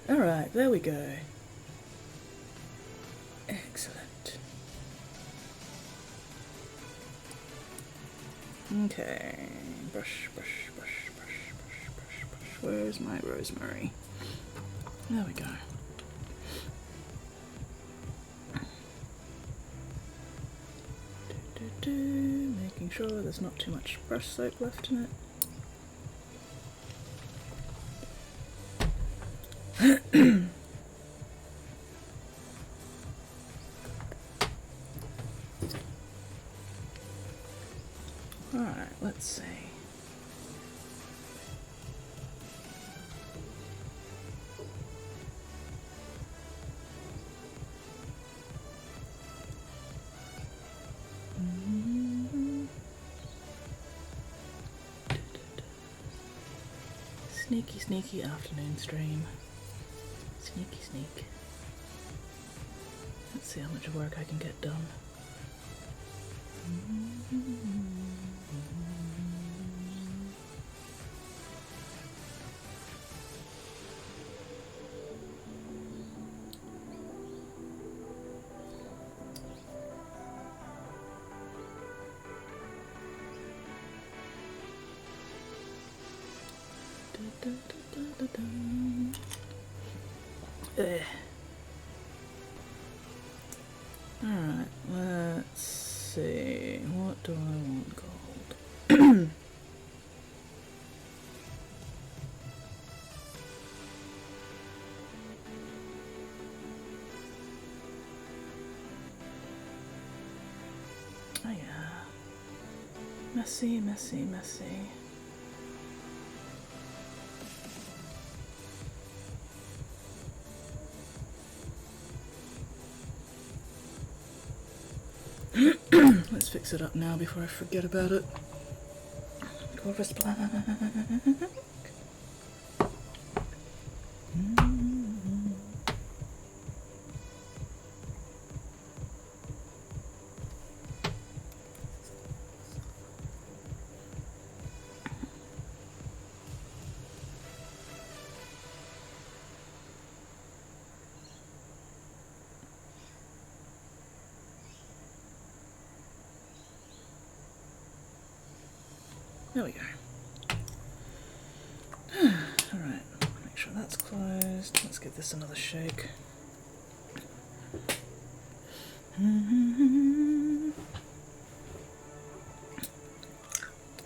Alright, there we go. Excellent. Okay. Brush, brush, brush, brush, brush, brush, brush. Where's my rosemary? There we go. Making sure there's not too much brush soap left in it. Alright, let's see. Sneaky, sneaky afternoon stream. Sneaky, sneak. Let's see how much work I can get done. Alright, let's see. What do I want gold? Oh yeah. Messy, messy, messy. Let's fix it up now before I forget about it. Corvus Black. There we go. Alright, make sure that's closed. Let's give this another shake.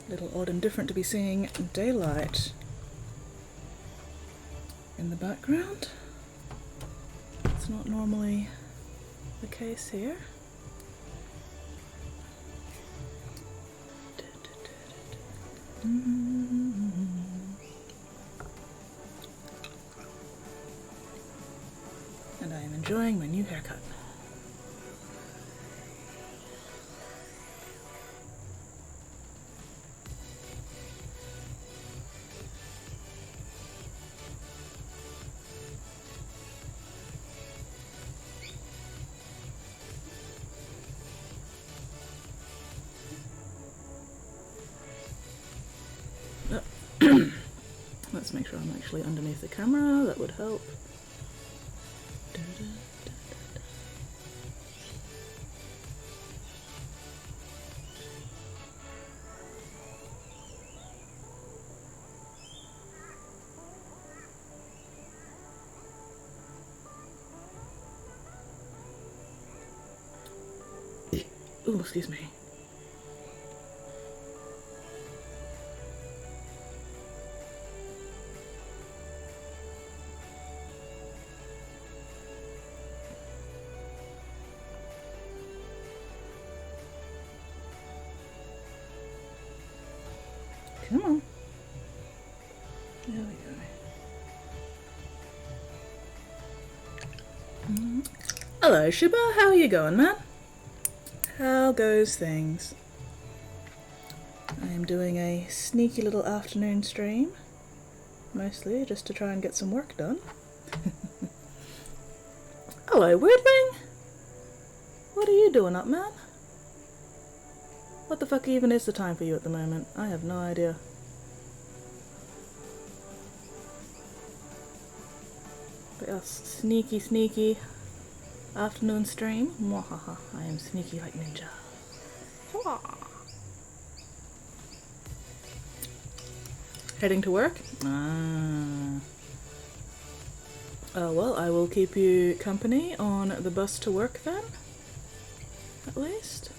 Little odd and different to be seeing daylight in the background. It's not normally the case here. And I am enjoying my new haircut. Let's make sure I'm actually underneath the camera, that would help. Ooh, excuse me. Come on. There we go. Hello, Shiba. How are you going, man? How goes things? I am doing a sneaky little afternoon stream. Mostly just to try and get some work done. Hello, Weirdling. What are you doing up, man? What the fuck even is the time for you at the moment? I have no idea. But yes, sneaky afternoon stream. Mwahaha, I am sneaky like ninja. Heading to work? Well, I will keep you company on the bus to work then, at least.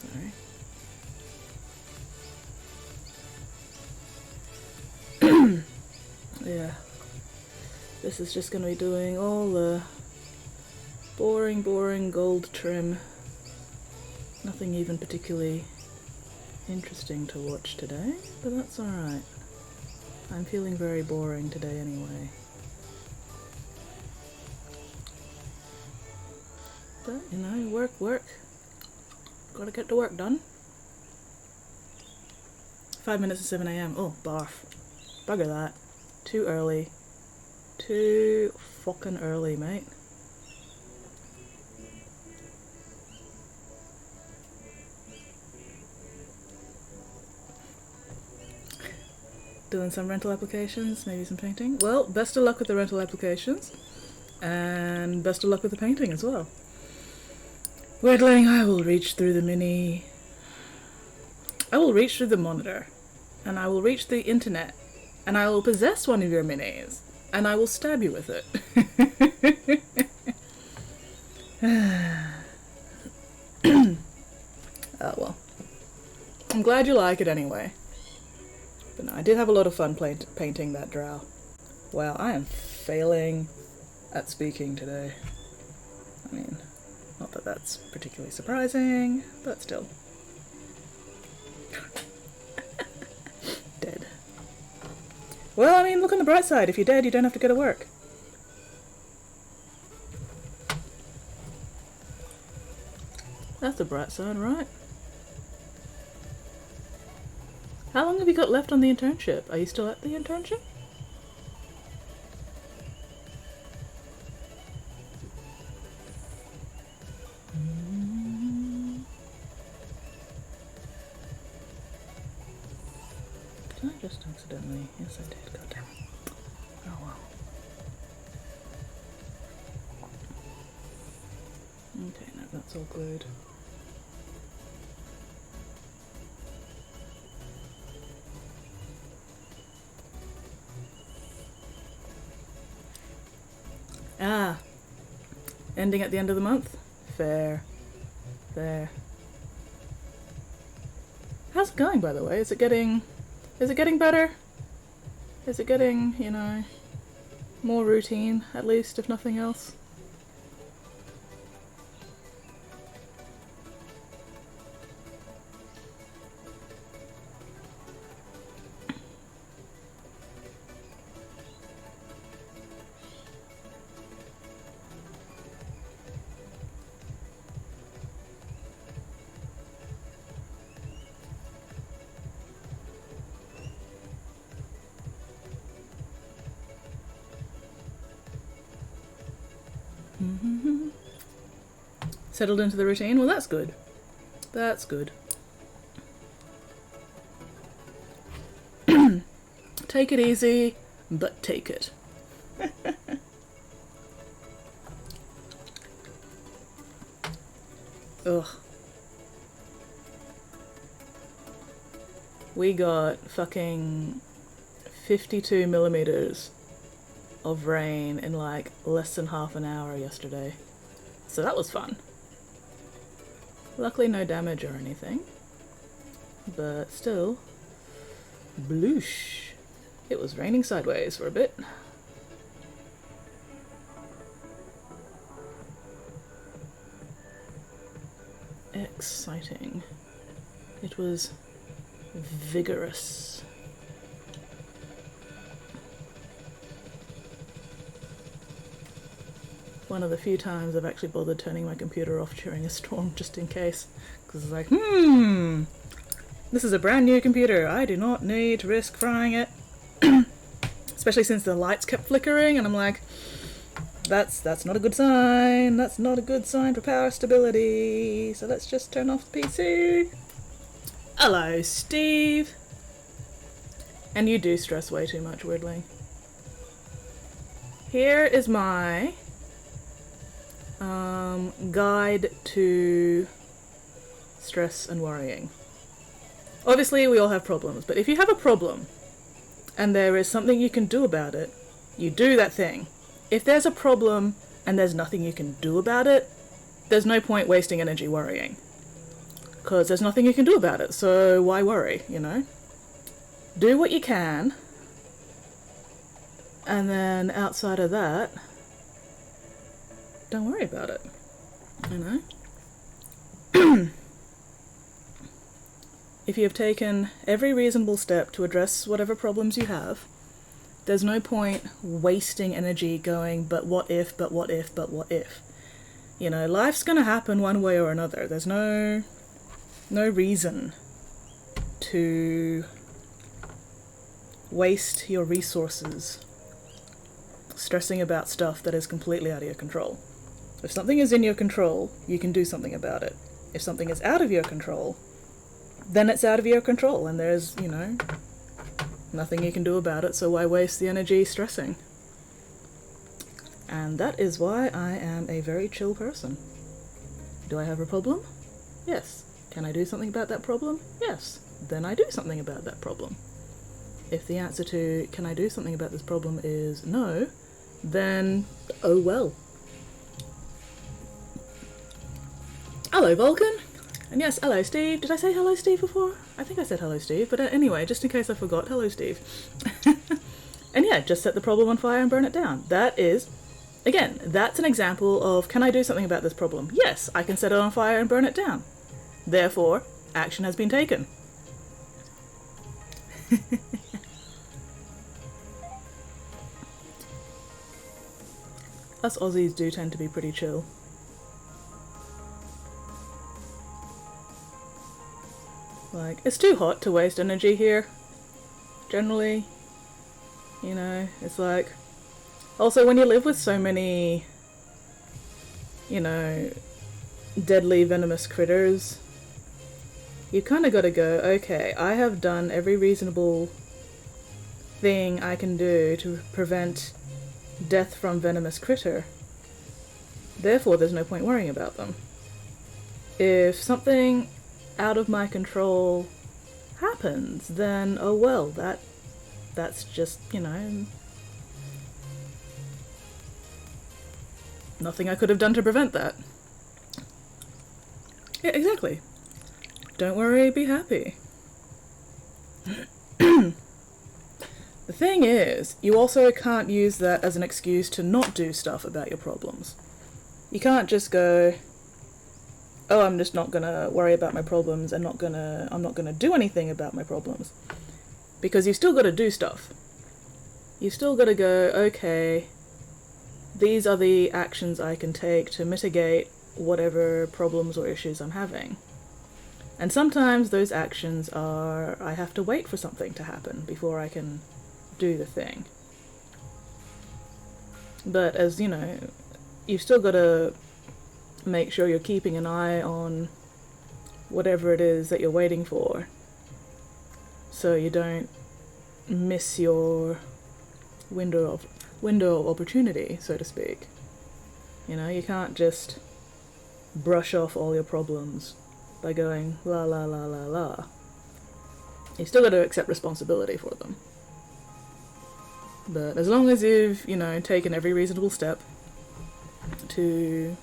Sorry. Yeah. This is just going to be doing all the boring gold trim. Nothing even particularly interesting to watch today, but that's alright. I'm feeling very boring today anyway. But, you know, work. Gotta get the work done. 5 minutes to 7 AM. Oh, barf. Bugger that. Too early. Too fucking early, mate. Doing some rental applications, maybe some painting. Well, best of luck with the rental applications. And best of luck with the painting as well. Weirdling, I will reach through the mini... I will reach through the monitor. And I will reach the internet. And I will possess one of your minis. And I will stab you with it. Oh well. I'm glad you like it anyway. But no, I did have a lot of fun painting that drow. Wow, I am failing at speaking today. I mean, not that that's particularly surprising, but still. Dead. Well, I mean, look on the bright side. If you're dead, you don't have to go to work. That's the bright side, right? How long have you got left on the internship? Are you still at the internship? Did I just accidentally? Yes, I did. God damn it. Oh well. Okay, no, that's all good. Ah, ending at the end of the month? Fair. There. How's it going, by the way? Is it getting better? Is it getting, you know, more routine, at least, if nothing else? Settled into the routine? Well, that's good. That's good. Take it easy, but take it. Ugh. We got fucking 52 millimeters of rain in like less than half an hour yesterday. So that was fun. Luckily no damage or anything. But still, bloosh. It was raining sideways for a bit. Exciting. It was vigorous. One of the few times I've actually bothered turning my computer off during a storm just in case. Because it's like, this is a brand new computer. I do not need to risk frying it. Especially since the lights kept flickering and I'm like, that's not a good sign. That's not a good sign for power stability. So let's just turn off the PC. Hello, Steve. And you do stress way too much, weirdly. Here is my guide to stress and worrying. Obviously, we all have problems, but if you have a problem and there is something you can do about it, you do that thing. If there's a problem and there's nothing you can do about it, there's no point wasting energy worrying. Because there's nothing you can do about it, so why worry, you know? Do what you can, and then outside of that, don't worry about it, you know? If you have taken every reasonable step to address whatever problems you have, there's no point wasting energy going, but what if, but what if, but what if. You know, life's gonna happen one way or another. There's no reason to waste your resources stressing about stuff that is completely out of your control. If something is in your control, you can do something about it. If something is out of your control, then it's out of your control, and there's, you know, nothing you can do about it, so why waste the energy stressing? And that is why I am a very chill person. Do I have a problem? Yes. Can I do something about that problem? Yes. Then I do something about that problem. If the answer to can I do something about this problem is no, then oh well. Hello, Vulcan. And yes, hello, Steve. Did I say hello, Steve, before? I think I said hello, Steve, but anyway, just in case I forgot, hello, Steve. And yeah, just set the problem on fire and burn it down. That is, again, that's an example of can I do something about this problem? Yes, I can set it on fire and burn it down. Therefore, action has been taken. Us Aussies do tend to be pretty chill. Like, it's too hot to waste energy here, generally. You know, it's like... Also, when you live with so many, you know, deadly venomous critters, you kind of got to go, okay, I have done every reasonable thing I can do to prevent death from venomous critter. Therefore, there's no point worrying about them. If something out of my control happens, then oh well, that's just, you know, nothing I could have done to prevent that. Yeah, exactly. Don't worry, be happy. The thing is, you also can't use that as an excuse to not do stuff about your problems. You can't just go, oh, I'm just not gonna worry about my problems and I'm not gonna do anything about my problems. Because you've still gotta do stuff. You've still gotta go, okay, these are the actions I can take to mitigate whatever problems or issues I'm having. And sometimes those actions are, I have to wait for something to happen before I can do the thing. But as you know, you've still gotta make sure you're keeping an eye on whatever it is that you're waiting for, so you don't miss your window of opportunity, so to speak. You know, you can't just brush off all your problems by going la la la la la. You still got to accept responsibility for them. But as long as you've, you know, taken every reasonable step to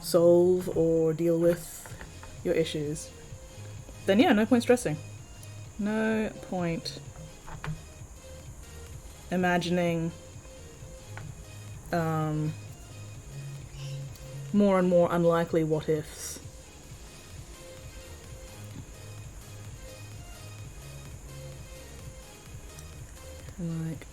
solve or deal with your issues, then yeah, no point stressing. No point imagining more and more unlikely what ifs. And like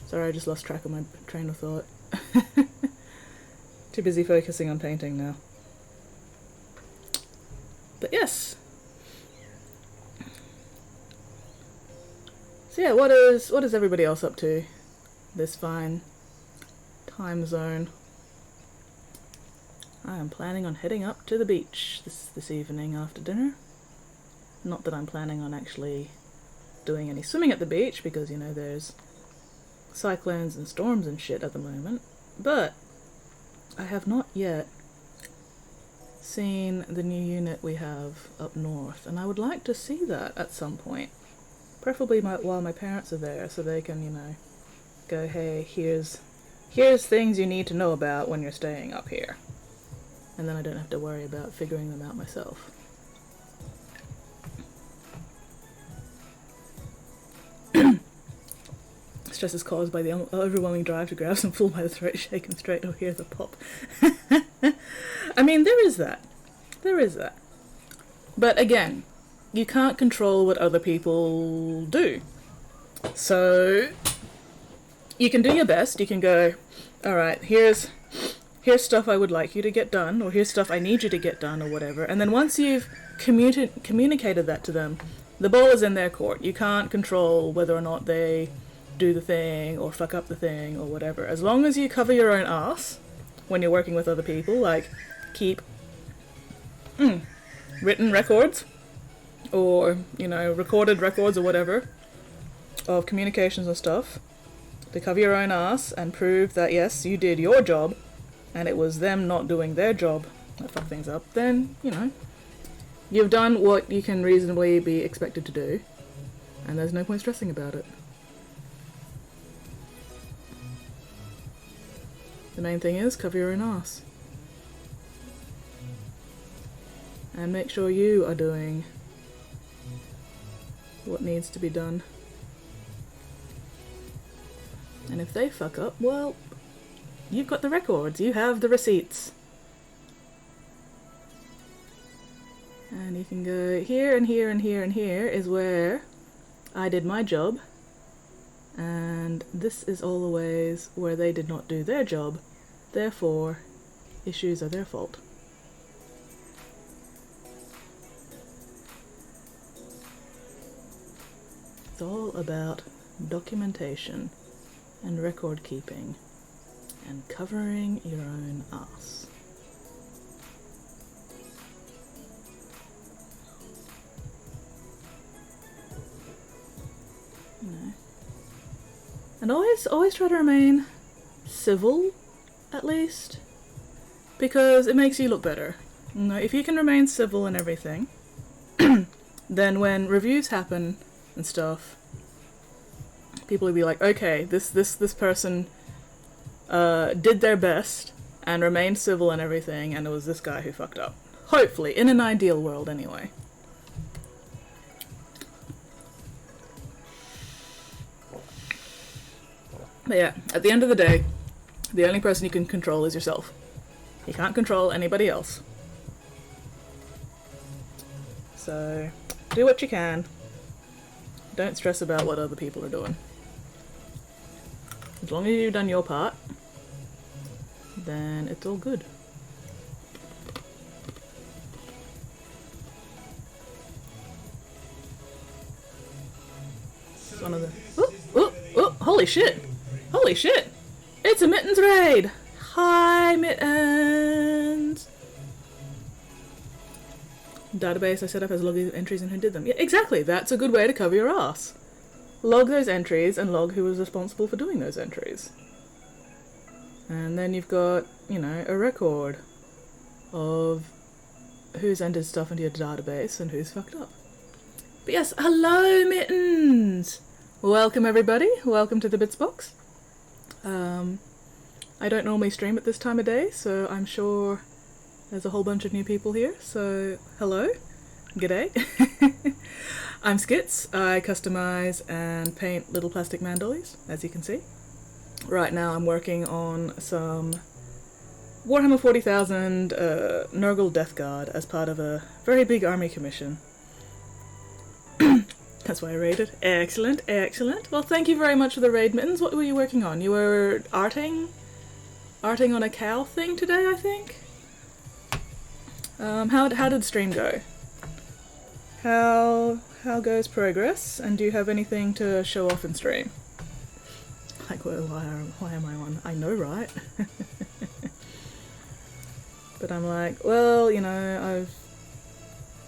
sorry, I just lost track of my train of thought. Too busy focusing on painting now. But yes. So yeah, what is everybody else up to this fine time zone? I am planning on heading up to the beach this evening after dinner. Not that I'm planning on actually doing any swimming at the beach, because, you know, there's cyclones and storms and shit at the moment. But I have not yet seen the new unit we have up north, and I would like to see that at some point. Preferably while my parents are there, so they can, you know, go, hey, here's things you need to know about when you're staying up here. And then I don't have to worry about figuring them out myself. Stress is caused by the overwhelming drive to grab some fool by the throat, shake him straight, or hear the pop. I mean, there is that. There is that. But again, you can't control what other people do. So you can do your best. You can go, alright, here's stuff I would like you to get done, or here's stuff I need you to get done, or whatever. And then once you've communicated that to them, the ball is in their court. You can't control whether or not they do the thing, or fuck up the thing, or whatever. As long as you cover your own ass when you're working with other people, like keep written records, or, you know, recorded records or whatever, of communications and stuff, to cover your own ass and prove that, yes, you did your job, and it was them not doing their job that fucked things up, then, you know, you've done what you can reasonably be expected to do, and there's no point stressing about it. The main thing is, cover your own ass. And make sure you are doing what needs to be done. And if they fuck up, well, you've got the records, you have the receipts. And you can go, here and here and here and here is where I did my job, and this is all the ways where they did not do their job, therefore issues are their fault. It's all about documentation and record keeping and covering your own ass. You know. And always try to remain civil, at least, because it makes you look better. You know, if you can remain civil and everything, then when reviews happen and stuff, people will be like, okay, this person did their best and remained civil and everything, and it was this guy who fucked up. Hopefully, in an ideal world anyway. But yeah, at the end of the day, the only person you can control is yourself. You can't control anybody else. So, do what you can. Don't stress about what other people are doing. As long as you've done your part, then it's all good. One of the... Oh, holy shit! Holy shit! It's a Mittens raid! Hi, Mittens! Database I set up as log these entries and who did them. Yeah, exactly! That's a good way to cover your ass. Log those entries and log who was responsible for doing those entries. And then you've got, you know, a record of who's entered stuff into your database and who's fucked up. But yes, hello, Mittens! Welcome, everybody. Welcome to the Bits Box. I don't normally stream at this time of day, so I'm sure there's a whole bunch of new people here, so hello, g'day. I'm Skits. I customize and paint little plastic man dollies, as you can see. Right now I'm working on some Warhammer 40,000 Nurgle Death Guard as part of a very big army commission. That's why I raided. Excellent, excellent. Well, thank you very much for the raid, Mittens. What were you working on? You were arting on a cow thing today, I think? How did stream go? How goes progress? And do you have anything to show off in stream? Like, why am I on? I know, right? But I'm like, well, you know,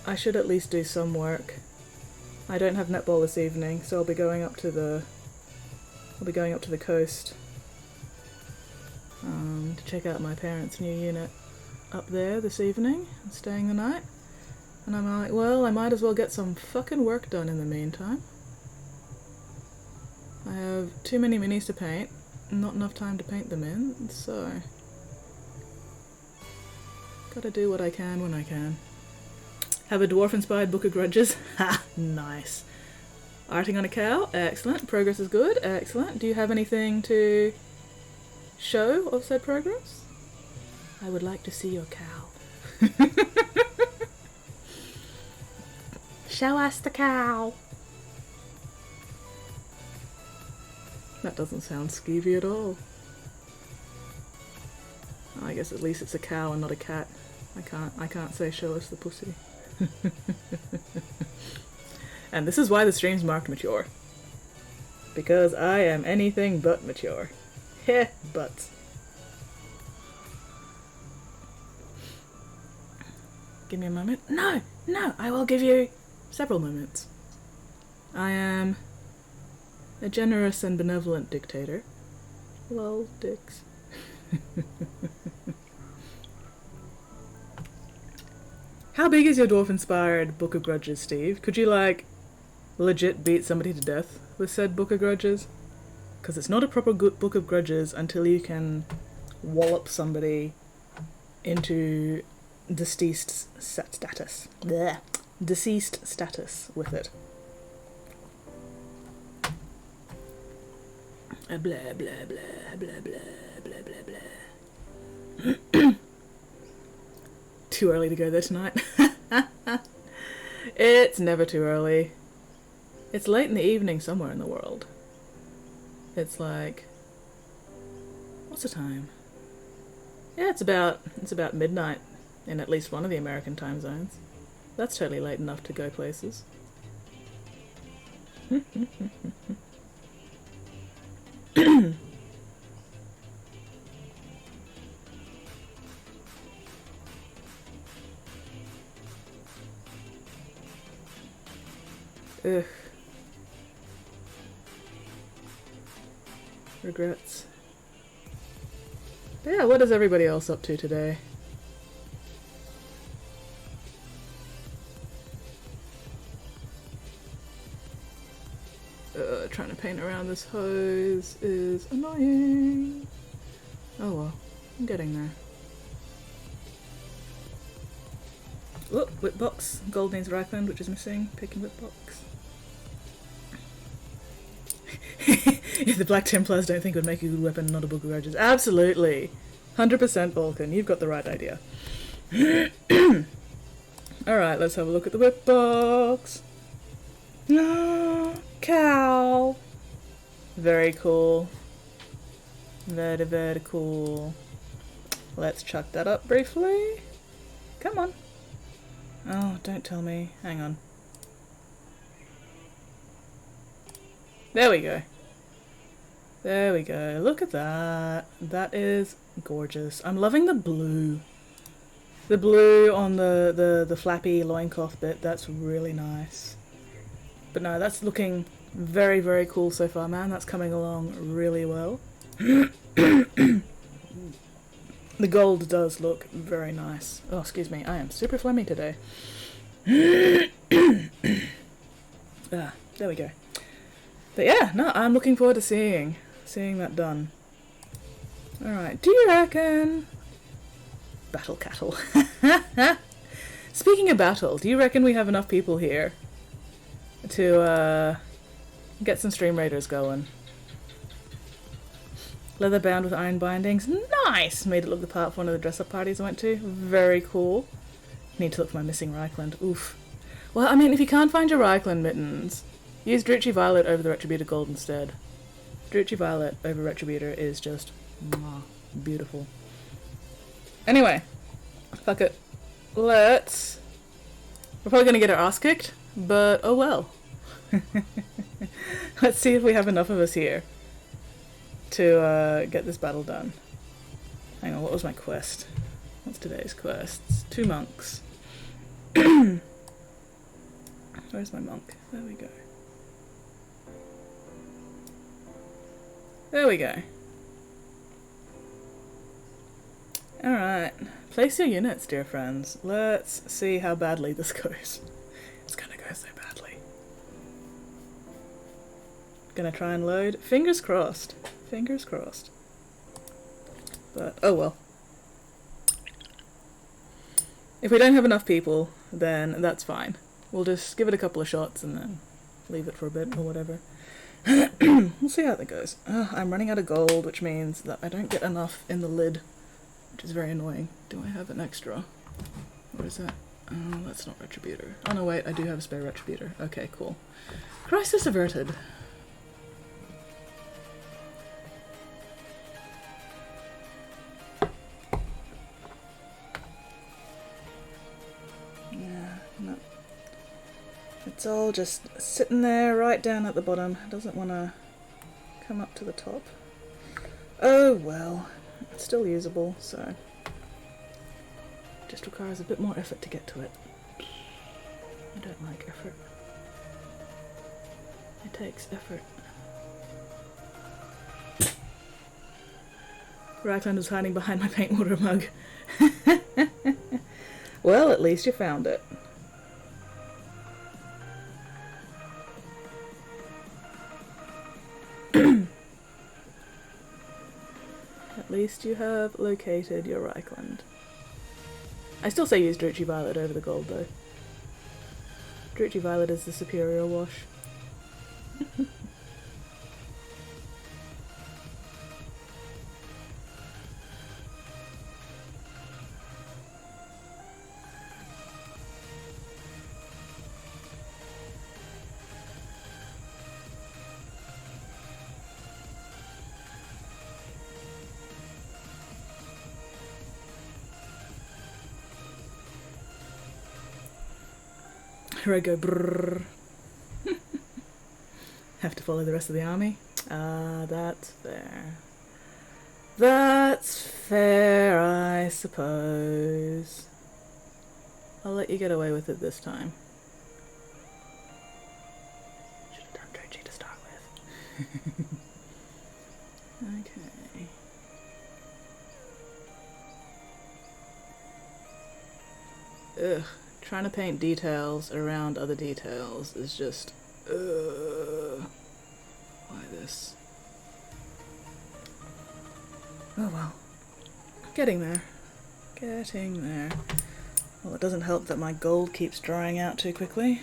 I should at least do some work. I don't have netball this evening, so I'll be going up to the coast to check out my parents' new unit up there this evening and staying the night. And I'm like, well, I might as well get some fucking work done in the meantime. I have too many minis to paint, not enough time to paint them in, so gotta do what I can when I can. Have a dwarf-inspired Book of Grudges. Ha! Nice. Arting on a cow. Excellent. Progress is good. Excellent. Do you have anything to show of said progress? I would like to see your cow. Show us the cow. That doesn't sound skeevy at all. I guess at least it's a cow and not a cat. I can't say show us the pussy. And this is why the stream's marked mature. Because I am anything but mature. Heh, but. Give me a moment. No, I will give you several moments. I am a generous and benevolent dictator. Lol, dicks. How big is your dwarf-inspired Book of Grudges, Steve? Could you, like, legit beat somebody to death with said Book of Grudges? Because it's not a proper good Book of Grudges until you can wallop somebody into deceased status. Blech. Deceased status with it. Blah, blah, blah, blah, blah, blah, blah, blah. Too early to go there tonight. It's never too early. It's late in the evening somewhere in the world. It's like, what's the time? Yeah, it's about midnight in at least one of the American time zones. That's totally late enough to go places. Ugh. Regrets. But yeah, what is everybody else up to today? Trying to paint around this hose is annoying. Oh well, I'm getting there. Oh, whip box. Gold needs Reichland, which is missing. Picking whip box. If the Black Templars don't think it would make a good weapon, not a Book of Grudges. Absolutely. 100% Vulcan. You've got the right idea. Alright, let's have a look at the whip box. No, cow. Very cool. Very, very cool. Let's chuck that up briefly. Come on. Oh, don't tell me. Hang on. There we go. There we go. Look at that. That is gorgeous. I'm loving the blue. The blue on the flappy loincloth bit. That's really nice. But no, that's looking very, very cool so far, man. That's coming along really well. The gold does look very nice. Oh, excuse me. I am super phlegmy today. Ah, there we go. But yeah, no, I'm looking forward to seeing that done. Alright, do you reckon... Battle cattle. Speaking of battle, do you reckon we have enough people here to get some stream raiders going? Leather bound with iron bindings. Nice! Made it look the part for one of the dress-up parties I went to. Very cool. Need to look for my missing Reichland. Oof. Well, I mean, if you can't find your Reichland mittens, use Druchii Violet over the Retributor Gold instead. Druchii Violet over Retributor is just beautiful. Anyway, fuck it. We're probably going to get our ass kicked, but oh well. Let's see if we have enough of us here to get this battle done. Hang on, what was my quest? What's today's quests? 2 monks. Where's my monk? There we go. There we go. Alright. Place your units, dear friends. Let's see how badly this goes. It's gonna go so badly. Gonna try and load. Fingers crossed. Fingers crossed. But, oh well. If we don't have enough people, then that's fine. We'll just give it a couple of shots and then leave it for a bit or whatever. We'll see how that goes. I'm running out of gold, which means that I don't get enough in the lid, which is very annoying. Do I have an extra? What is that? Oh, that's not Retributor. Oh no, wait, I do have a spare Retributor. Okay, cool. Crisis averted. Yeah, no. It's all just sitting there right down at the bottom. It doesn't want to come up to the top. Oh well, it's still usable, so just requires a bit more effort to get to it. I don't like effort. It takes effort. Ragland was hiding behind my paint water mug. Well, at least you found it. At least you have located your Reichland. I still say use Druchii Violet over the gold though. Druchii Violet is the superior wash. Here I go. Brrr. Have to follow the rest of the army? Ah, that's fair. That's fair, I suppose. I'll let you get away with it this time. Should have done Druchii to start with. Okay. Ugh. Trying to paint details around other details is just, why this? Oh well. Getting there. Getting there. Well, it doesn't help that my gold keeps drying out too quickly.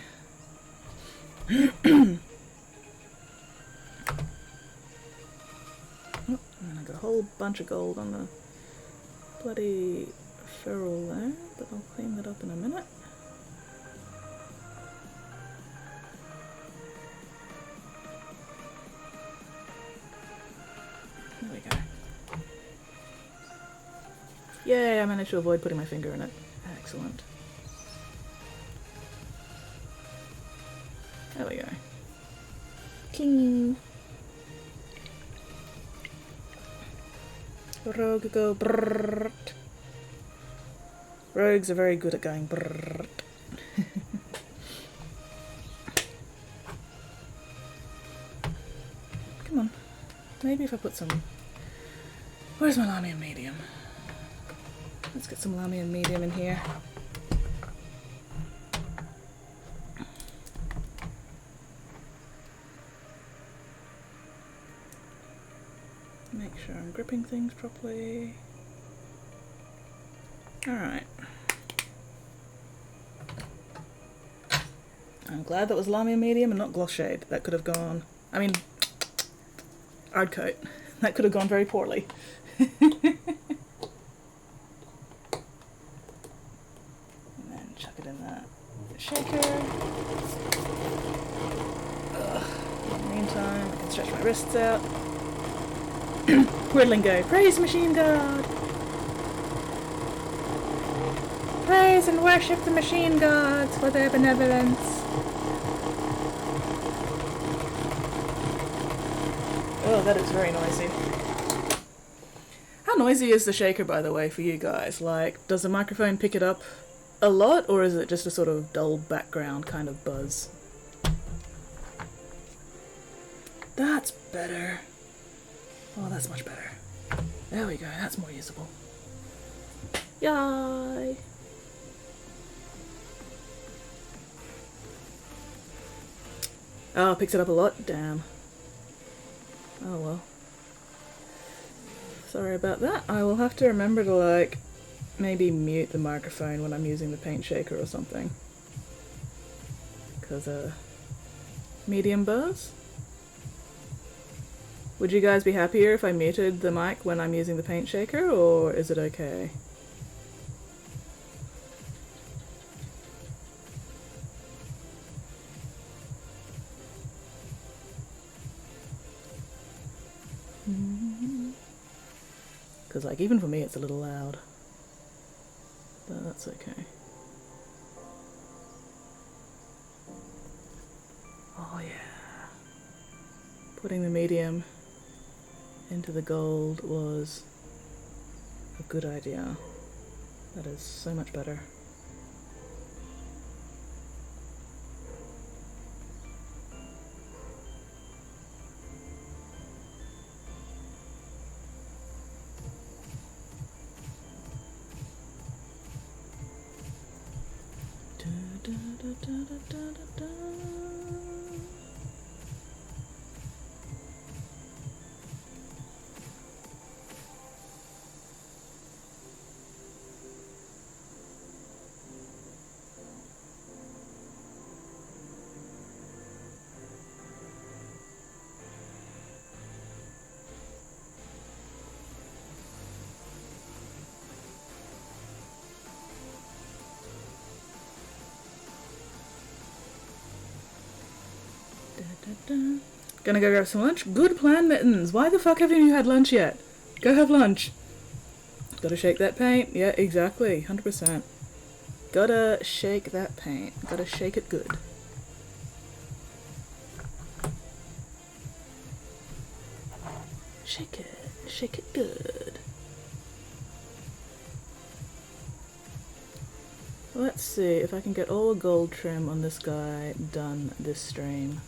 Oh, and I got a whole bunch of gold on the bloody ferrule there, but I'll clean that up in a minute. There we go. Yay, I managed to avoid putting my finger in it. Excellent. There we go. King. Rogue go brrrt. Rogues are very good at going brrrt. Come on. Maybe if I put some... Where's my Lamian medium? Let's get some Lamian medium in here. Make sure I'm gripping things properly. Alright. I'm glad that was Lamian medium and not gloss shade. That could have gone... I mean... Ard coat. That could have gone very poorly. And then chuck it in that shaker. Ugh. In the meantime, I can stretch my wrists out. Whirling go. Praise Machine God! Praise and worship the Machine Gods for their benevolence. Oh, that is very noisy. How noisy is the shaker, by the way, for you guys? Like, does the microphone pick it up a lot, or is it just a sort of dull background kind of buzz? That's better. Oh, that's much better. There we go, that's more usable. Yay! Oh, picks it up a lot? Damn. Oh well. Sorry about that. I will have to remember to, like, maybe mute the microphone when I'm using the paint shaker or something. Because, medium buzz? Would you guys be happier if I muted the mic when I'm using the paint shaker, or is it okay? Because, like, even for me it's a little loud. But that's okay. Oh yeah. Putting the medium into the gold was a good idea. That is so much better. Gonna go grab some lunch? Good plan, Mittens. Why the fuck haven't you had lunch yet? Go have lunch. Gotta shake that paint. Yeah, exactly. 100%. Gotta shake that paint. Gotta shake it good. Shake it. Shake it good. Let's see if I can get all the gold trim on this guy done this stream.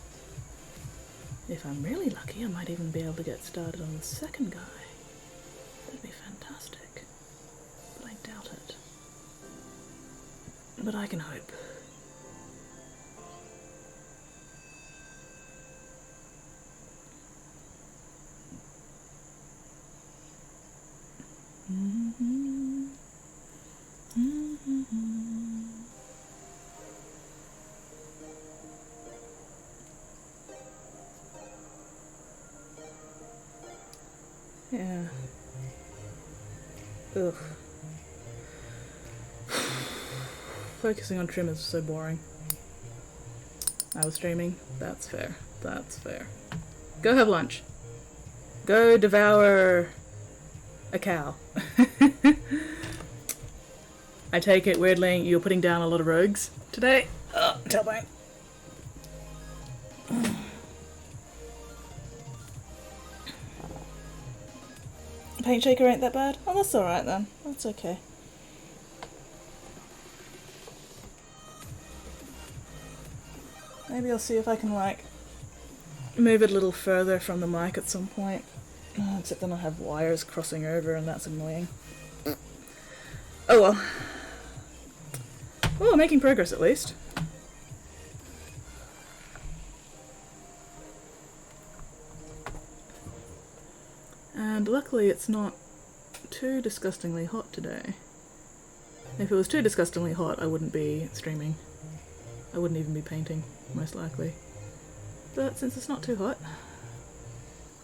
If I'm really lucky, I might even be able to get started on the second guy. That'd be fantastic. But I doubt it. But I can hope. Yeah. Ugh. Focusing on trim is so boring. I was streaming. That's fair. That's fair. Go have lunch. Go devour a cow. I take it, weirdly, you're putting down a lot of rogues today. Oh, tailbone. Paint shaker ain't that bad? Oh, that's alright then. That's okay. Maybe I'll see if I can, like, move it a little further from the mic at some point. Except then I have wires crossing over and that's annoying. Oh well. Well, making progress at least. And luckily it's not too disgustingly hot today. If it was too disgustingly hot, I wouldn't be streaming. I wouldn't even be painting, most likely. But since it's not too hot,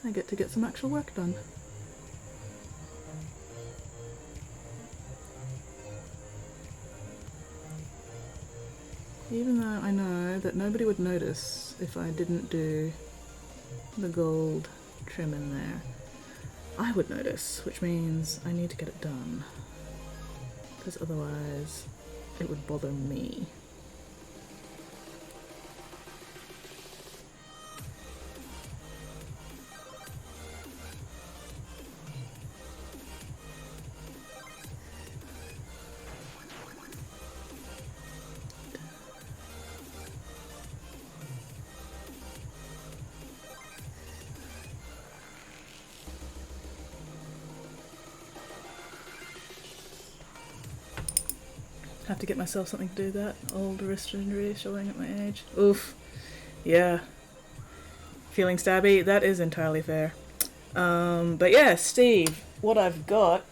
I get to get some actual work done. Even though I know that nobody would notice if I didn't do the gold trim in there, I would notice, which means I need to get it done. Because otherwise it would bother me. Have to get myself something to do that. Old wrist injury showing at my age. Oof. Yeah. Feeling stabby? That is entirely fair. But yeah, Steve, what I've got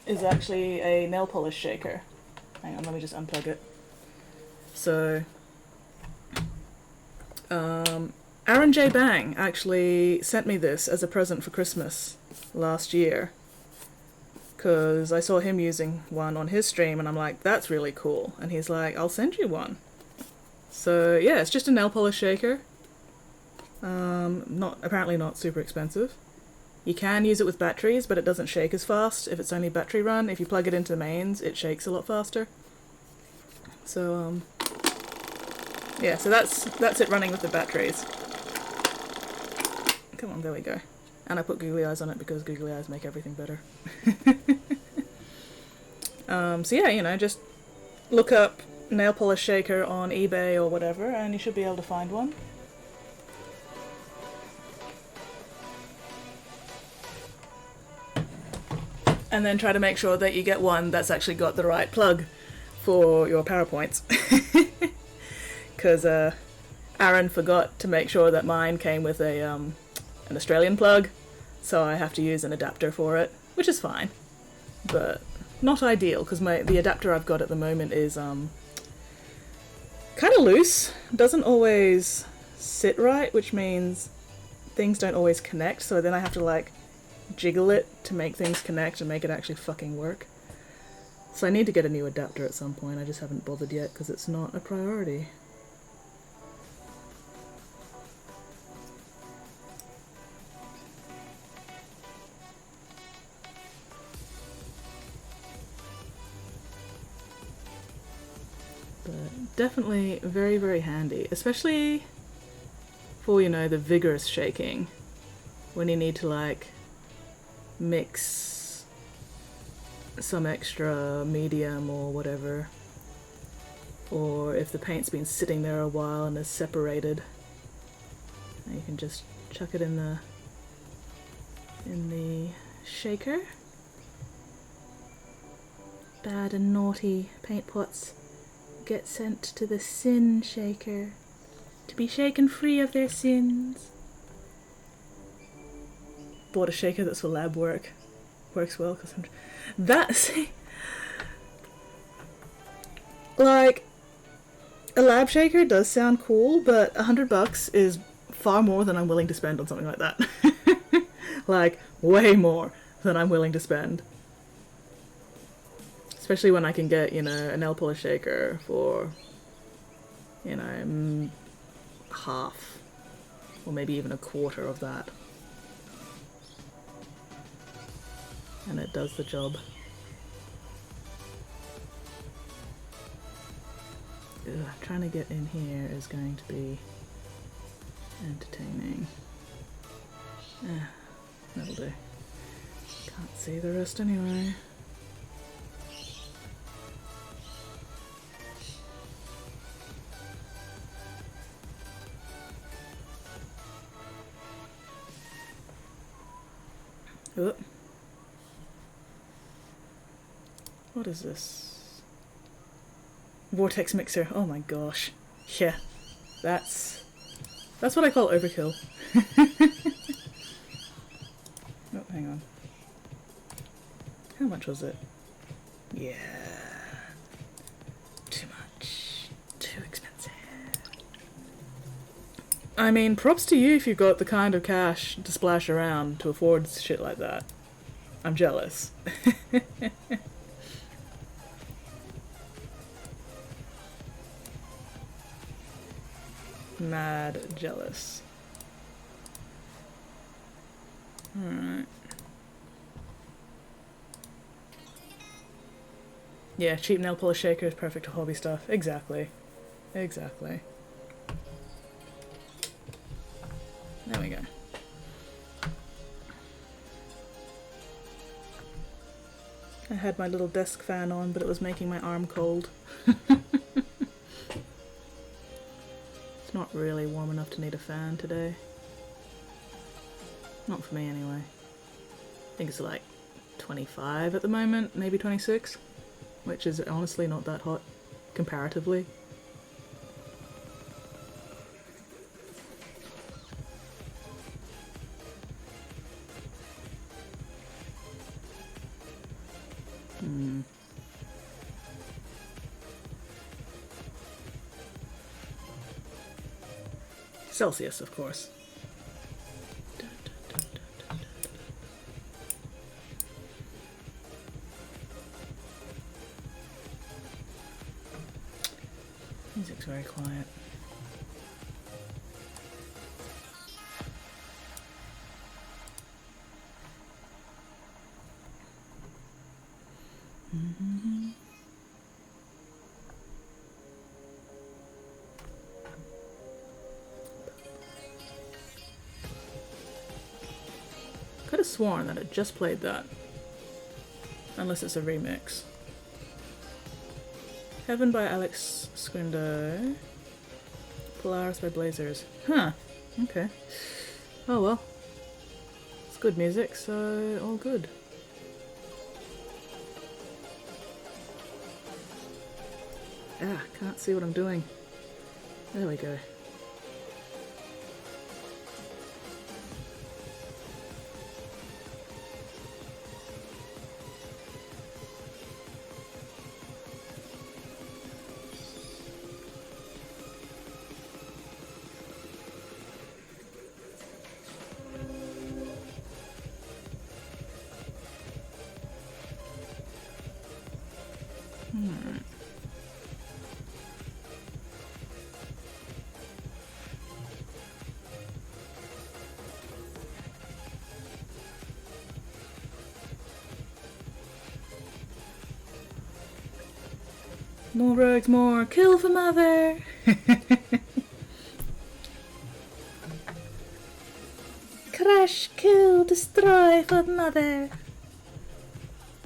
is actually a nail polish shaker. Hang on, let me just unplug it. So, Aaron J. Bang actually sent me this as a present for Christmas last year. Because I saw him using one on his stream and I'm like, that's really cool. And he's like, I'll send you one. So yeah, it's just a nail polish shaker. Apparently not super expensive. You can use it with batteries, but it doesn't shake as fast if it's only battery run. If you plug it into the mains, it shakes a lot faster. So yeah, so that's it running with the batteries. Come on, there we go. And I put googly eyes on it because googly eyes make everything better. So yeah, you know, just look up nail polish shaker on eBay or whatever and you should be able to find one. And then try to make sure that you get one that's actually got the right plug for your PowerPoints. Because Aaron forgot to make sure that mine came with a an Australian plug, so I have to use an adapter for it, which is fine, but not ideal because the adapter I've got at the moment is kind of loose, doesn't always sit right, which means things don't always connect, so then I have to like jiggle it to make things connect and make it actually fucking work. So I need to get a new adapter at some point, I just haven't bothered yet because it's not a priority. But definitely very, very handy, especially for, you know, the vigorous shaking, when you need to like mix some extra medium or whatever, or if the paint's been sitting there a while and is separated, you can just chuck it in the shaker. Bad and naughty paint pots get sent to the sin shaker to be shaken free of their sins. Bought a shaker that's for lab work. Works well because like, a lab shaker does sound cool, but $100 is far more than I'm willing to spend on something like that. Like, way more than I'm willing to spend. Especially when I can get, you know, a nail polish shaker for, you know, half or maybe even a quarter of that. And it does the job. Ugh, trying to get in here is going to be entertaining. That'll do. Can't see the rest anyway. Oh. What is this? Vortex mixer. Oh my gosh. Yeah. That's what I call overkill. Oh, hang on. How much was it? Yeah. Too much. Too expensive. I mean, props to you if you've got the kind of cash to splash around to afford shit like that. I'm jealous. Mad jealous. Alright. Yeah, cheap nail polish shaker is perfect for hobby stuff. Exactly. Exactly. There we go. I had my little desk fan on, but it was making my arm cold. It's not really warm enough to need a fan today. Not for me anyway. I think it's like 25 at the moment, maybe 26, which is honestly not that hot. comparatively. Celsius, of course. Music's very quiet. Could have sworn that it just played that. Unless it's a remix. Heaven by Alex Scrindo. Polaris by Blazers. Huh. Okay. Oh well. It's good music, so all good. Ah, can't see what I'm doing. There we go. More rogues, more kill for mother. Crash, kill, destroy for mother.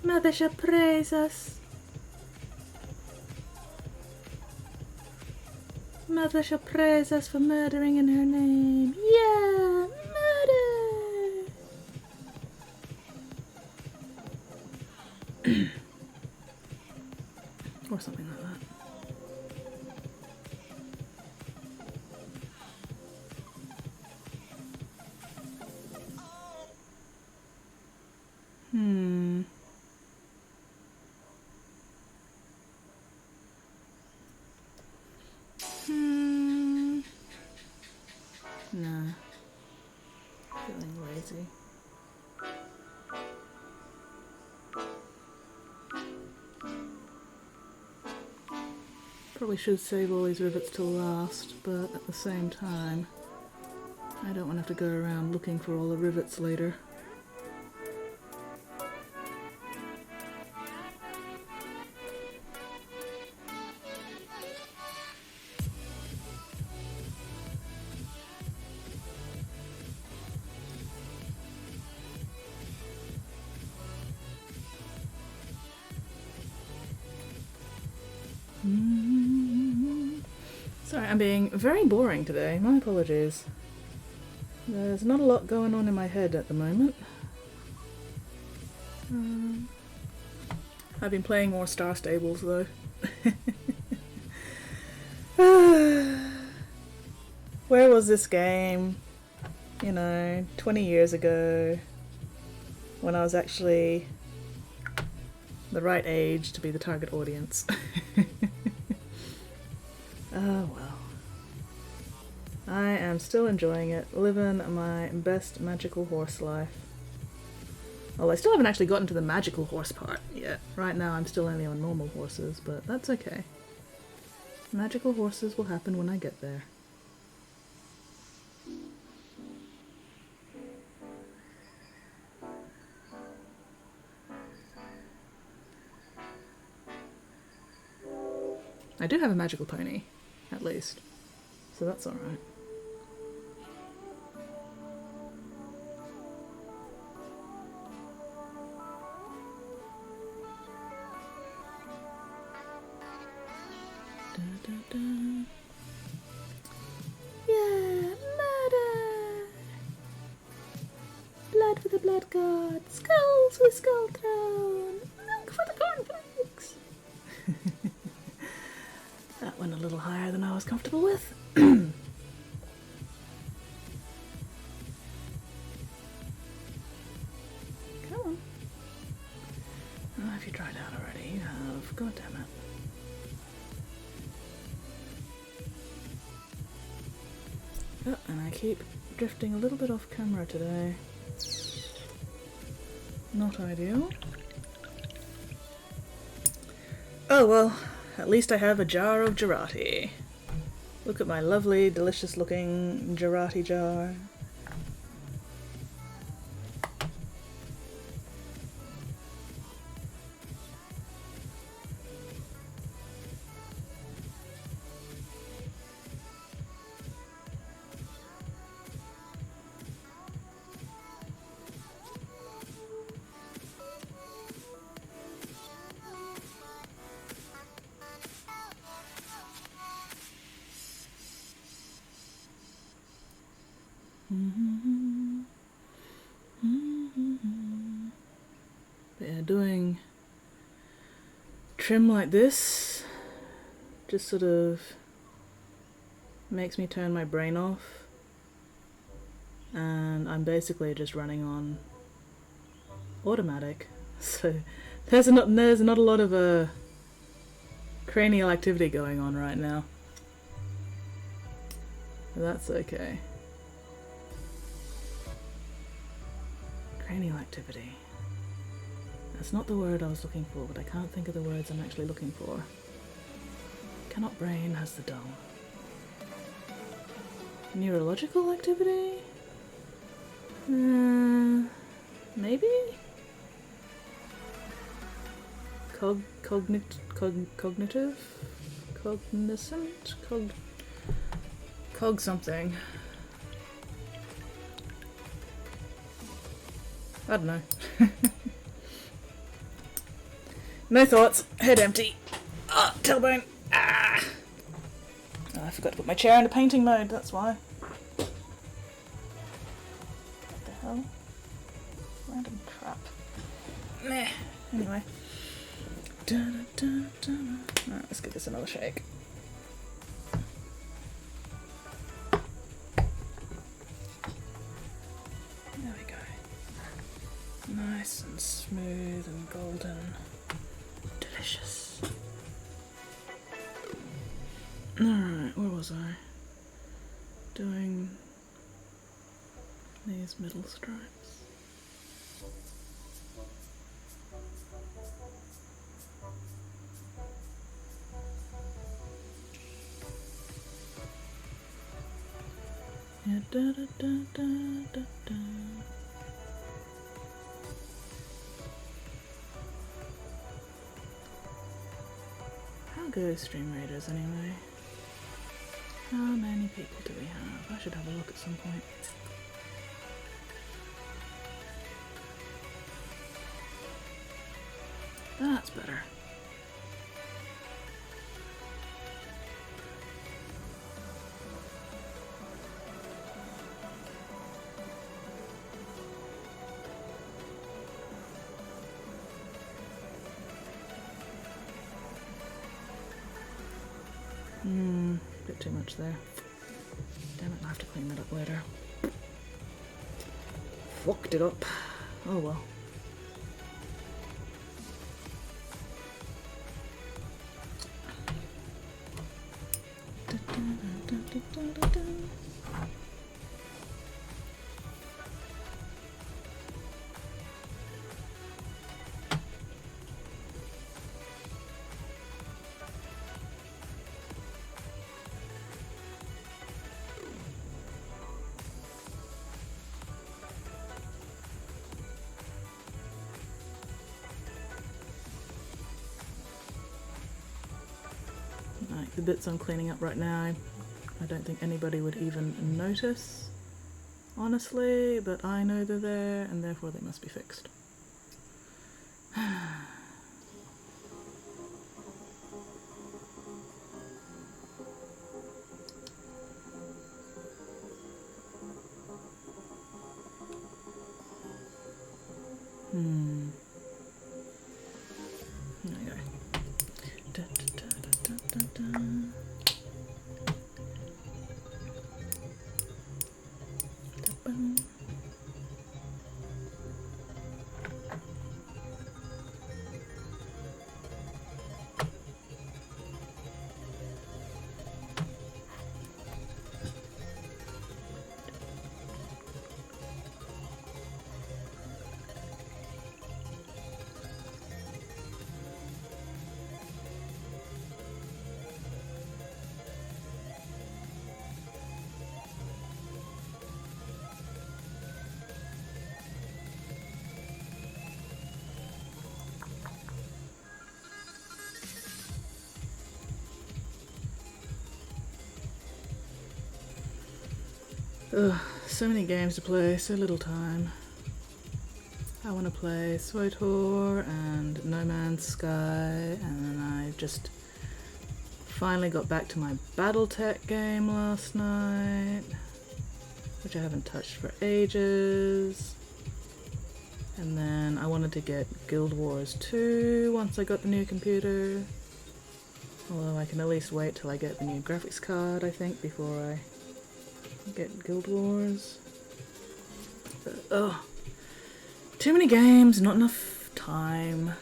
Mother shall praise us. Mother shall praise us for murdering in her name. Yeah, murder. Or something like that. Nah. Feeling lazy. Probably should save all these rivets till last, but at the same time, I don't want to have to go around looking for all the rivets later. Sorry, I'm being very boring today. My apologies. There's not a lot going on in my head at the moment. I've been playing more Star Stables though. Where was this game? 20 years ago, when I was actually the right age to be the target audience. Oh well. I am still enjoying it, living my best magical horse life. Well, I still haven't actually gotten to the magical horse part yet. Right now I'm still only on normal horses, but that's okay. Magical horses will happen when I get there. I do have a magical pony, at least, so that's alright. Yeah, murder! Blood for the blood god, skulls for the skull throne, milk for the cornflakes! went a little higher than I was comfortable with. Come on. Oh, if you tried out already, you have. God damn it. Oh, and I keep drifting a little bit off camera today. Not ideal. Oh well, at least I have a jar of Gerati. Look at my lovely, delicious looking Gerati jar. But yeah, doing trim like this just sort of makes me turn my brain off, and I'm basically just running on automatic. So there's not a lot of cranial activity going on right now. That's okay. Cranial activity. That's not the word I was looking for, but I can't think of the words I'm actually looking for. Cannot brain has the dull. Neurological activity? Maybe? Cognitive? Cognizant? Cog something. I don't know. No thoughts. Head empty. Ah, tailbone. Ah! Oh, I forgot to put my chair into painting mode, that's why. What the hell? Random crap. Meh. Anyway. Alright, let's give this another shake. There we go. Nice and smooth and golden. Delicious. Alright, where was I? Doing these middle stripes. Yeah, da da da da da da. How go stream raiders anyway? How many people do we have? I should have a look at some point. That's better. Bit too much there. Damn it, I'll have to clean that up later. Fucked it up. Oh well. Like the bits I'm cleaning up right now, I don't think anybody would even notice, honestly, but I know they're there and therefore they must be fixed. There you go. Da, da, da, da, da, da. Ugh, so many games to play, so little time. I want to play SWTOR and No Man's Sky, and then I just finally got back to my Battletech game last night, which I haven't touched for ages. And then I wanted to get Guild Wars 2 once I got the new computer. Although I can at least wait till I get the new graphics card, I think, before I get Guild Wars. But, ugh. Too many games, not enough time.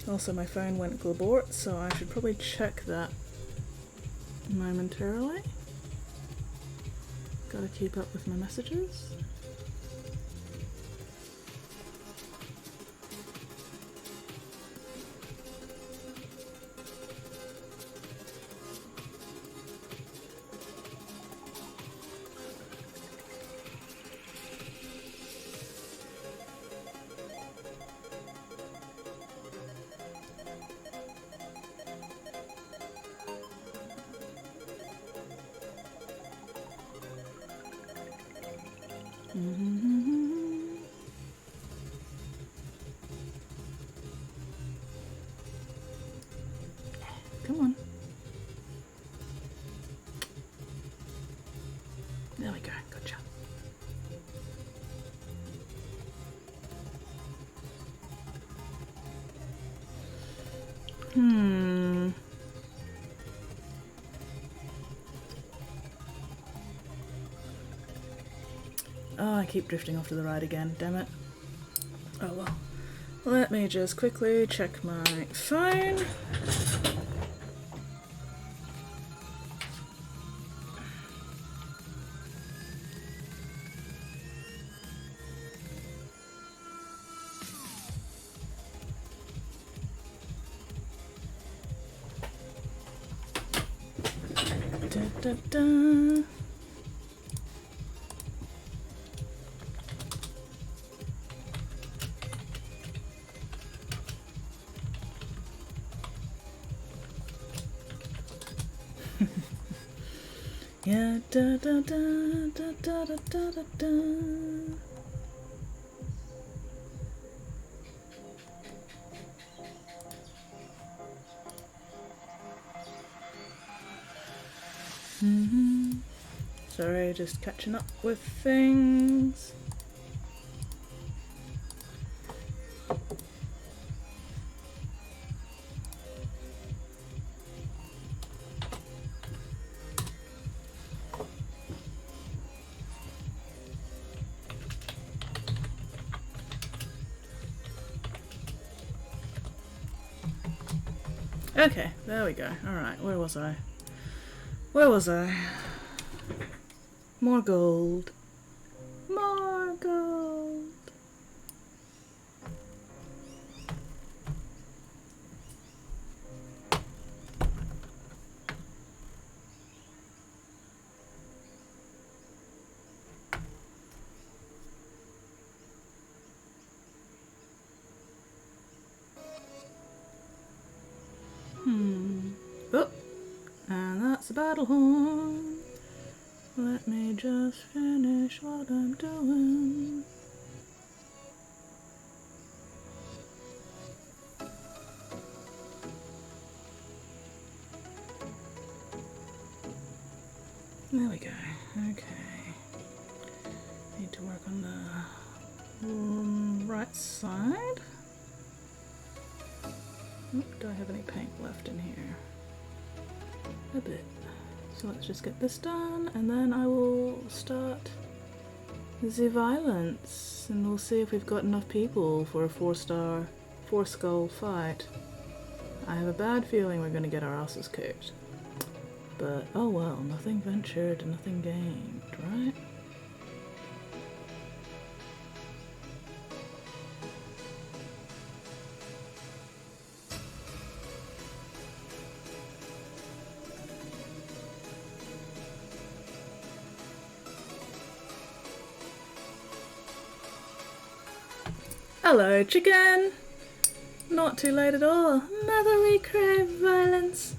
Also, my phone went glabort, so I should probably check that momentarily. Gotta keep up with my messages. Come on. There we go, gotcha. Oh, I keep drifting off to the right again, damn it. Oh well. Let me just quickly check my phone. Da, da, da. Yeah, da da da da da da da da da. Sorry, just catching up with things. Okay, there we go. Alright, where was I? Where was I? More gold. More gold. Oh, and that's a battle horn. Let me just finish what I'm doing. There we go. Okay. Need to work on the right side. Oop, do I have any paint left in here? A bit. So let's just get this done, and then I will start the violence, and we'll see if we've got enough people for a 4-star, 4-skull fight. I have a bad feeling we're going to get our asses kicked. But, oh well, nothing ventured, nothing gained, right? Hello, chicken! Not too late at all. Another week crave violence.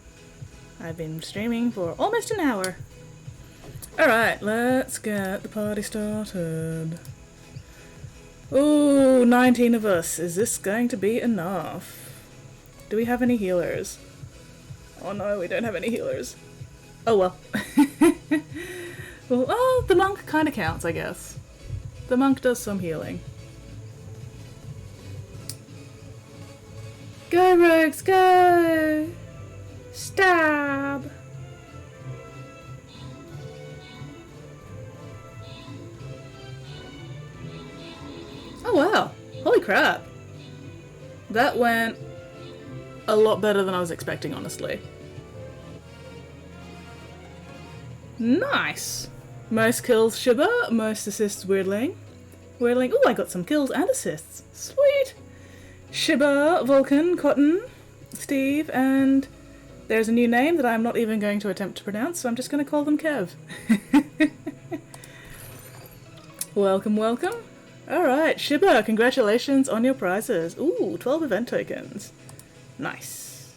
I've been streaming for almost an hour. Alright, let's get the party started. Ooh, 19 of us. Is this going to be enough? Do we have any healers? Oh no, we don't have any healers. Oh well. Well, oh, the monk kind of counts, I guess. The monk does some healing. Go, rogues, go! Stab! Oh wow, holy crap. That went a lot better than I was expecting, honestly. Nice! Most kills Shiba, most assists Weirdling. Weirdling, oh, I got some kills and assists. Sweet! Shiba, Vulcan, Cotton, Steve, and there's a new name that I'm not even going to attempt to pronounce, so I'm just going to call them Kev. Welcome, welcome. Alright, Shiba, congratulations on your prizes. Ooh, 12 event tokens. Nice.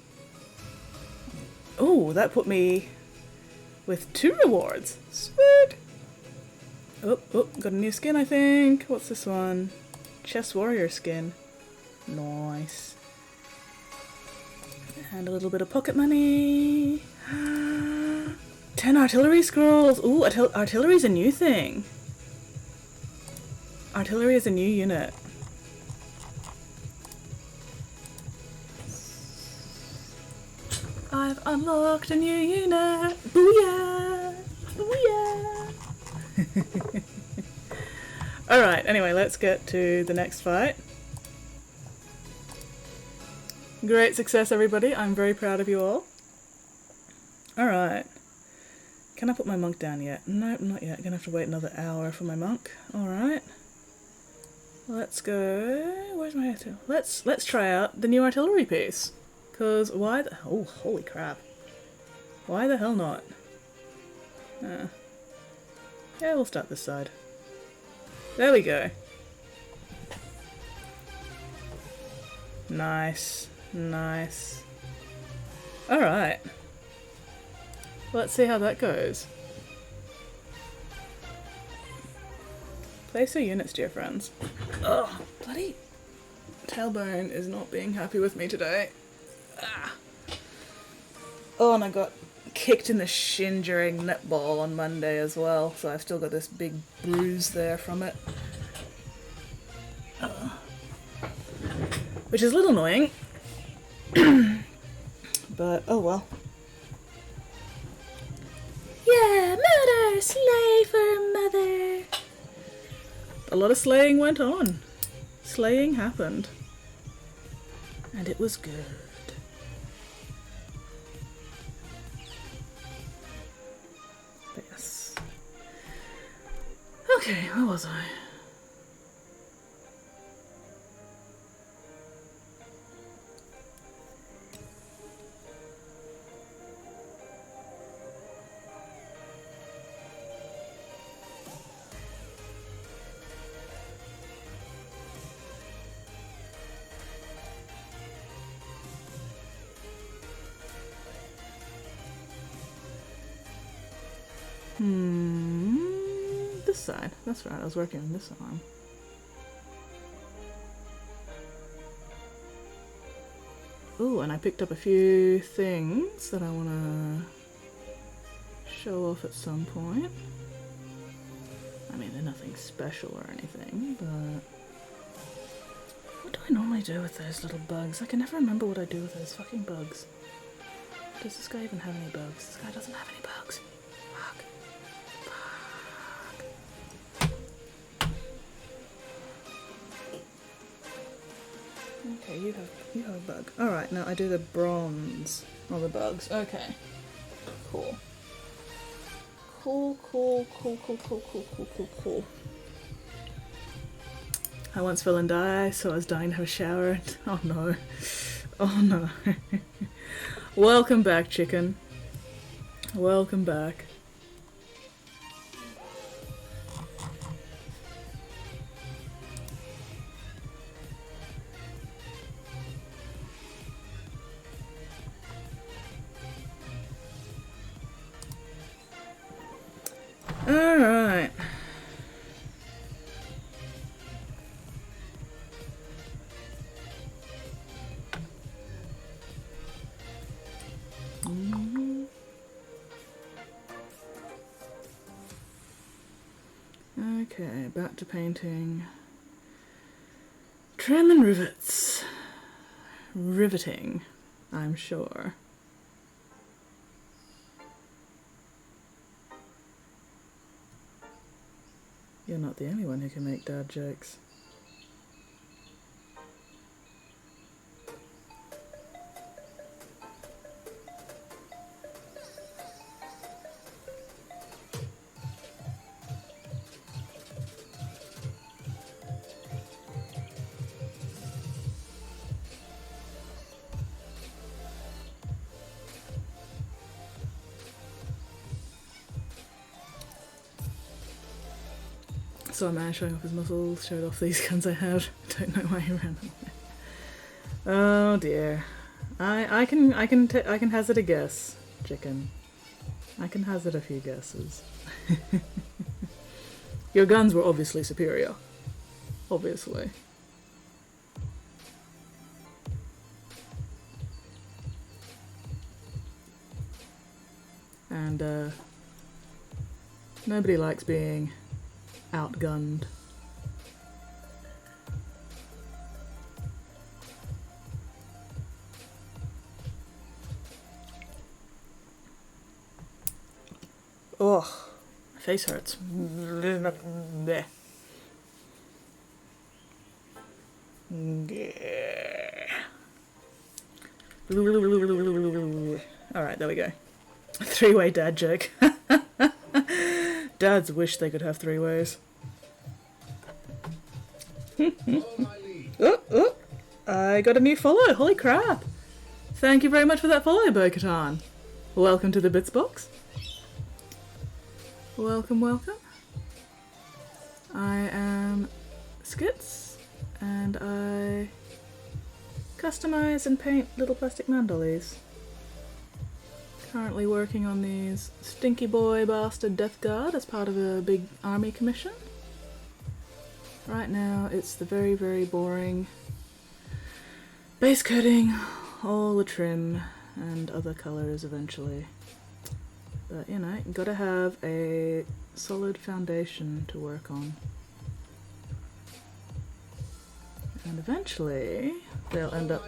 Ooh, that put me with 2 rewards. Sweet. Oh, got a new skin, I think. What's this one? Chess Warrior skin. Nice. And a little bit of pocket money. 10 artillery scrolls. Ooh, artillery's a new thing. Artillery is a new unit. I've unlocked a new unit. Booyah! Booyah! Alright, anyway, let's get to the next fight. Great success, everybody. I'm very proud of you all. Alright. Can I put my monk down yet? Nope, not yet. Gonna have to wait another hour for my monk. Alright. Let's go... Where's my artillery? Let's try out the new artillery piece. Cause why the... Oh, holy crap. Why the hell not? Yeah, we'll start this side. There we go. Nice. Nice. Alright. Let's see how that goes. Place your units, dear friends. Ugh, bloody tailbone is not being happy with me today. Ah. Oh, and I got kicked in the shin during netball on Monday as well, so I've still got this big bruise there from it. Which is a little annoying. But, oh well. Yeah, murder! Slay for mother! A lot of slaying went on. Slaying happened. And it was good. But yes. Okay, where was I? This side. That's right, I was working on this arm. Ooh, and I picked up a few things that I want to show off at some point. I mean, they're nothing special or anything, but... What do I normally do with those little bugs? I can never remember what I do with those fucking bugs. Does this guy even have any bugs? This guy doesn't have any bugs. Fuck. Okay, you have a bug. Alright, now I do the bronze on the bugs. Okay. Cool. Cool. I once fell and died, so I was dying to have a shower. Oh no. Oh no. Welcome back, chicken. Welcome back. back to painting trim and rivets. Riveting, I'm sure. You're not the only one who can make dad jokes. Saw a man showing off his muscles, showed off these guns I have. Don't know why he ran away. Oh dear. I can hazard a guess, chicken. I can hazard a few guesses. Your guns were obviously superior. Obviously. And nobody likes being outgunned. Ugh, my face hurts. Alright, there we go. Three-way dad joke. Dads wish they could have three ways. Oh, I got a new follow. Holy crap. Thank you very much for that follow, Bo-Katan. Welcome to the Bits Box. Welcome, welcome. I am Skits, and I customize and paint little plastic man dollies. Currently working on these stinky boy bastard Death Guard as part of a big army commission. Right now it's the very, very boring base coating, all the trim and other colours eventually. But you know, you gotta have a solid foundation to work on. And eventually they'll end up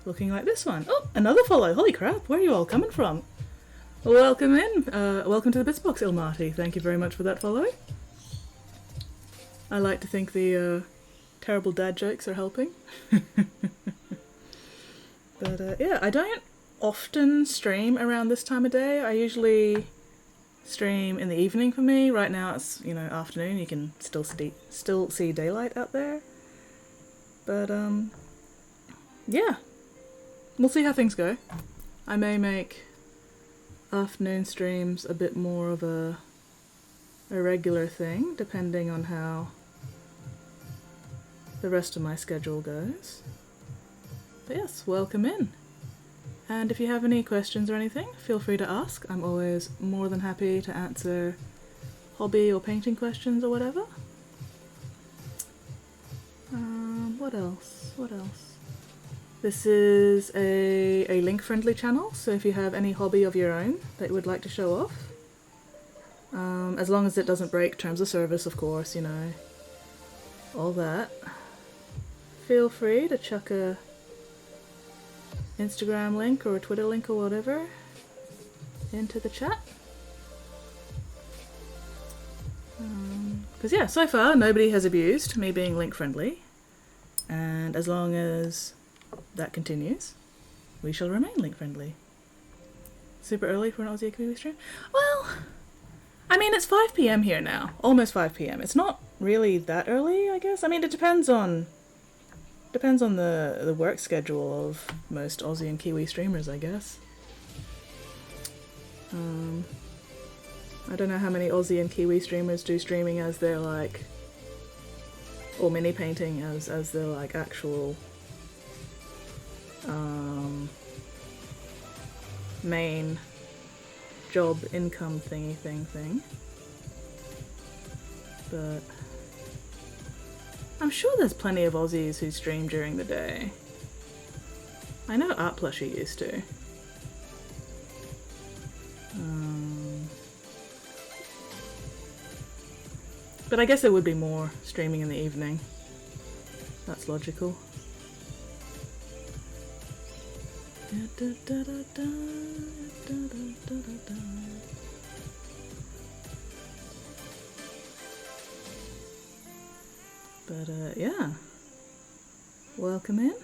looking like this one. Oh, another follow! Holy crap, where are you all coming from? Welcome in! Welcome to the Bits Box, Ilmati. Thank you very much for that follow. I like to think the terrible dad jokes are helping. But yeah, I don't often stream around this time of day. I usually stream in the evening for me. Right now it's, you know, afternoon. You can still see daylight out there. But yeah, we'll see how things go. I may make afternoon streams a bit more of a regular thing, depending on how the rest of my schedule goes. But yes, welcome in. And if you have any questions or anything, feel free to ask. I'm always more than happy to answer hobby or painting questions or whatever. What else? What else? This is a link-friendly channel, so if you have any hobby of your own that you would like to show off, as long as it doesn't break terms of service, of course, you know, all that, feel free to chuck a Instagram link or a Twitter link or whatever into the chat. Because yeah, so far nobody has abused me being link friendly, and as long as that continues, we shall remain link friendly. Super early for an Aussie Kiwi stream? Well, I mean, it's 5 PM here now, almost 5 PM. It's not really that early, I guess. I mean, it depends on the work schedule of most Aussie and Kiwi streamers, I guess. I don't know how many Aussie and Kiwi streamers do streaming as their like, or mini painting as their like actual main job income thing. But I'm sure there's plenty of Aussies who stream during the day. I know Art Plushie used to. But I guess there would be more streaming in the evening. That's logical. But yeah. Welcome in.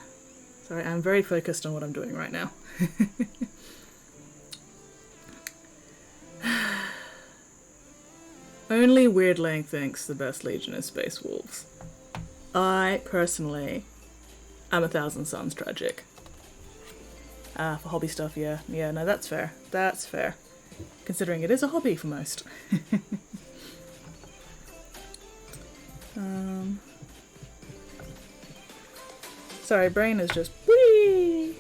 Sorry, I'm very focused on what I'm doing right now. Only Weirdling thinks the best Legion is Space Wolves. I, personally, am 1,000 Suns tragic. For hobby stuff, yeah. Yeah, no, that's fair. That's fair. Considering it is a hobby for most. Sorry, brain is just whee!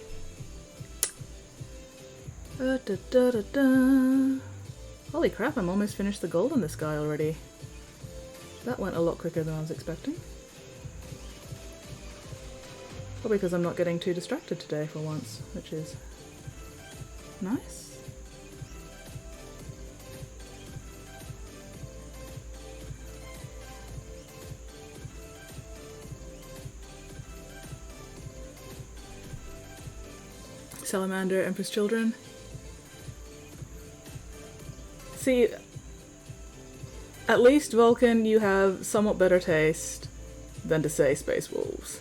Holy crap, I'm almost finished the gold on this guy already. That went a lot quicker than I was expecting. Probably because I'm not getting too distracted today for once, which is nice. Salamander, Empress Children. See, at least Vulcan, you have somewhat better taste than to say Space Wolves.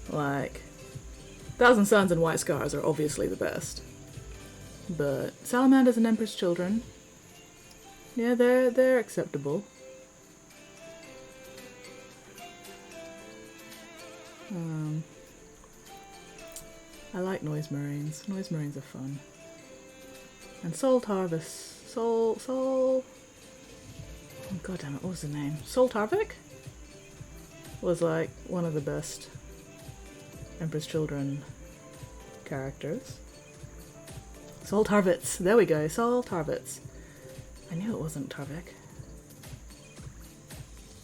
Like, 1,000 Suns and White Scars are obviously the best. But Salamanders and Empress Children, yeah, they're acceptable. I like Noise Marines. Noise Marines are fun. And Soul Harvest. Soul... Oh, god damn it, what was the name? Soul Tarvik? Was like one of the best Empress Children characters. Soul Tarvitz. There we go. Soul Tarvitz. I knew it wasn't Tarvik.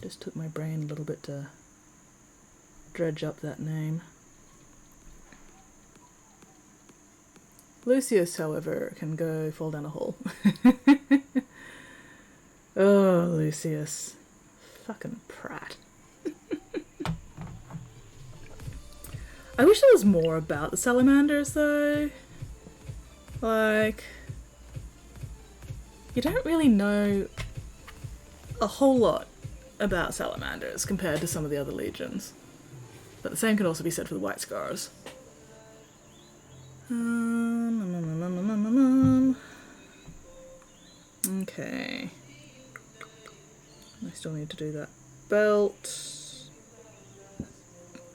Just took my brain a little bit to dredge up that name. Lucius, however, can go fall down a hole. Oh, Lucius. Fucking prat. I wish there was more about the salamanders, though. Like, you don't really know a whole lot about salamanders compared to some of the other legions. But the same can also be said for the White Scars. Okay. I still need to do that belt.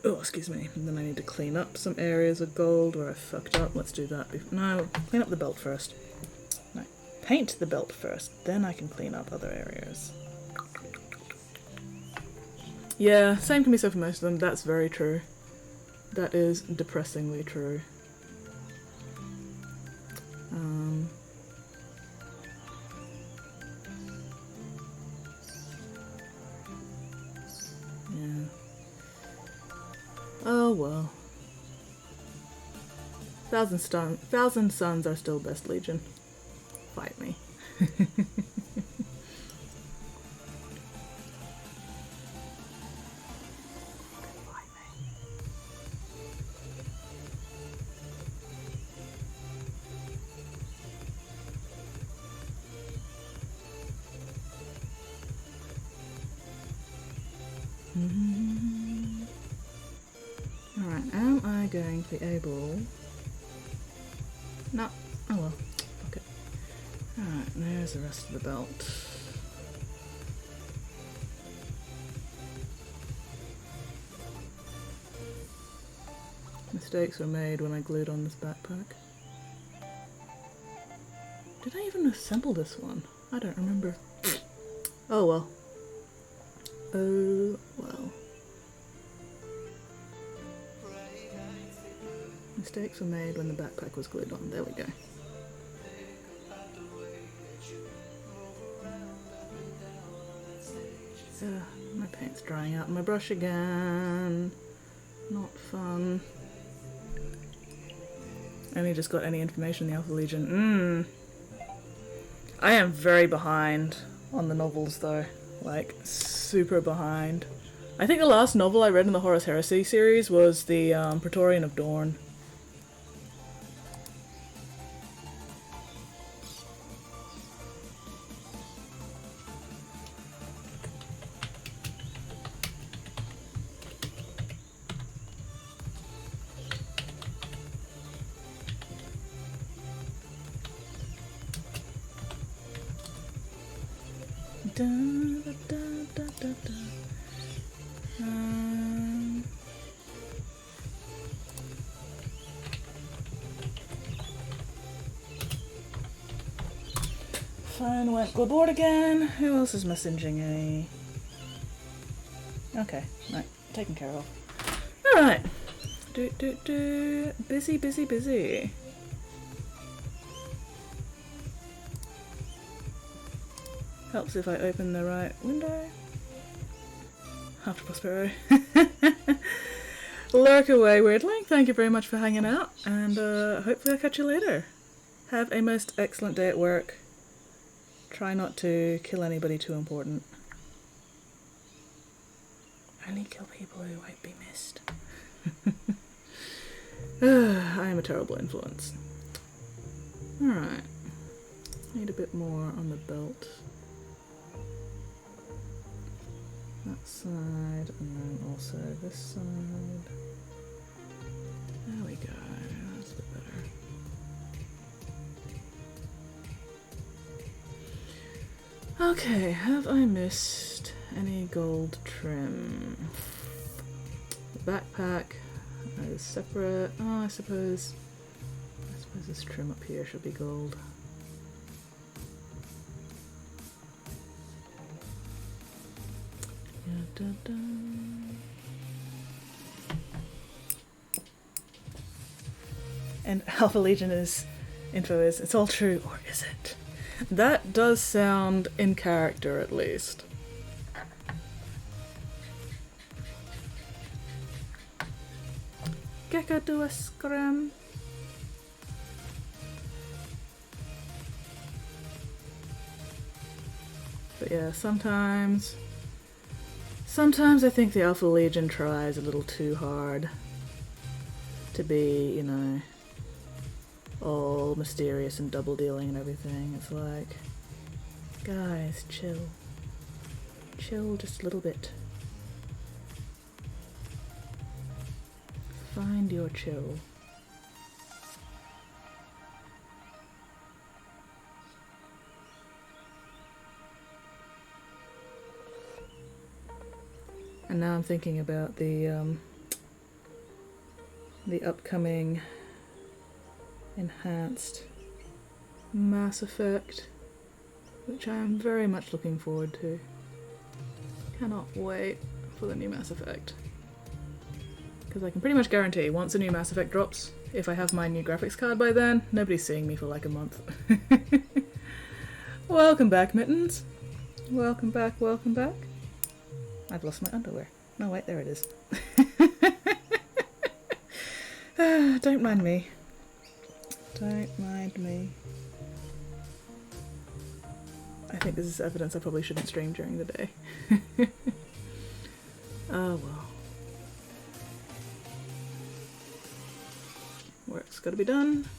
Oh, excuse me. And then I need to clean up some areas of gold where I fucked up. Let's do that. No, clean up the belt first. No, paint the belt first. Then I can clean up other areas. Yeah, same can be said for most of them. That's very true. That is depressingly true. Yeah. Oh well. 1,000 Suns are still best Legion. Fight me. Alright, am I going to be able... No. Oh well. Okay. Alright, there's the rest of the belt. Mistakes were made when I glued on this backpack. Did I even assemble this one? I don't remember. Oh well. Oh well. Mistakes were made when the backpack was glued on. There we go. My paint's drying out my brush again. Not fun. Only just got any information in the Alpha Legion. I am very behind on the novels though. like super behind. I think the last novel I read in the Horus Heresy series was the Praetorian of Dawn. Da, da, da, da, da, da. Phone went globord again. Who else is messaging me? Okay, right, taken care of. Alright. Busy, busy, busy. Helps if I open the right window. After Prospero. Lurk away, Weirdling. Thank you very much for hanging out, and hopefully I'll catch you later. Have a most excellent day at work. Try not to kill anybody too important. Only kill people who won't be missed. I am a terrible influence. Alright. Need a bit more on the belt. That side, and then also this side. There we go, that's a bit better. Okay, have I missed any gold trim? The backpack is separate. Oh, I suppose this trim up here should be gold. Da, da. And Alpha Legion's info is, it's all true, or is it? That does sound in character, at least. Gecko do a scram. But yeah, sometimes I think the Alpha Legion tries a little too hard to be, you know, all mysterious and double dealing and everything. It's like, guys, chill. Chill just a little bit. Find your chill. And now I'm thinking about the upcoming enhanced Mass Effect, which I am very much looking forward to. Cannot wait for the new Mass Effect. Because I can pretty much guarantee once a new Mass Effect drops, if I have my new graphics card by then, nobody's seeing me for like a month. Welcome back, Mittens. Welcome back, welcome back. I've lost my underwear. No, wait, there it is. Don't mind me. Don't mind me. I think this is evidence I probably shouldn't stream during the day. Oh well. Work's gotta be done.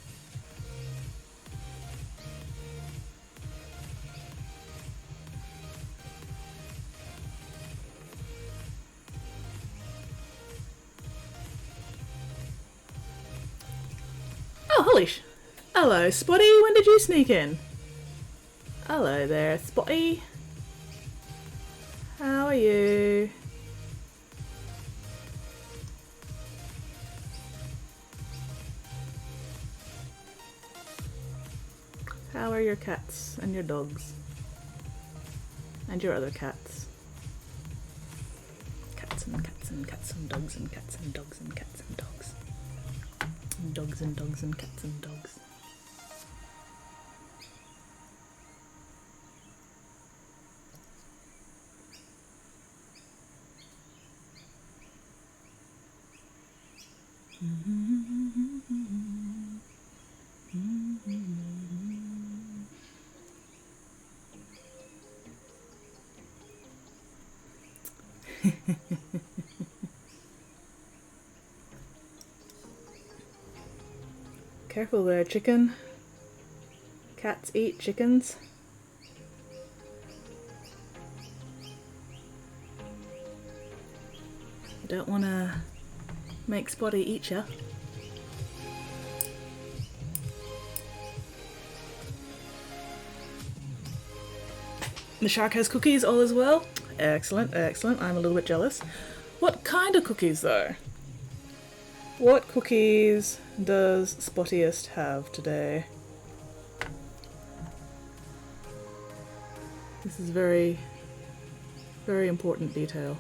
Hello, Spotty. When did you sneak in? Hello there, Spotty. How are you? How are your cats and your dogs? And your other cats? Cats and cats and cats and dogs and cats and dogs and cats and dogs. And dogs and dogs and cats and dogs. Careful there, chicken. Cats eat chickens. Don't want to make Spotty eat ya. The shark has cookies, all is well. Excellent, excellent. I'm a little bit jealous. What kind of cookies, though? What cookies does Spottiest have today? This is very, very important detail.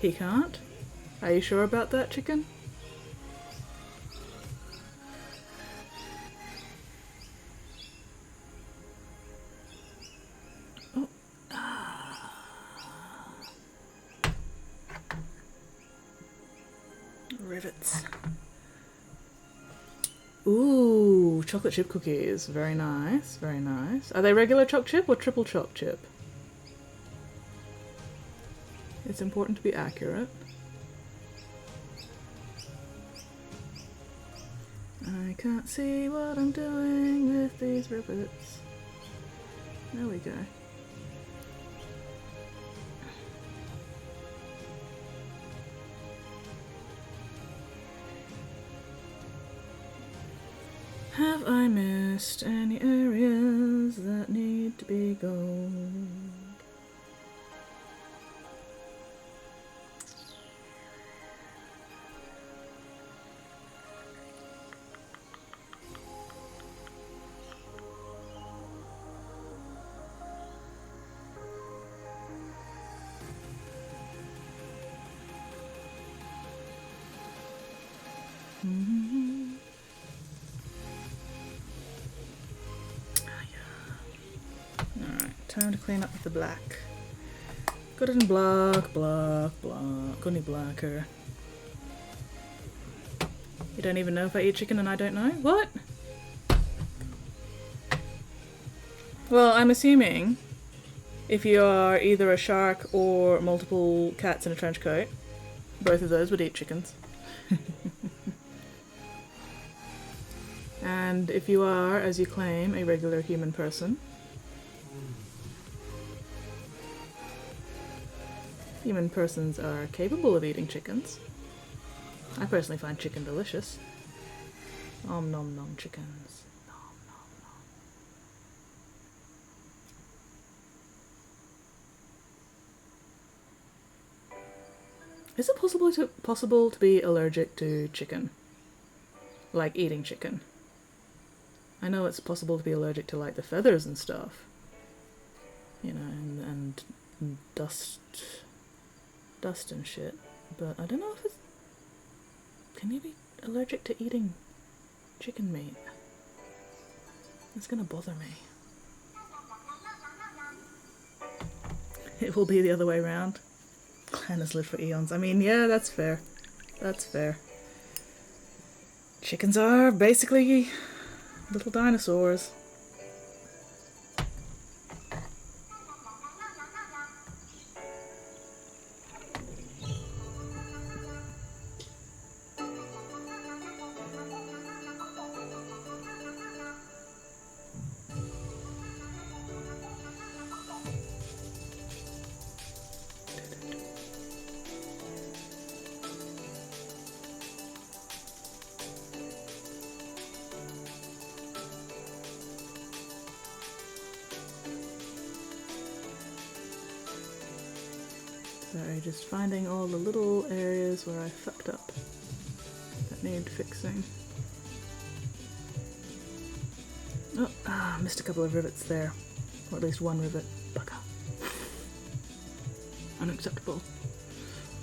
He can't? Are you sure about that, chicken? Oh. Rivets. Ooh, chocolate chip cookies. Very nice, very nice. Are they regular choc chip or triple choc chip? It's important to be accurate. I can't see what I'm doing with these rivets. There we go. Have I missed any areas that need to be gold? Alright, time to clean up with the black. Got it in black, black, black. Got any blacker? You don't even know if I eat chicken and I don't know? What? Well, I'm assuming if you are either a shark or multiple cats in a trench coat, both of those would eat chickens. And if you are, as you claim, a regular human person, human persons are capable of eating chickens. I personally find chicken delicious. Nom nom nom chickens. Nom nom nom. Is it possible to be allergic to chicken? Like eating chicken? I know it's possible to be allergic to like the feathers and stuff. You know, and dust and shit. But I don't know if it's... Can you be allergic to eating chicken meat? It's gonna bother me. It will be the other way around. Clan has lived for eons. I mean, yeah, that's fair. That's fair. Chickens are basically little dinosaurs. Sorry, just finding all the little areas where I fucked up that need fixing. Oh, missed a couple of rivets there. Or at least one rivet. Bugger. Unacceptable.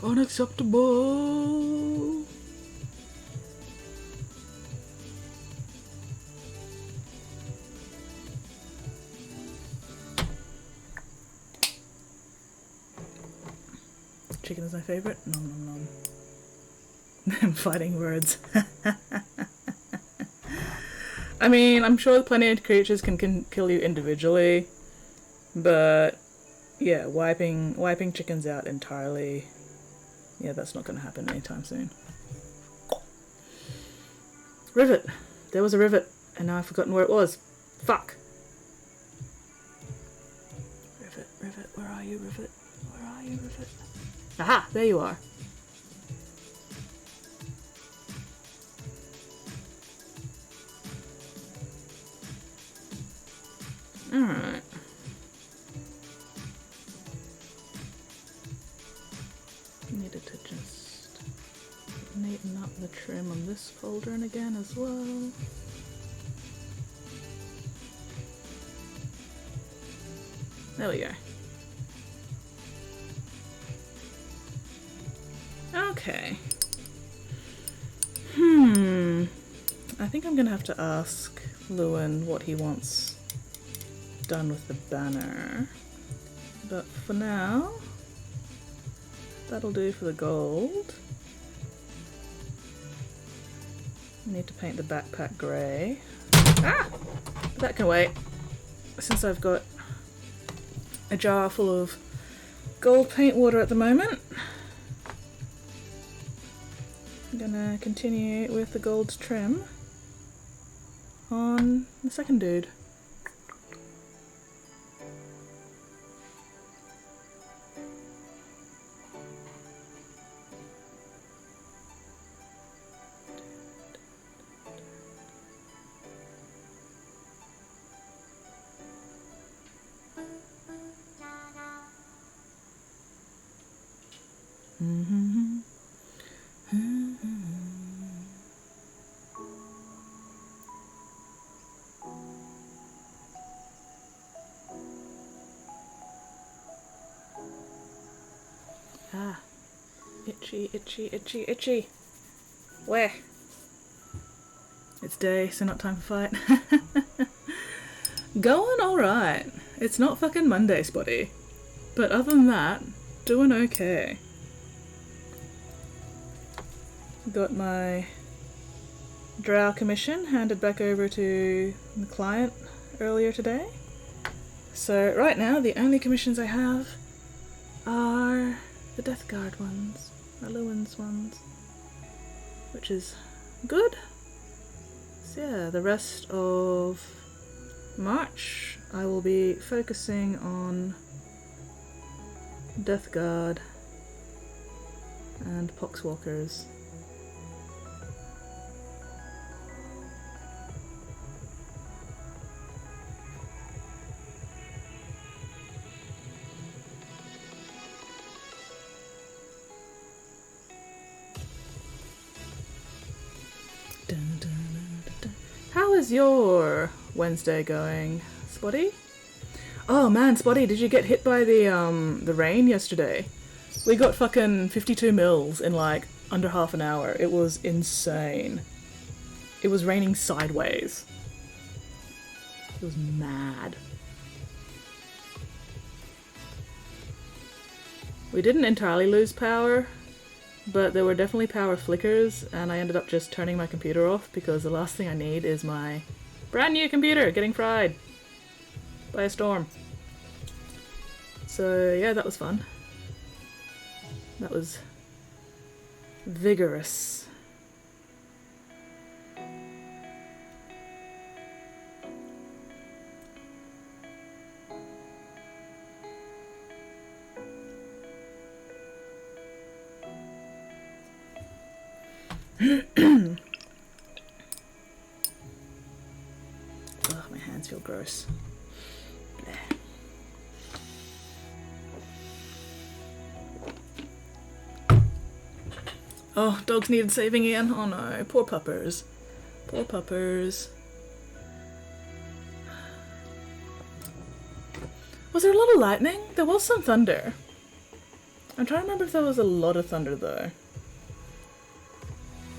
Unacceptable! Chicken is my favourite. Nom nom nom. I'm fighting words. I mean, I'm sure plenty of creatures can kill you individually, but yeah, wiping chickens out entirely, yeah, that's not going to happen anytime soon. Rivet! There was a rivet, and now I've forgotten where it was. Fuck! Rivet, Rivet, where are you, Rivet? Where are you, Rivet? Aha! There you are. Alright. Needed to just neaten up the trim on this folder and again as well. There we go. Okay. I think I'm gonna have to ask Lewin what he wants done with the banner. But for now, that'll do for the gold. Need to paint the backpack grey. Ah! That can wait. Since I've got a jar full of gold paint water at the moment, I'm gonna continue with the gold trim on the second dude. Ah, itchy, itchy, itchy, itchy. Where? It's day, so not time for fight. Going alright. It's not fucking Monday, Spotty. But other than that, doing okay. Got my drow commission handed back over to the client earlier today. So right now the only commissions I have are the Death Guard ones, the Lewin's ones, which is good. So yeah, the rest of March I will be focusing on Death Guard and Poxwalkers. How is your Wednesday going, Spotty? Oh man, Spotty, did you get hit by the rain yesterday? We got fucking 52 mils in like under half an hour. It was insane. It was raining sideways. It was mad. We didn't entirely lose power, but there were definitely power flickers, and I ended up just turning my computer off because the last thing I need is my brand new computer getting fried by a storm. So yeah, that was fun. That was vigorous. Oh, my hands feel gross. Bleh. Oh, dogs needed saving again? Oh no, poor puppers. Poor puppers. Was there a lot of lightning? There was some thunder. I'm trying to remember if there was a lot of thunder though.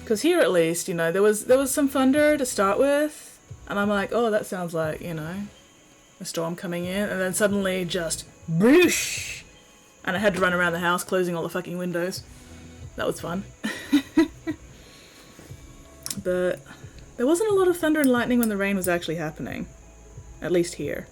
Because here at least, you know, there was some thunder to start with, and I'm like, oh, that sounds like, you know, a storm coming in, and then suddenly just boosh, And I had to run around the house closing all the fucking windows. That was fun. But there wasn't a lot of thunder and lightning when the rain was actually happening. At least here.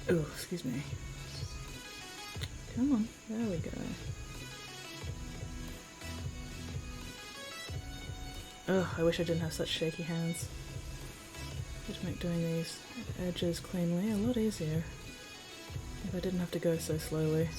Oh, excuse me. Come on, there we go. Oh, I wish I didn't have such shaky hands. It'd make doing these edges cleanly a lot easier if I didn't have to go so slowly.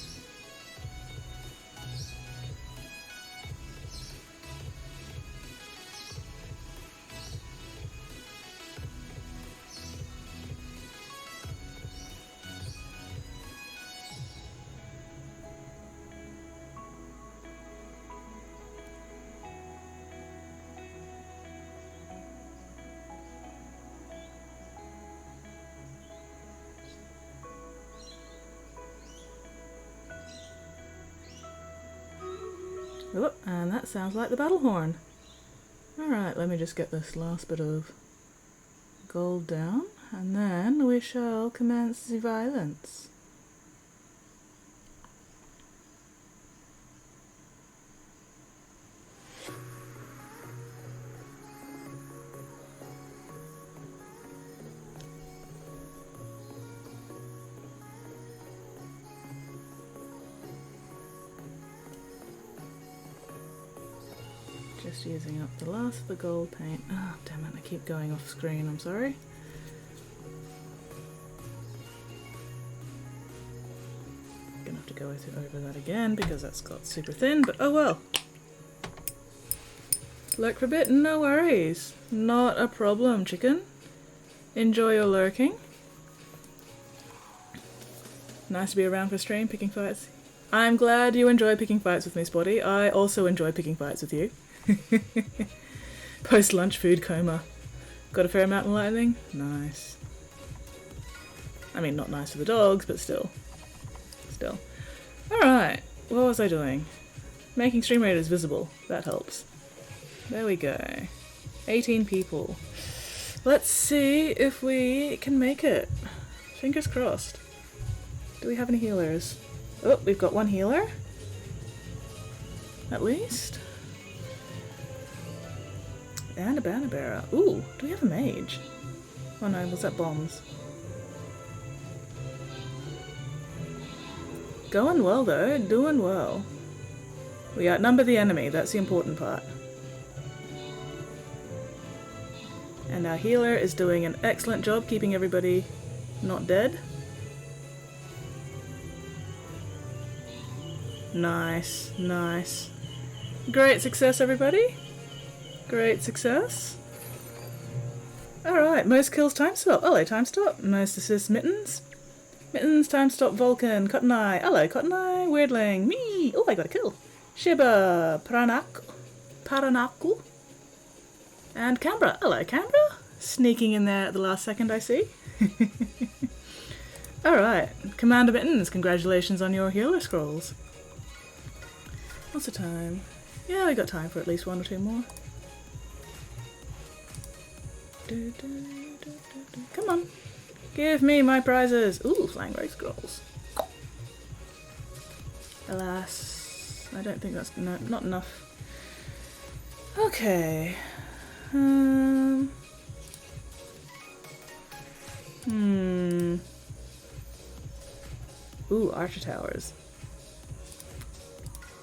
Oh, and that sounds like the battle horn. Alright, let me just get this last bit of gold down, and then we shall commence the violence. Just using up the last of the gold paint. Oh, damn it, I keep going off screen, I'm sorry. Gonna have to go over that again because that's got super thin, but oh well. Lurk for a bit, no worries. Not a problem, chicken. Enjoy your lurking. Nice to be around for stream, picking fights. I'm glad you enjoy picking fights with me, Spotty. I also enjoy picking fights with you. Post-lunch food coma. Got a fair amount of lightning? Nice. I mean, not nice for the dogs, but still. Still. Alright, what was I doing? Making stream raiders visible. That helps. There we go. 18 people. Let's see if we can make it. Fingers crossed. Do we have any healers? Oh, we've got one healer. At least. And a banner bearer. Ooh, do we have a mage? Oh no, was that bombs? Going well though, doing well. We outnumber the enemy, that's the important part. And our healer is doing an excellent job keeping everybody not dead. Nice, nice. Great success, everybody. Great success. Alright, most kills time stop. Hello, time stop. Most assists, Mittens. Mittens, time stop, Vulcan. Cotton Eye. Hello, Cotton Eye. Weirdling. Me. Oh, I got a kill. Shiba. Paranaku. And Canberra. Hello, Canberra. Sneaking in there at the last second, I see. Alright, Commander Mittens, congratulations on your healer scrolls. What's the time? Yeah, we got time for at least one or two more. Come on. Give me my prizes. Ooh, flying ray scrolls. Alas, I don't think that's not enough. Okay. Ooh, archer towers.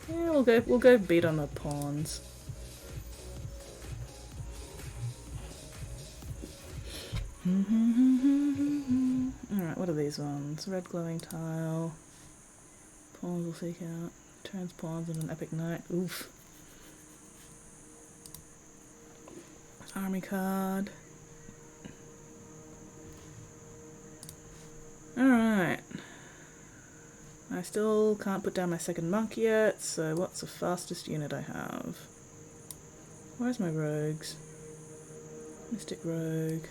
Yeah, we'll go beat on the pawns. Alright, what are these ones? Red glowing tile. Pawns will seek out. Turns pawns in an epic night. Oof. Army card. Alright. I still can't put down my second monk yet, so what's the fastest unit I have? Where's my rogues? Mystic Rogue.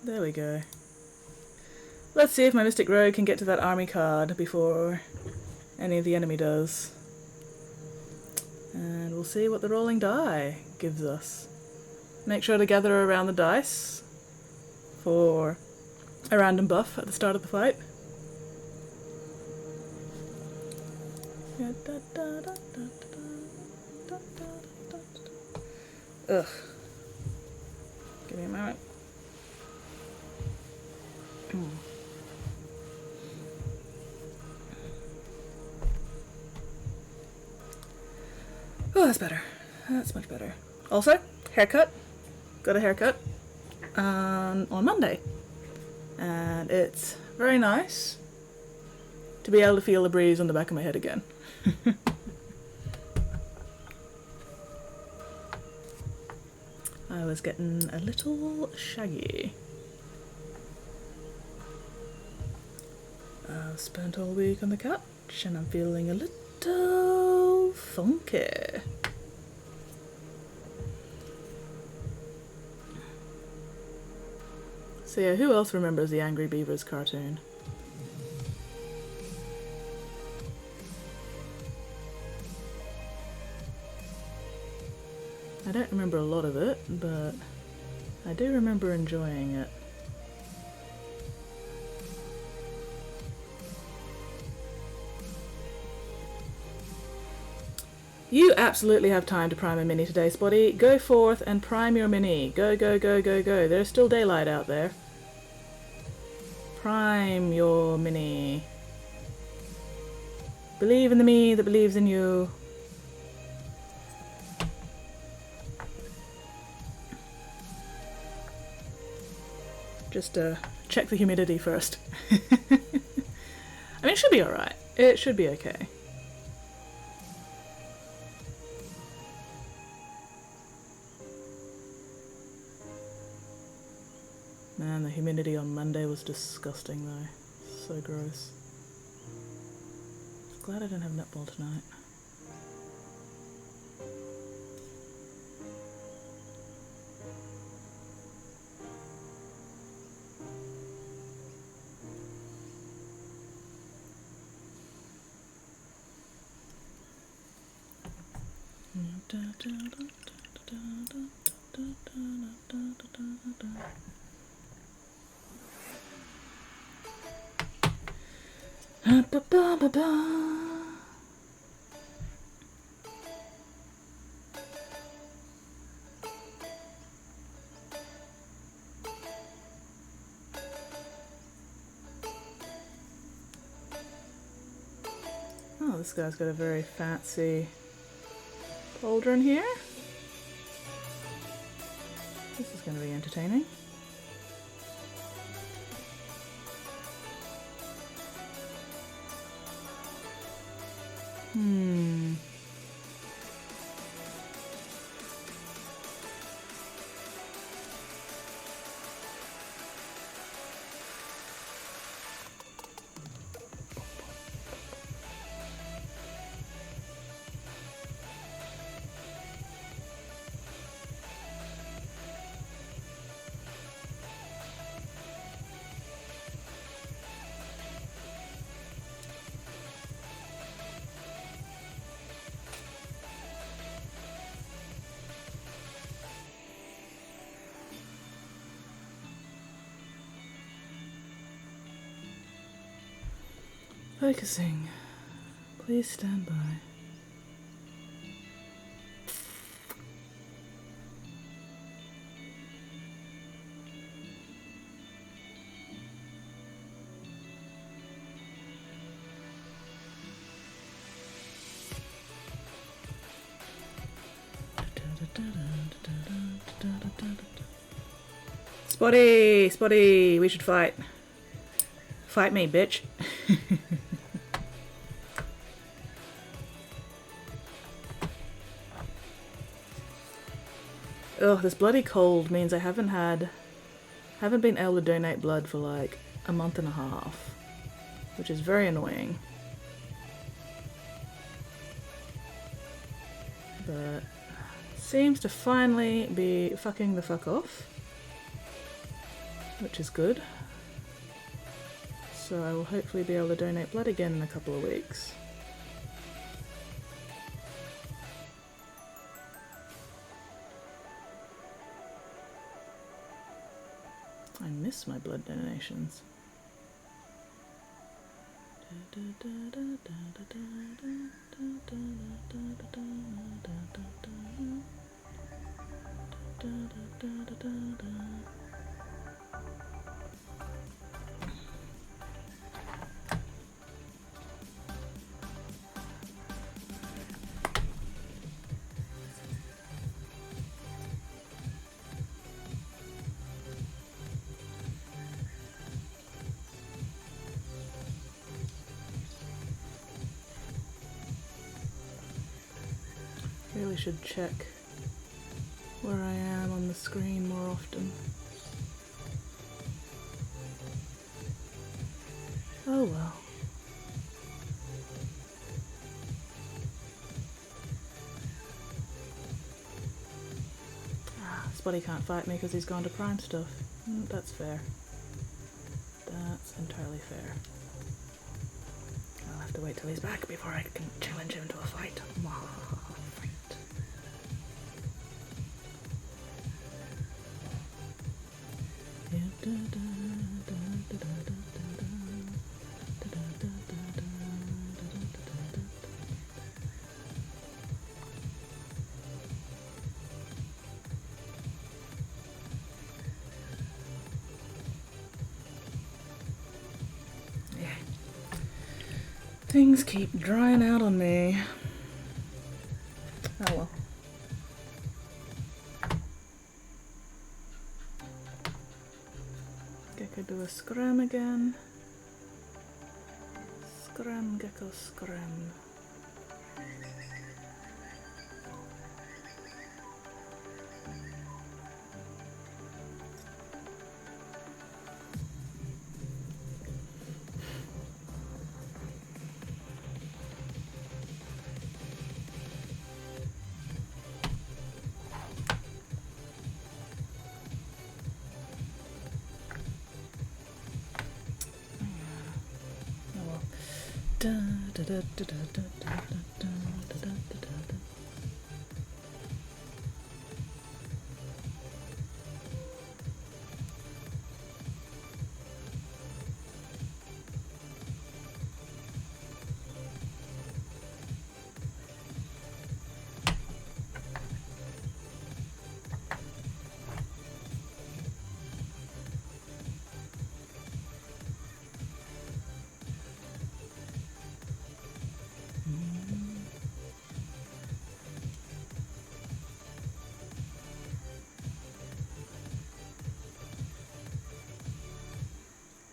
There we go. Let's see if my Mystic Rogue can get to that army card before any of the enemy does. And we'll see what the rolling die gives us. Make sure to gather around the dice for a random buff at the start of the fight. Ugh. Give me a moment. Oh, that's better. That's much better. Also, haircut. Got a haircut on Monday. And it's very nice to be able to feel the breeze on the back of my head again. I was getting a little shaggy. I've spent all week on the couch and I'm feeling a little funky. So yeah, who else remembers the Angry Beavers cartoon? I don't remember a lot of it, but I do remember enjoying it. You absolutely have time to prime a mini today, Spotty. Go forth and prime your mini. Go, go, go, go, go. There's still daylight out there. Prime your mini. Believe in the me that believes in you. Just check the humidity first. I mean, it should be alright. It should be okay. Man, the humidity on Monday was disgusting though. So gross. Glad I didn't have netball tonight. Oh, this guy's got a very fancy cauldron here. This is going to be entertaining. Focusing. Please stand by. Spotty! Spotty! We should fight. Fight me, bitch. Ugh, this bloody cold means I haven't been able to donate blood for like a month and a half, which is very annoying. but seems to finally be fucking the fuck off, which is good. So I will hopefully be able to donate blood again in a couple of weeks. I miss my blood donations. Really should check where I am on the screen more often. Oh well. Spotty can't fight me because he's gone to prime stuff. That's fair. That's entirely fair. I'll have to wait till he's back before I can challenge him to a fight. Things keep drying out on me. Oh well. Gecko do a scram again. Scram, gecko, scram.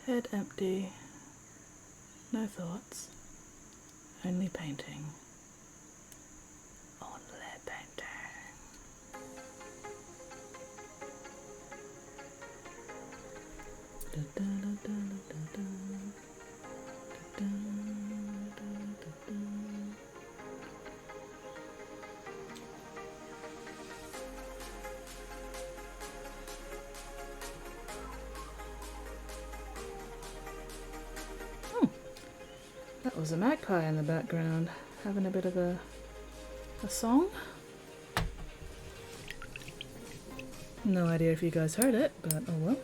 Head empty, no thoughts, only painting. Only painting. Da, da, da, da, da, da, da, da, da, da. That was a magpie in the background, having a bit of a song. No idea if you guys heard it, but oh well.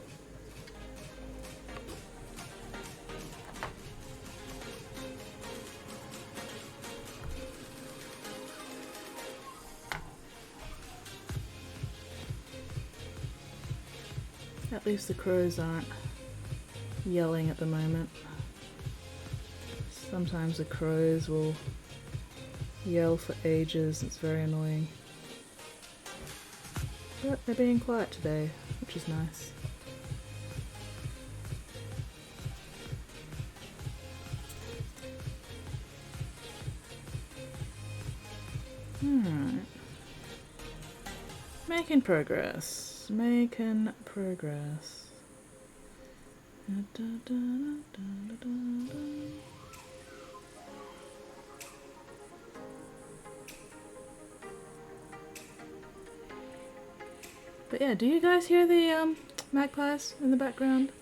At least the crows aren't yelling at the moment. Sometimes the crows will yell for ages, it's very annoying. But they're being quiet today, which is nice. Alright. Making progress. Making progress. Da, da, da, da, da, da, da. But yeah, do you guys hear the magpies in the background?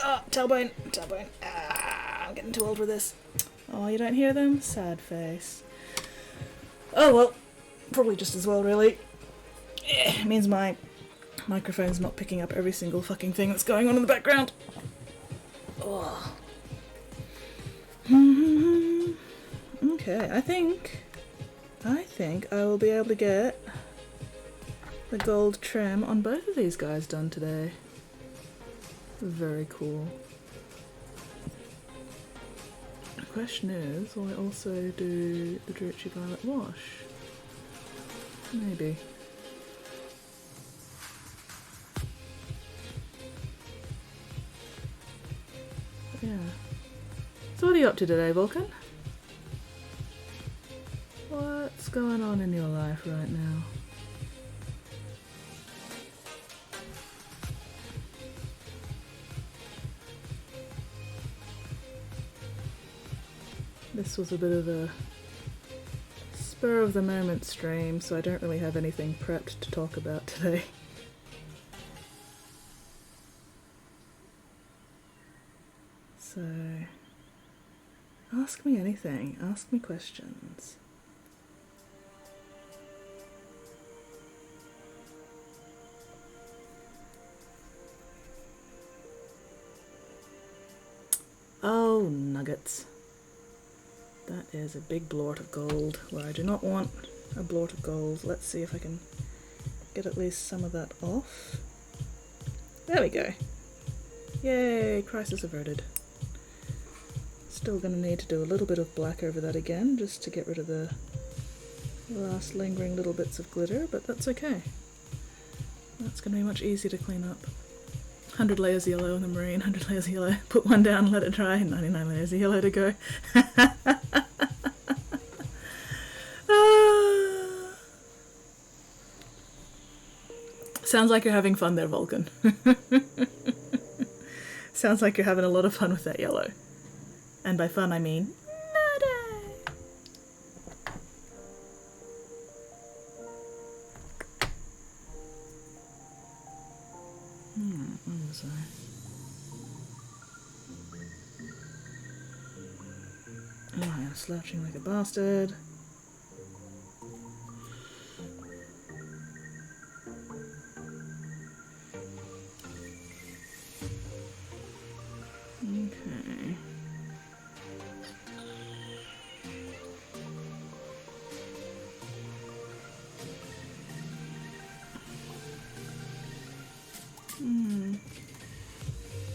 Oh, tailbone, tailbone. Ah, I'm getting too old for this. Oh, you don't hear them? Sad face. Oh well, probably just as well, really. It means my microphone's not picking up every single fucking thing that's going on in the background. Oh. Okay, I think I will be able to get the gold trim on both of these guys done today. Very cool. The question is, will I also do the Drucci Violet wash? Maybe. Yeah. So what are you up to today, Vulcan? What's going on in your life right now? This was a bit of a spur of the moment stream, so I don't really have anything prepped to talk about today. So, ask me anything, ask me questions. Oh, nuggets. That is a big blort of gold, where I do not want a blort of gold. Let's see if I can get at least some of that off. There we go. Yay, crisis averted. Still going to need to do a little bit of black over that again, just to get rid of the last lingering little bits of glitter, but that's okay. That's going to be much easier to clean up. 100 layers of yellow in the marine, 100 layers of yellow, put one down, let it dry, 99 layers of yellow to go. Sounds like you're having fun there, Vulcan. Sounds like you're having a lot of fun with that yellow. And by fun I mean murder! Where was I? Oh, I am slouching like a bastard. Okay.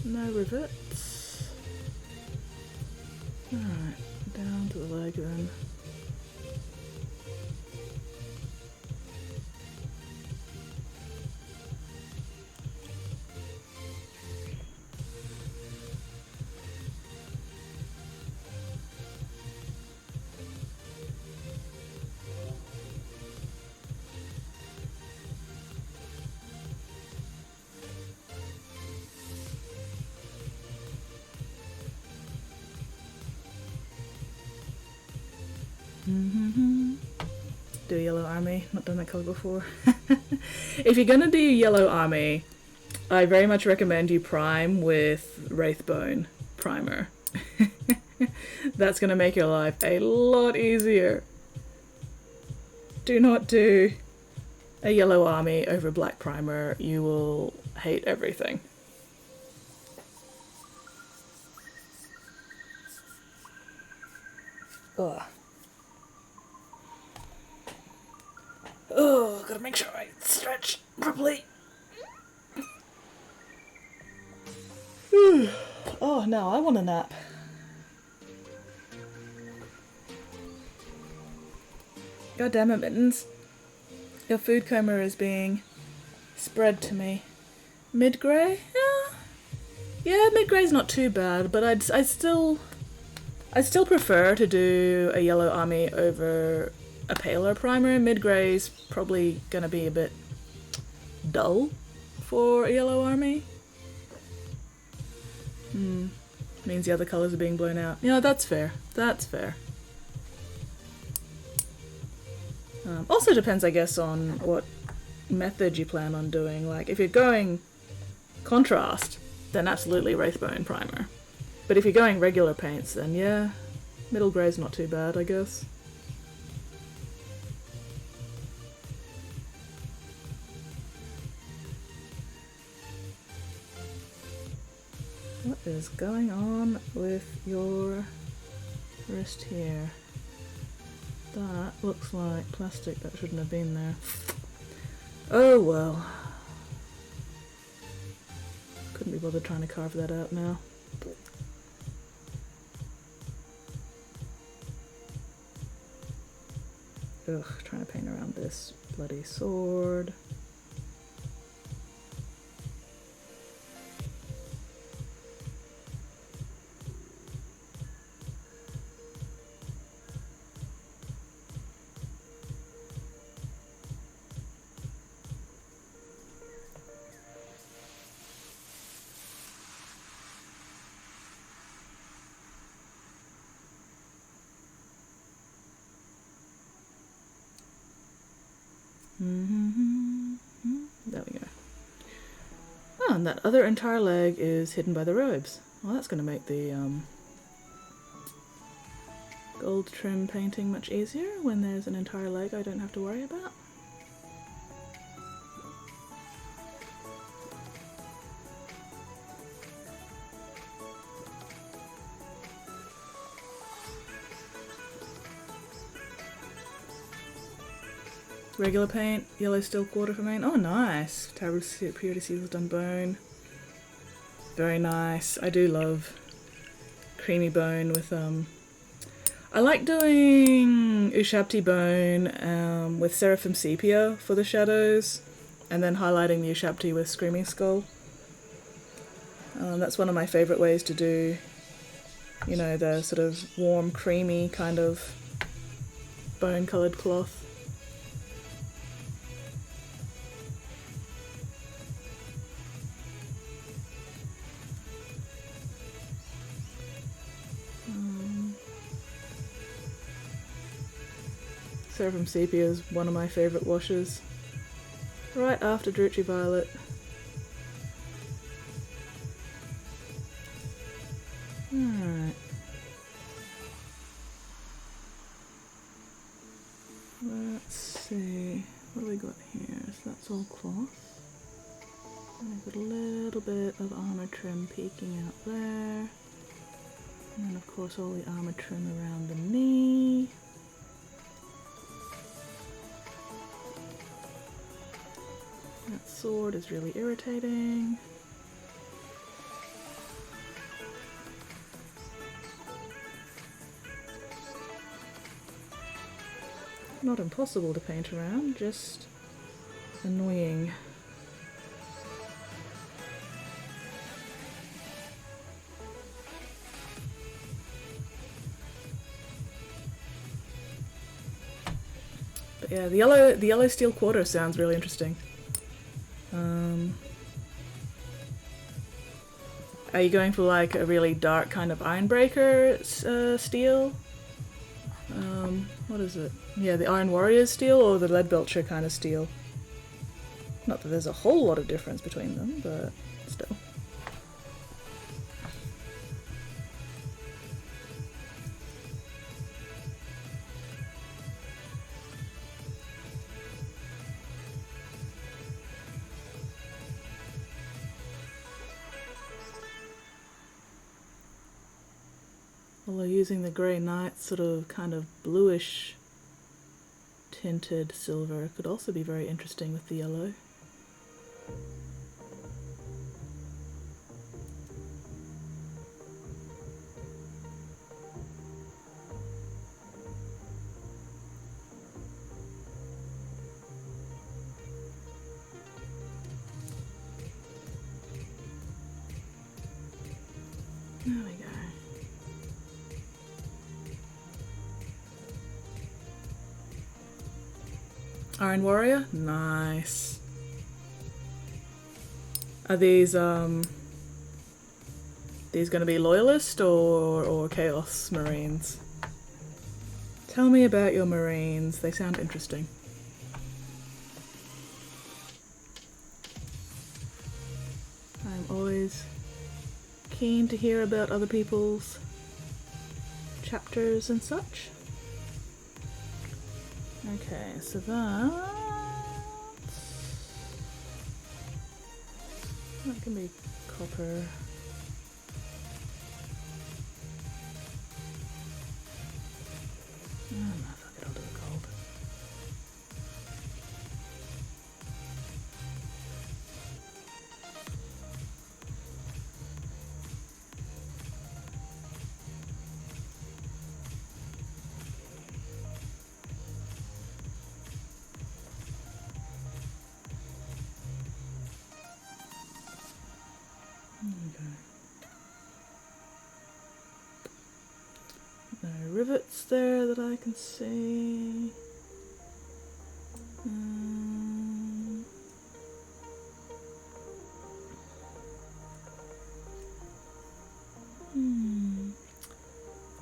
No rivets. Alright, down to the leg then. Do yellow army, not done that colour before. If you're gonna do yellow army, I very much recommend you prime with Wraithbone primer. That's gonna make your life a lot easier. Do not do a yellow army over black primer, you will hate everything. Ugh. Oh, gotta make sure I stretch properly. Oh, no, I want a nap. God damn it, Mittens. Your food coma is being spread to me. Mid-grey? Yeah, mid-grey's not too bad, but I'd still I still prefer to do a yellow army over a paler primer. Mid-grey's probably going to be a bit dull for a yellow army. Means the other colours are being blown out. Yeah, that's fair. That's fair. Also depends, I guess, on what method you plan on doing. Like, if you're going contrast, then absolutely Wraithbone primer. But if you're going regular paints, then yeah, middle grey's not too bad, I guess. What is going on with your wrist here? That looks like plastic that shouldn't have been there. Oh well. Couldn't be bothered trying to carve that out now. Ugh, trying to paint around this bloody sword. There we go. Oh, and that other entire leg is hidden by the robes. Well, that's going to make the gold trim painting much easier when there's an entire leg I don't have to worry about. Regular paint, yellow steel quarter for main. Oh, nice. Tabard Purity Seals done bone. Very nice. I do love creamy bone with I like doing Ushabti bone with Seraphim Sepia for the shadows, and then highlighting the Ushabti with Screaming Skull. That's one of my favourite ways to do, you know, the sort of warm, creamy kind of bone-coloured cloth. Seraphim Sepia is one of my favourite washes. Right after Druchii Violet. Alright. Let's see. What do we got here? So that's all cloth. And we've got a little bit of armour trim peeking out there. And then of course all the armour trim around the knee. That sword is really irritating. Not impossible to paint around, just annoying. But yeah, the yellow steel quarter sounds really interesting. Are you going for like a really dark kind of Ironbreaker steel? What is it? Yeah, the Iron Warriors steel or the Leadbelcher kind of steel? Not that there's a whole lot of difference between them, but still. Although using the Grey Knight sort of kind of bluish tinted silver could also be very interesting with the yellow. There we go. Iron Warrior? Nice. Are these gonna be Loyalist or Chaos Marines? Tell me about your Marines, they sound interesting. I'm always keen to hear about other people's chapters and such. Okay, so that can be copper. Oh, no, fuck it, I'll do it gold. Okay. No rivets there that I can see.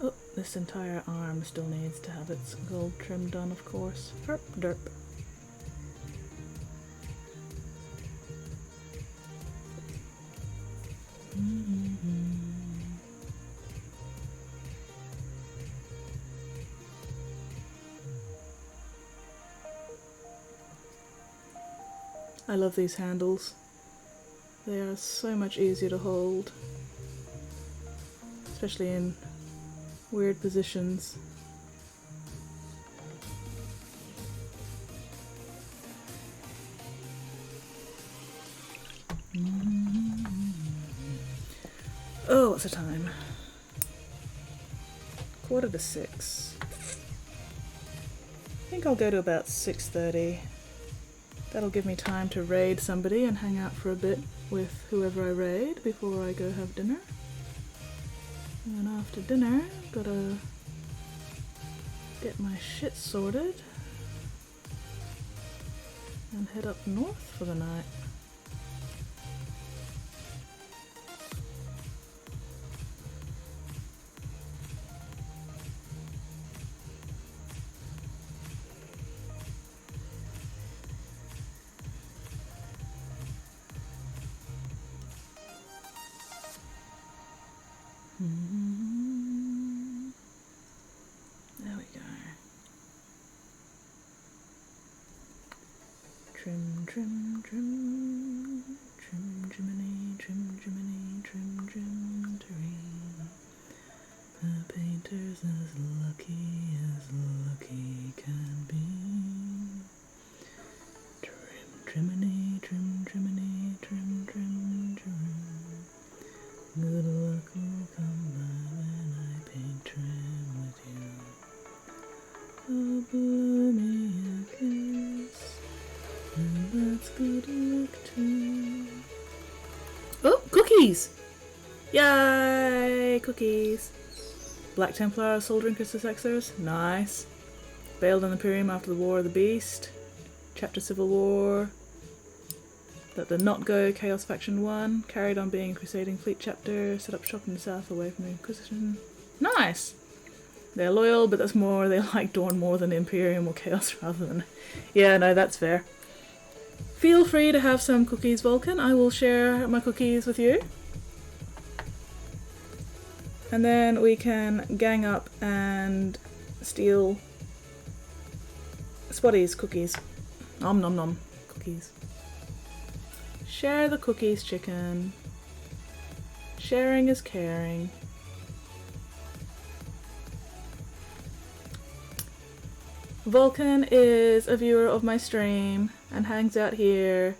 Oh, this entire arm still needs to have its gold trim done, of course. Herp derp. I love these handles. They are so much easier to hold, especially in weird positions. Oh, what's the time? 5:45. I think I'll go to about 6:30. That'll give me time to raid somebody and hang out for a bit with whoever I raid before I go have dinner. And then after dinner, gotta get my shit sorted and head up north for the night. There we go. Trim, trim, trim, trim, Jiminy, trim, Jiminy, trim, trim, terrain. The painter's as lucky can be. Trim, triminy, trim, triminy, trim, trim, trim. Good luck will come by when I paint trim with you. Oh, blow me a kiss, and that's good luck too. Oh, cookies! Yay, cookies! Black Templar, Soul Drinkers to Sexers, nice. Bailed on the Imperium after the War of the Beast. Chapter Civil War. Let the Not Go Chaos Faction 1. Carried on being Crusading Fleet chapter. Set up shop in the south away from the Inquisition. Nice! They're loyal, but that's more, they like Dawn more than Imperium or Chaos rather than... Yeah, no, that's fair. Feel free to have some cookies, Vulcan. I will share my cookies with you. And then we can gang up and steal Spotty's cookies. Nom nom nom. Cookies. Share the cookies, chicken. Sharing is caring. Vulcan is a viewer of my stream and hangs out here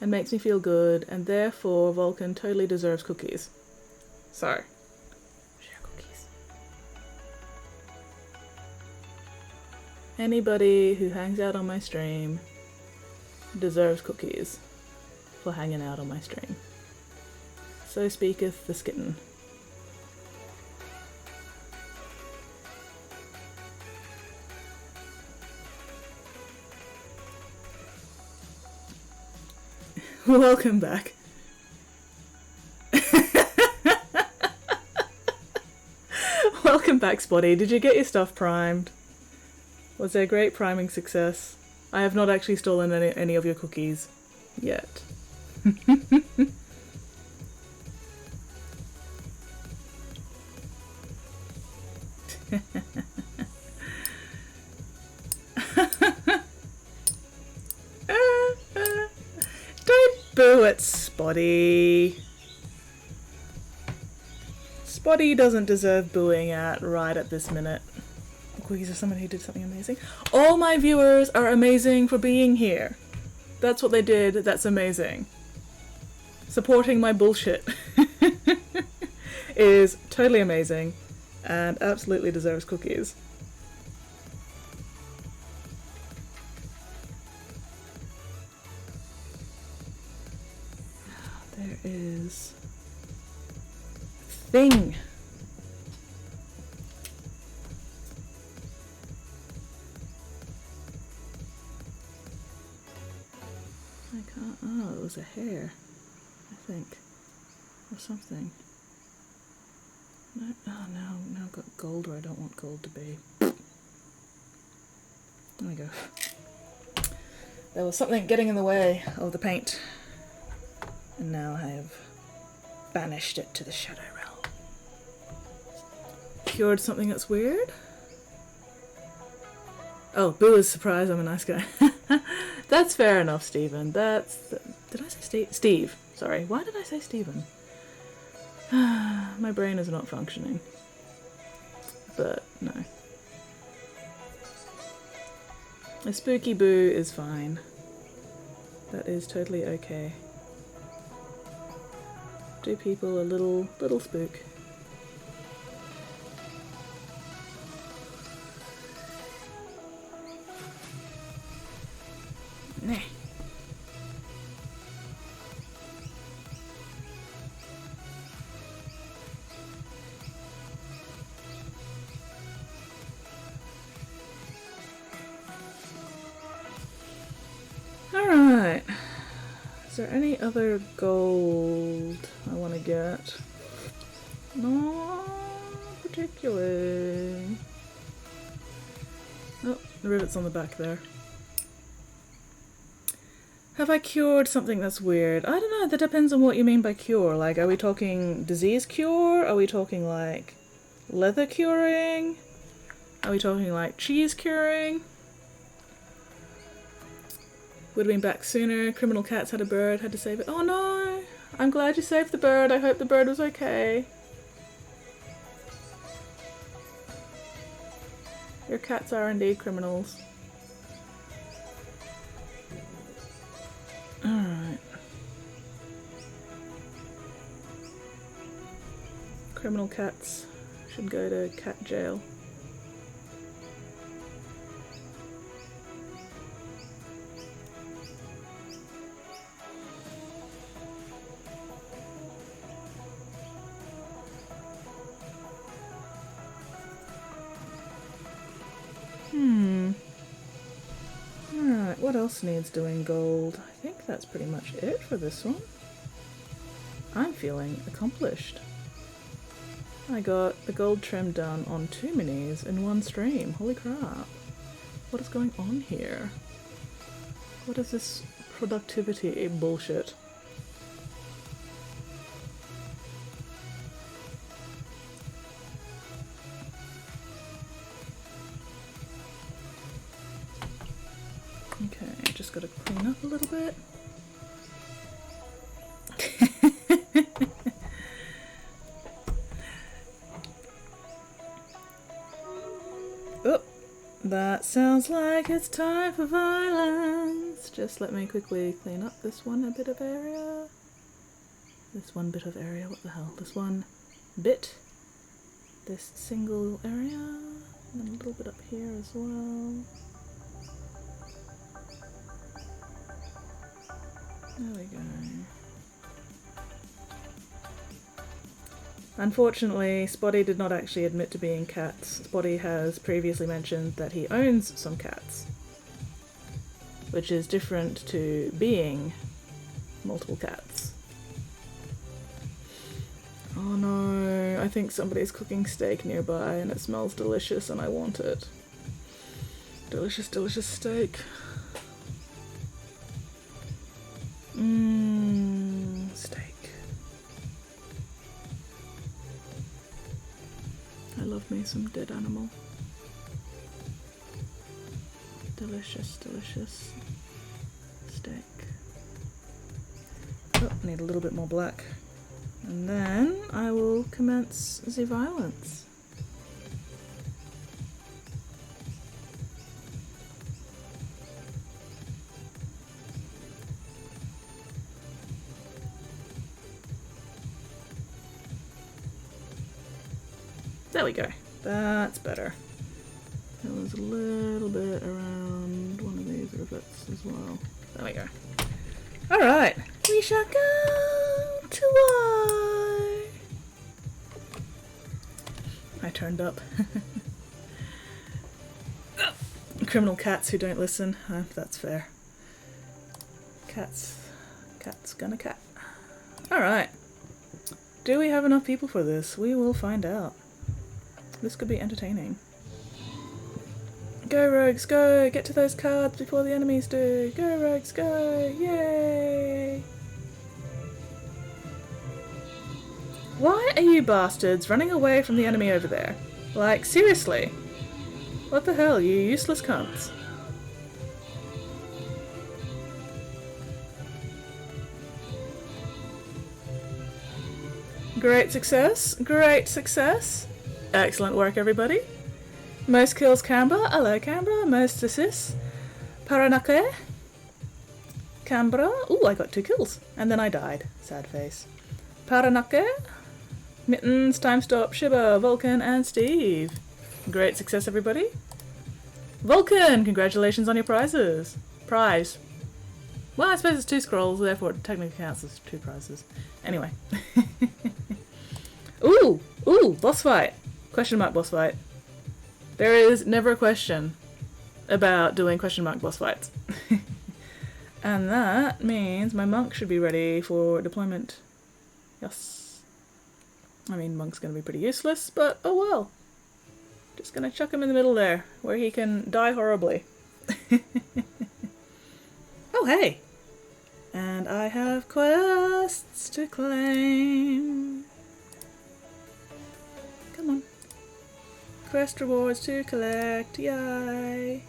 and makes me feel good, and therefore Vulcan totally deserves cookies. So, share cookies. Anybody who hangs out on my stream deserves cookies for hanging out on my stream. So speaketh the skitten. Welcome back. Welcome back, Spotty. Did you get your stuff primed? Was there great priming success? I have not actually stolen any of your cookies yet. Don't boo at Spotty. Spotty doesn't deserve booing at right at this minute. Cookies are someone who did something amazing. All my viewers are amazing for being here. That's what they did. That's amazing. Supporting my bullshit is totally amazing and absolutely deserves cookies. There is a thing. I can't. Oh, it was a hair, I think, or something. No, oh no, now I've got gold where I don't want gold to be. There we go. There was something getting in the way of the paint, and now I have banished it to the shadow realm. Cured something that's weird? Oh, Boo is surprised I'm a nice guy. That's fair enough, Stephen. Did I say Steve? Sorry, why did I say Stephen? My brain is not functioning. But, no. A spooky Boo is fine. That is totally okay. Do people a little spook. Nah. Alright. Is there any other gold I want to get? Not particularly. Oh, the rivet's on the back there. Have I cured something that's weird? I don't know, that depends on what you mean by cure. Like, are we talking disease cure? Are we talking like leather curing? Are we talking like cheese curing? Would have been back sooner. Criminal cats had a bird, had to save it. Oh no! I'm glad you saved the bird. I hope the bird was okay. Your cats are indeed criminals. Alright. Criminal cats should go to cat jail. Alright, what else needs doing gold? I think that's pretty much it for this one. I'm feeling accomplished. I got the gold trim done on 2 minis in one stream. Holy crap. What is going on here? What is this productivity bullshit? Okay, just gotta clean up a little bit. Oh, that sounds like it's time for violence. Just let me quickly clean up this one bit of area. This one bit of area, what the hell? This one bit. This single area. And then a little bit up here as well. There we go. Unfortunately, Spotty did not actually admit to being cats. Spotty has previously mentioned that he owns some cats, which is different to being multiple cats. Oh no, I think somebody's cooking steak nearby and it smells delicious and I want it. Delicious, delicious steak. Steak. I love me some dead animal. Delicious, delicious steak. Oh, need a little bit more black. And then I will commence the violence. There we go. That's better. There was a little bit around one of these rivets as well. There we go. Alright, we shall go to war. I turned up. Criminal cats who don't listen. That's fair. Cat's gonna cat. Alright. Do we have enough people for this? We will find out. This could be entertaining. Go rogues, go! Get to those cards before the enemies do! Go rogues, go! Yay! Why are you bastards running away from the enemy over there? Like, seriously? What the hell, you useless cunts? Great success! Great success! Excellent work, everybody! Most kills Canberra. Hello, Canberra. Most assists. Paranake. Canberra. Ooh, I got 2 kills. And then I died. Sad face. Paranake. Mittens, Time Stop, Shiba, Vulcan, and Steve. Great success, everybody. Vulcan, congratulations on your prizes. Prize. Well, I suppose it's 2 scrolls, therefore it technically counts as 2 prizes. Anyway. Ooh! Ooh! Boss fight. Question mark boss fight. There is never a question about doing question mark boss fights. And that means my monk should be ready for deployment. Yes. I mean, monk's going to be pretty useless, but oh well. Just going to chuck him in the middle there, where he can die horribly. Oh, hey! And I have quests to claim. Come on. Quest rewards to collect, yay!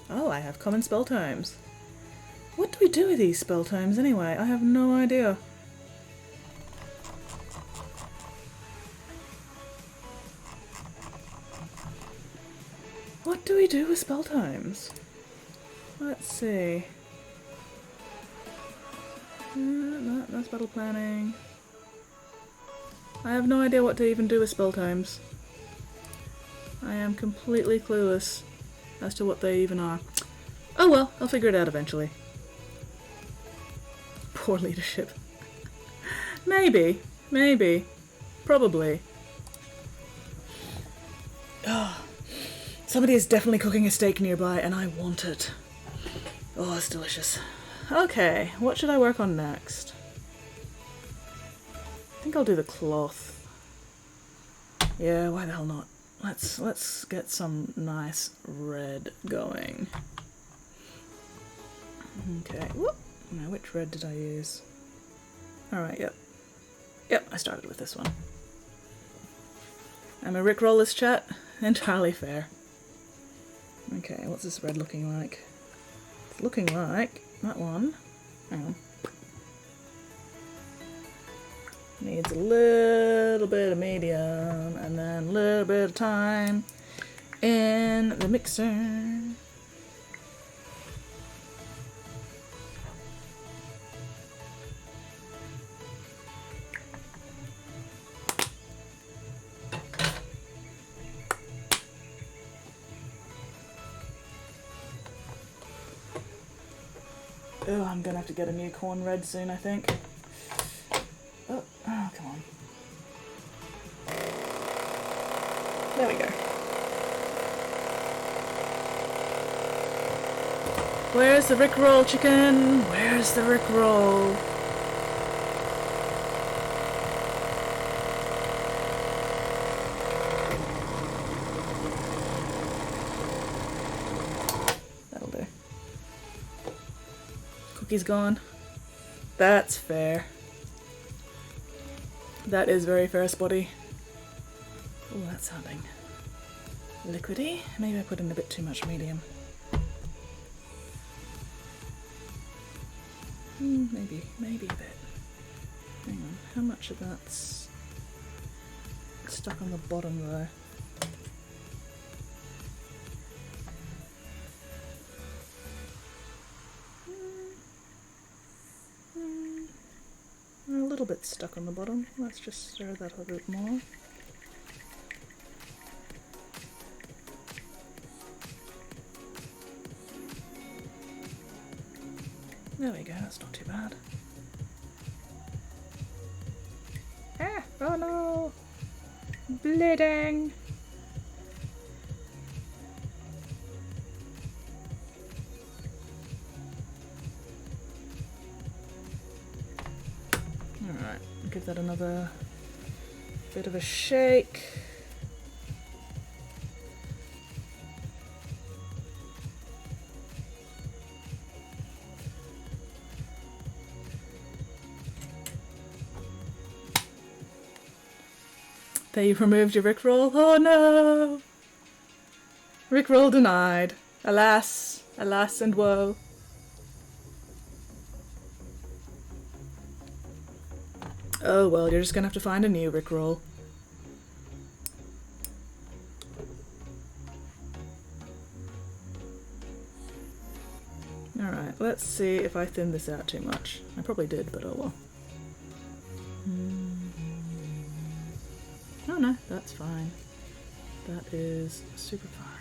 Oh, I have common spell times. What do we do with these spell times anyway? I have no idea. What do we do with spell times? Let's see. No, that's battle planning. I have no idea what to even do with spell times. I am completely clueless as to what they even are. Oh well, I'll figure it out eventually. Poor leadership. Maybe, probably. Oh, somebody is definitely cooking a steak nearby and I want it. Oh, it's delicious. Okay, what should I work on next? I think I'll do the cloth. Yeah, why the hell not? Let's get some nice red going. Okay. Whoop. Now, which red did I use? Alright, yep. Yep, I started with this one. I'm a rickroll this chat. Entirely fair. Okay, what's this red looking like? It's looking like that one. Hang on. Needs a little bit of medium and then a little bit of time in the mixer. Oh, I'm gonna have to get a new corn red soon, I think. Oh, come on. There we go. Where's the Rickroll, chicken? Where's the Rickroll? That'll do. Cookie's gone. That's fair. That is very fair, Spotty. Oh, that's sounding liquidy. Maybe I put in a bit too much medium. Maybe a bit. Hang on, how much of that's stuck on the bottom though? A little bit stuck on the bottom. Let's just stir that a bit more. There we go, that's not too bad. Ah! Oh no! Bleeding! Alright, give that another bit of a shake. You've removed your Rickroll. Oh no! Rickroll denied. Alas, alas and woe. Oh well, you're just gonna have to find a new Rickroll. Alright, let's see if I thinned this out too much. I probably did, but oh well. Oh no, that's fine. That is super fine.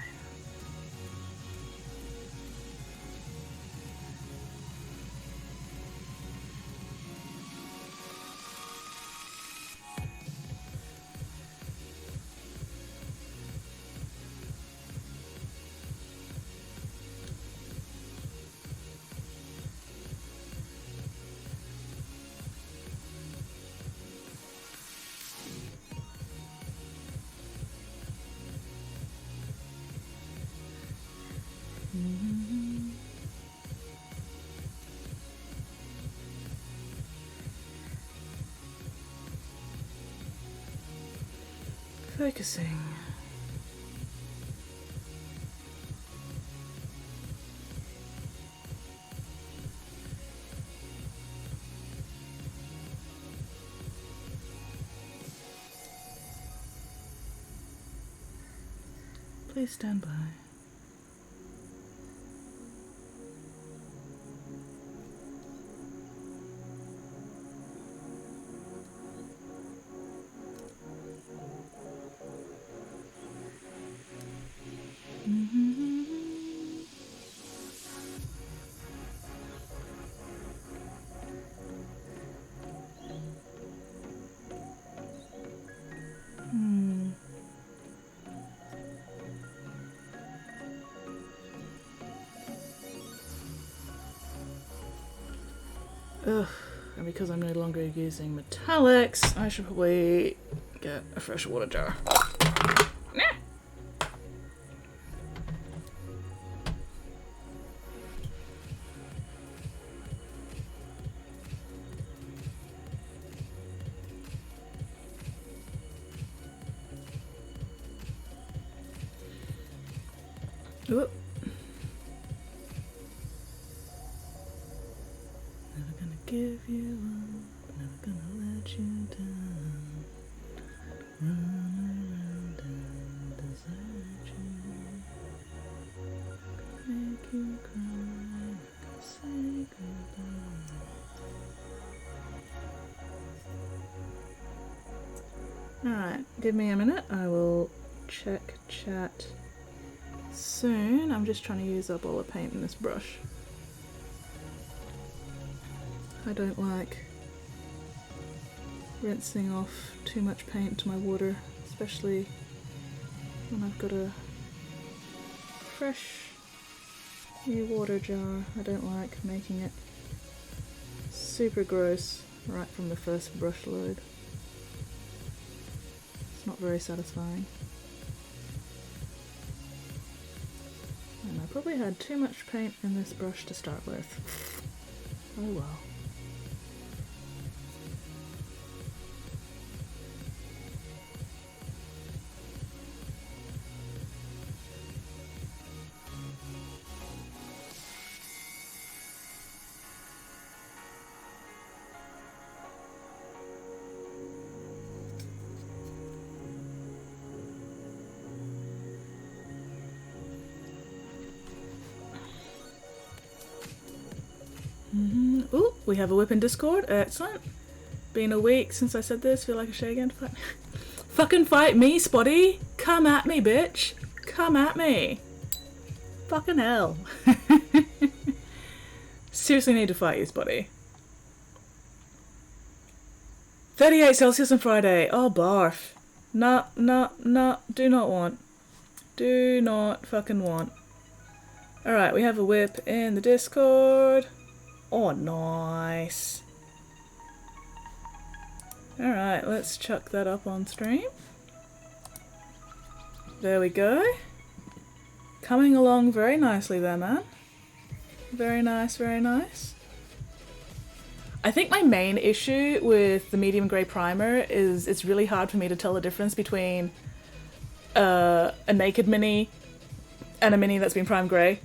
Focusing. Please stand by. Ugh, and because I'm no longer using metallics, I should probably get a fresh water jar. Whoop. Never gonna give you up, never gonna let you down. Run around and desert you. Make you cry, say goodbye. Alright, give me a minute, I will check chat soon. I'm just trying to use up all the paint in this brush. I don't like rinsing off too much paint into my water, especially when I've got a fresh New water jar. I don't like making it super gross right from the first brush load. It's not very satisfying. And I probably had too much paint in this brush to start with. Oh well. Ooh, we have a whip in Discord. Excellent. Been a week since I said this. Feel like a shay again. Fucking fight me, Spotty. Come at me, bitch. Come at me. Fucking hell. Seriously need to fight you, Spotty. 38 Celsius on Friday. Oh, barf. No, no, no. Do not want. Do not fucking want. Alright, we have a whip in the Discord. Oh, nice. Alright, let's chuck that up on stream. There we go. Coming along very nicely there, man. Very nice, very nice. I think my main issue with the medium grey primer is it's really hard for me to tell the difference between a naked mini and a mini that's been primed grey,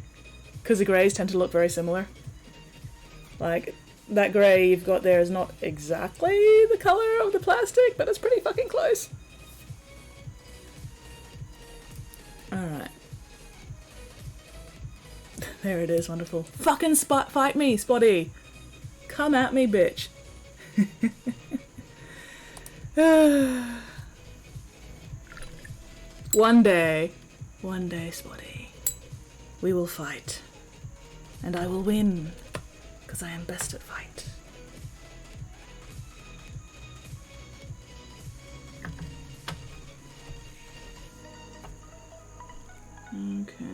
because the greys tend to look very similar. Like, that grey you've got there is not exactly the colour of the plastic, but it's pretty fucking close. Alright. There it is, wonderful. Fucking fight me, Spotty! Come at me, bitch. One day, Spotty, we will fight. And I will win. Because I am best at fight. Okay,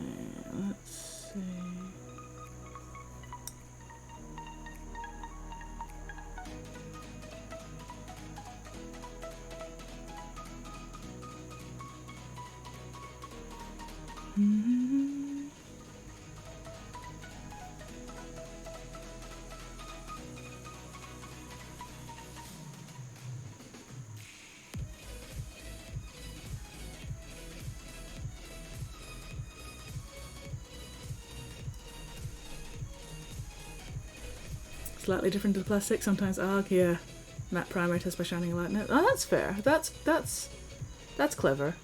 let's see. Slightly different to the plastic, sometimes arg, yeah. Matte primer test by shining a light in it. Oh, that's fair. That's clever.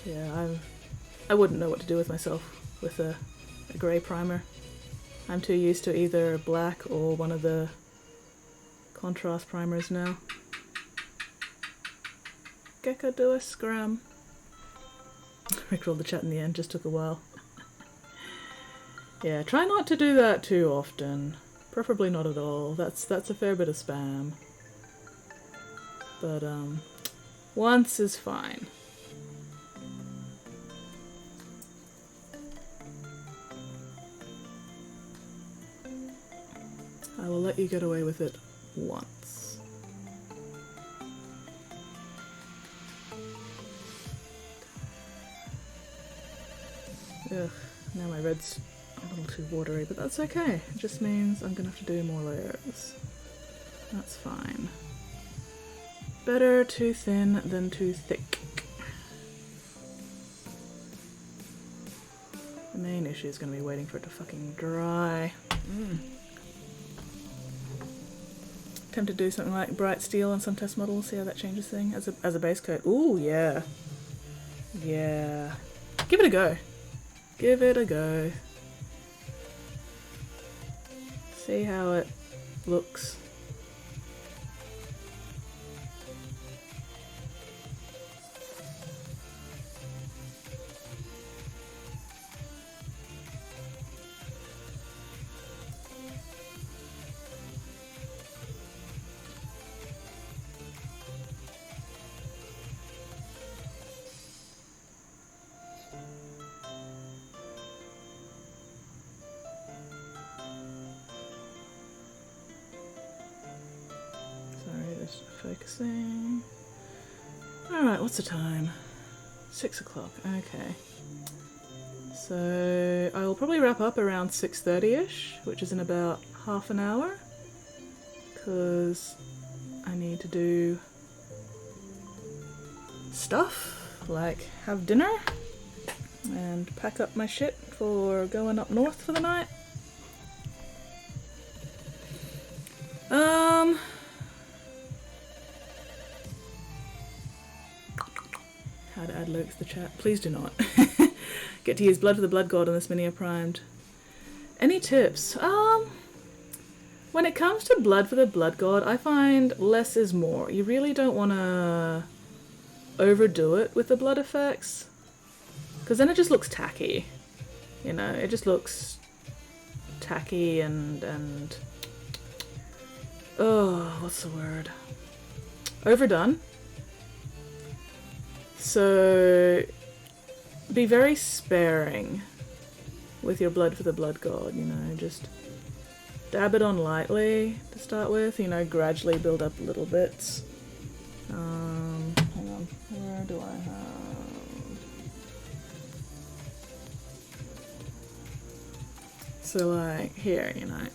Yeah, I wouldn't know what to do with myself with a grey primer. I'm too used to either black or one of the contrast primers now. Gecko do a scram. Rickrolled the chat in the end, just took a while. Yeah, try not to do that too often. Preferably not at all. That's a fair bit of spam. But once is fine. I will let you get away with it once. Ugh, now my red's a little too watery, but that's okay. It just means I'm gonna have to do more layers. That's fine. Better too thin than too thick. The main issue is gonna be waiting for it to fucking dry. Tempted to do something like bright steel on some test models, see how that changes things as a base coat. Ooh, yeah. Yeah. Give it a go. Give it a go. See how it looks. Just focusing. Alright, what's the time? 6 o'clock, okay. So I will probably wrap up around 6:30ish, which is in about half an hour, because I need to do stuff, like have dinner and pack up my shit for going up north for the night. How to add lyrics to the chat? Please do not. Get to use Blood for the Blood God on this mini primed. Any tips? When it comes to Blood for the Blood God, I find less is more. You really don't want to overdo it with the blood effects, because then it just looks tacky. You know, it just looks tacky and oh, what's the word? Overdone. So be very sparing with your Blood for the Blood God, you know, just dab it on lightly to start with, you know, gradually build up little bits. Hang on, where do I have? So like here, you know,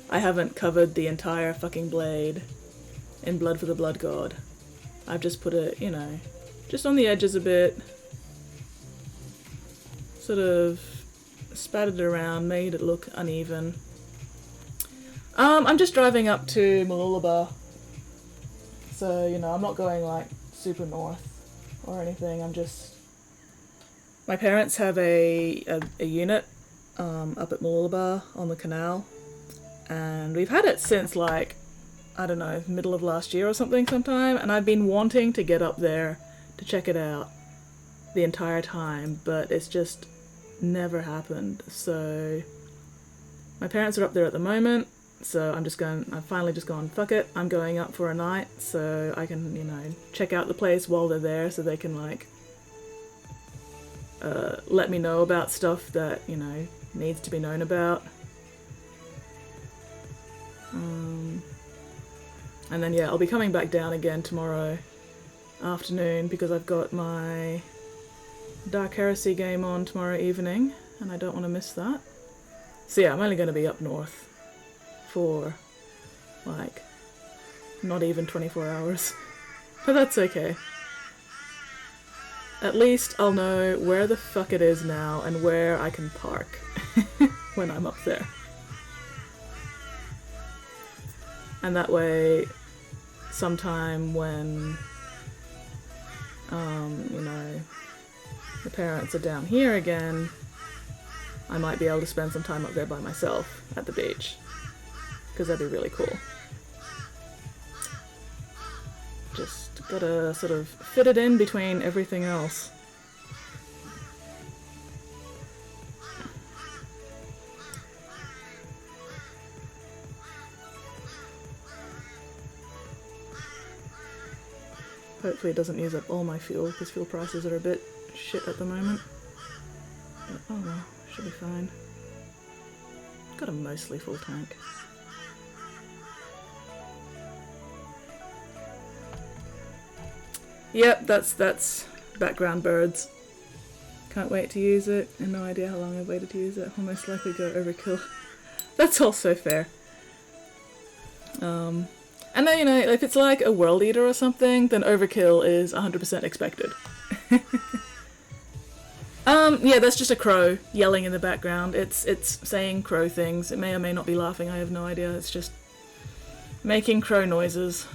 I haven't covered the entire fucking blade in Blood for the Blood God. I've just put it, you know, just on the edges a bit, sort of spattered it around, made it look uneven. I'm just driving up to Mooloolaba, so, you know, I'm not going like super north or anything. I'm just, my parents have a unit up at Mooloolaba on the canal, and we've had it since like, I don't know, middle of last year or something sometime, and I've been wanting to get up there to check it out the entire time, but it's just never happened. So my parents are up there at the moment, so I've finally just gone, fuck it, I'm going up for a night so I can, you know, check out the place while they're there, so they can like let me know about stuff that, you know, needs to be known about. And then, yeah, I'll be coming back down again tomorrow afternoon because I've got my Dark Heresy game on tomorrow evening, and I don't want to miss that. So yeah, I'm only going to be up north for, like, not even 24 hours. But that's okay. At least I'll know where the fuck it is now and where I can park when I'm up there. And that way, sometime when, you know, the parents are down here again, I might be able to spend some time up there by myself at the beach, because that'd be really cool. Just gotta sort of fit it in between everything else. Hopefully it doesn't use up all my fuel, because fuel prices are a bit shit at the moment. But, oh well, should be fine. Got a mostly full tank. Yep, that's background birds. Can't wait to use it, and no idea how long I've waited to use it. I'll most likely go overkill. That's also fair. And then, you know, if it's like a World Eater or something, then overkill is 100% expected. Yeah, that's just a crow yelling in the background. It's saying crow things. It may or may not be laughing, I have no idea. It's just making crow noises.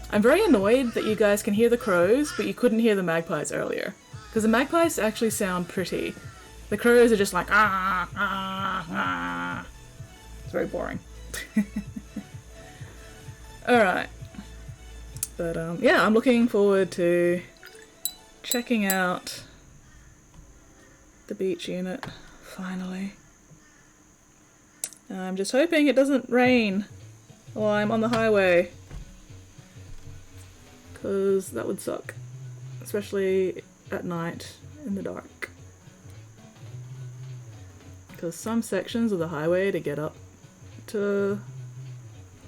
I'm very annoyed that you guys can hear the crows, but you couldn't hear the magpies earlier. Because the magpies actually sound pretty. The crows are just like, ah, ah, ah. It's very boring. Alright. But, yeah, I'm looking forward to checking out the beach unit, finally. I'm just hoping it doesn't rain while I'm on the highway, because that would suck, especially at night in the dark. Because some sections of the highway to get up to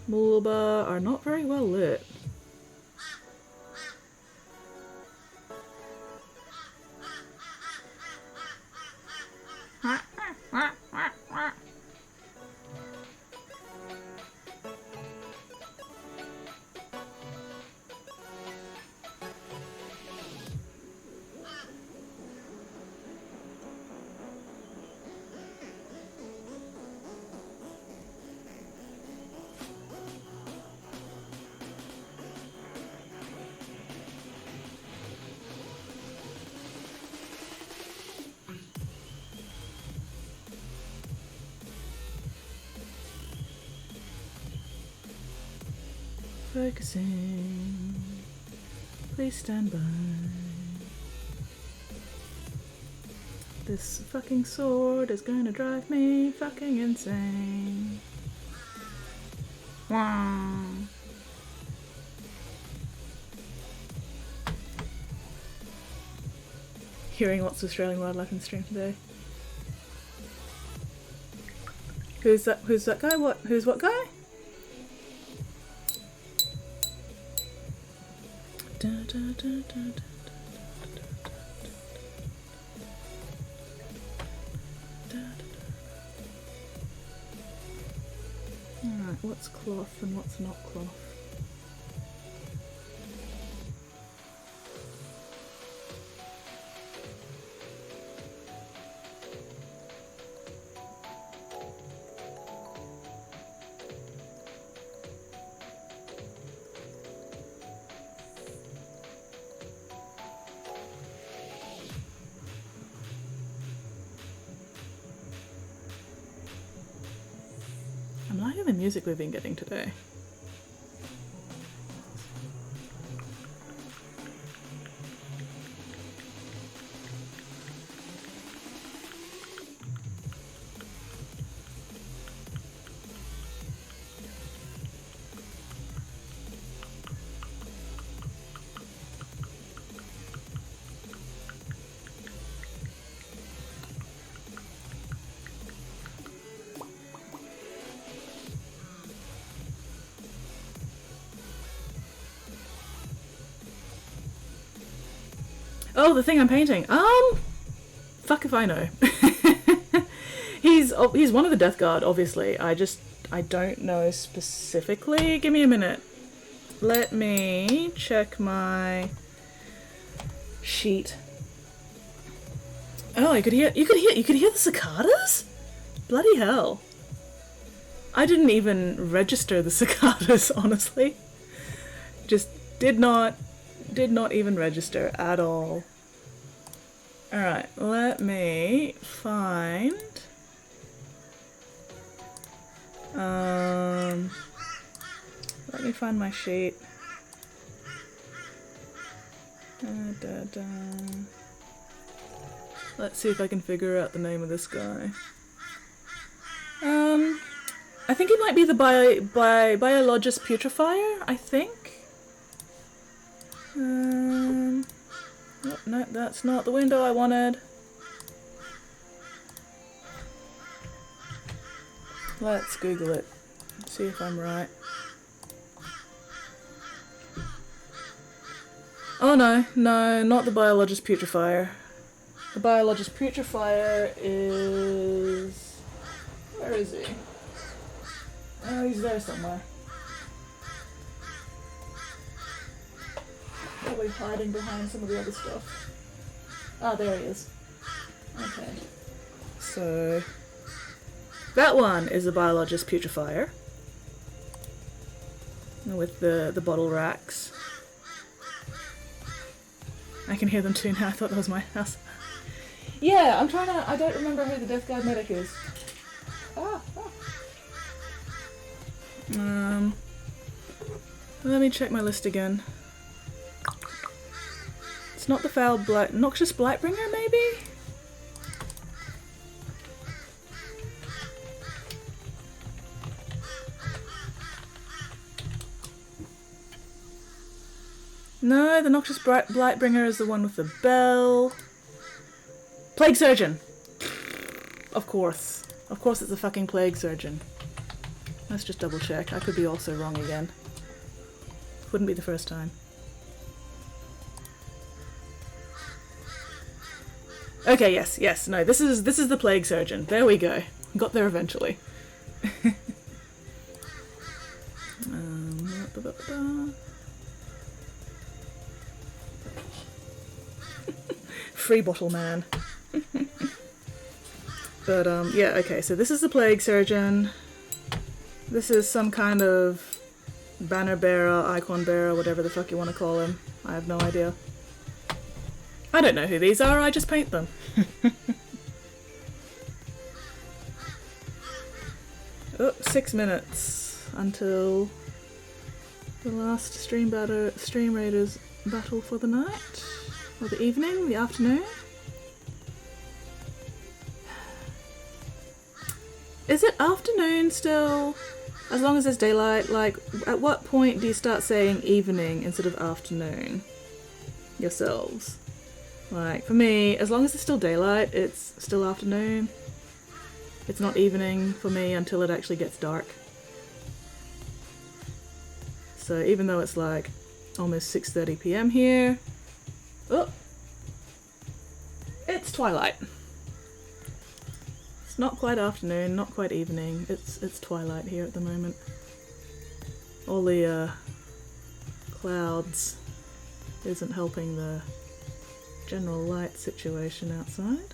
Mulba are not very well lit. Focusing. Please stand by. This fucking sword is gonna drive me fucking insane. Wow. Hearing lots of Australian wildlife in the stream today. Who's that guy? Who's what guy? Da, da, da, da, da. Alright, what's cloth and what's not cloth? I'm liking the music we've been getting today. Oh, the thing I'm painting. Fuck if I know. He's one of the Death Guard, obviously. I don't know specifically. Give me a minute. Let me check my sheet. Oh, you could hear the cicadas? Bloody hell. I didn't even register the cicadas, honestly. Just did not even register at all. Alright, let me find... let me find my sheet. Let's see if I can figure out the name of this guy. I think it might be the Biologist Putrefier, I think. Oh, no, that's not the window I wanted. Let's Google it. See if I'm right. Oh no, not the Biologist Putrefier. The Biologist Putrefier is... Where is he? Oh, he's there somewhere. Probably hiding behind some of the other stuff. Ah, there he is. Okay. So... that one is the Biologist Putrefier. With the bottle racks. I can hear them too now. I thought that was my house. Yeah, I don't remember who the Death Guard medic is. Let me check my list again. It's not the foul noxious Blightbringer, maybe? No, the noxious Blightbringer is the one with the bell. Plague Surgeon! Of course. Of course it's the fucking Plague Surgeon. Let's just double check. I could be also wrong again. Wouldn't be the first time. Okay, yes, no, this is the plague surgeon. There we go. Got there eventually. Free bottle man. But yeah, okay, so this is the plague surgeon. This is some kind of banner bearer, icon bearer, whatever the fuck you want to call him. I have no idea. I don't know who these are, I just paint them. Oh, 6 minutes until the last Stream Raiders battle for the night. Or the evening, the afternoon. Is it afternoon still? As long as there's daylight, like, at what point do you start saying evening instead of afternoon? Yourselves. Like, for me, as long as there's still daylight, it's still afternoon. It's not evening for me until it actually gets dark. So even though it's like almost 6:30 PM here, oh, it's twilight. It's not quite afternoon, not quite evening. It's twilight here at the moment. All the clouds isn't helping the general light situation outside.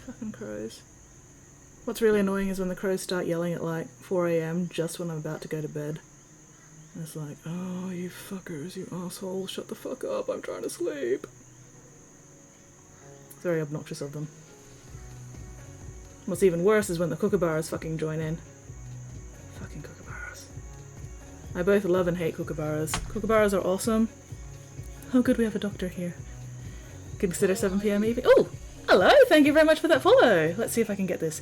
Fucking crows. What's really annoying is when the crows start yelling at like 4 AM just when I'm about to go to bed. And it's like, oh, you fuckers, you asshole, shut the fuck up, I'm trying to sleep. It's very obnoxious of them. What's even worse is when the kookaburras fucking join in. Fucking kookaburras. I both love and hate kookaburras. Kookaburras are awesome. Oh good, we have a doctor here. Consider 7 PM evening. Oh! Hello! Thank you very much for that follow! Let's see if I can get this.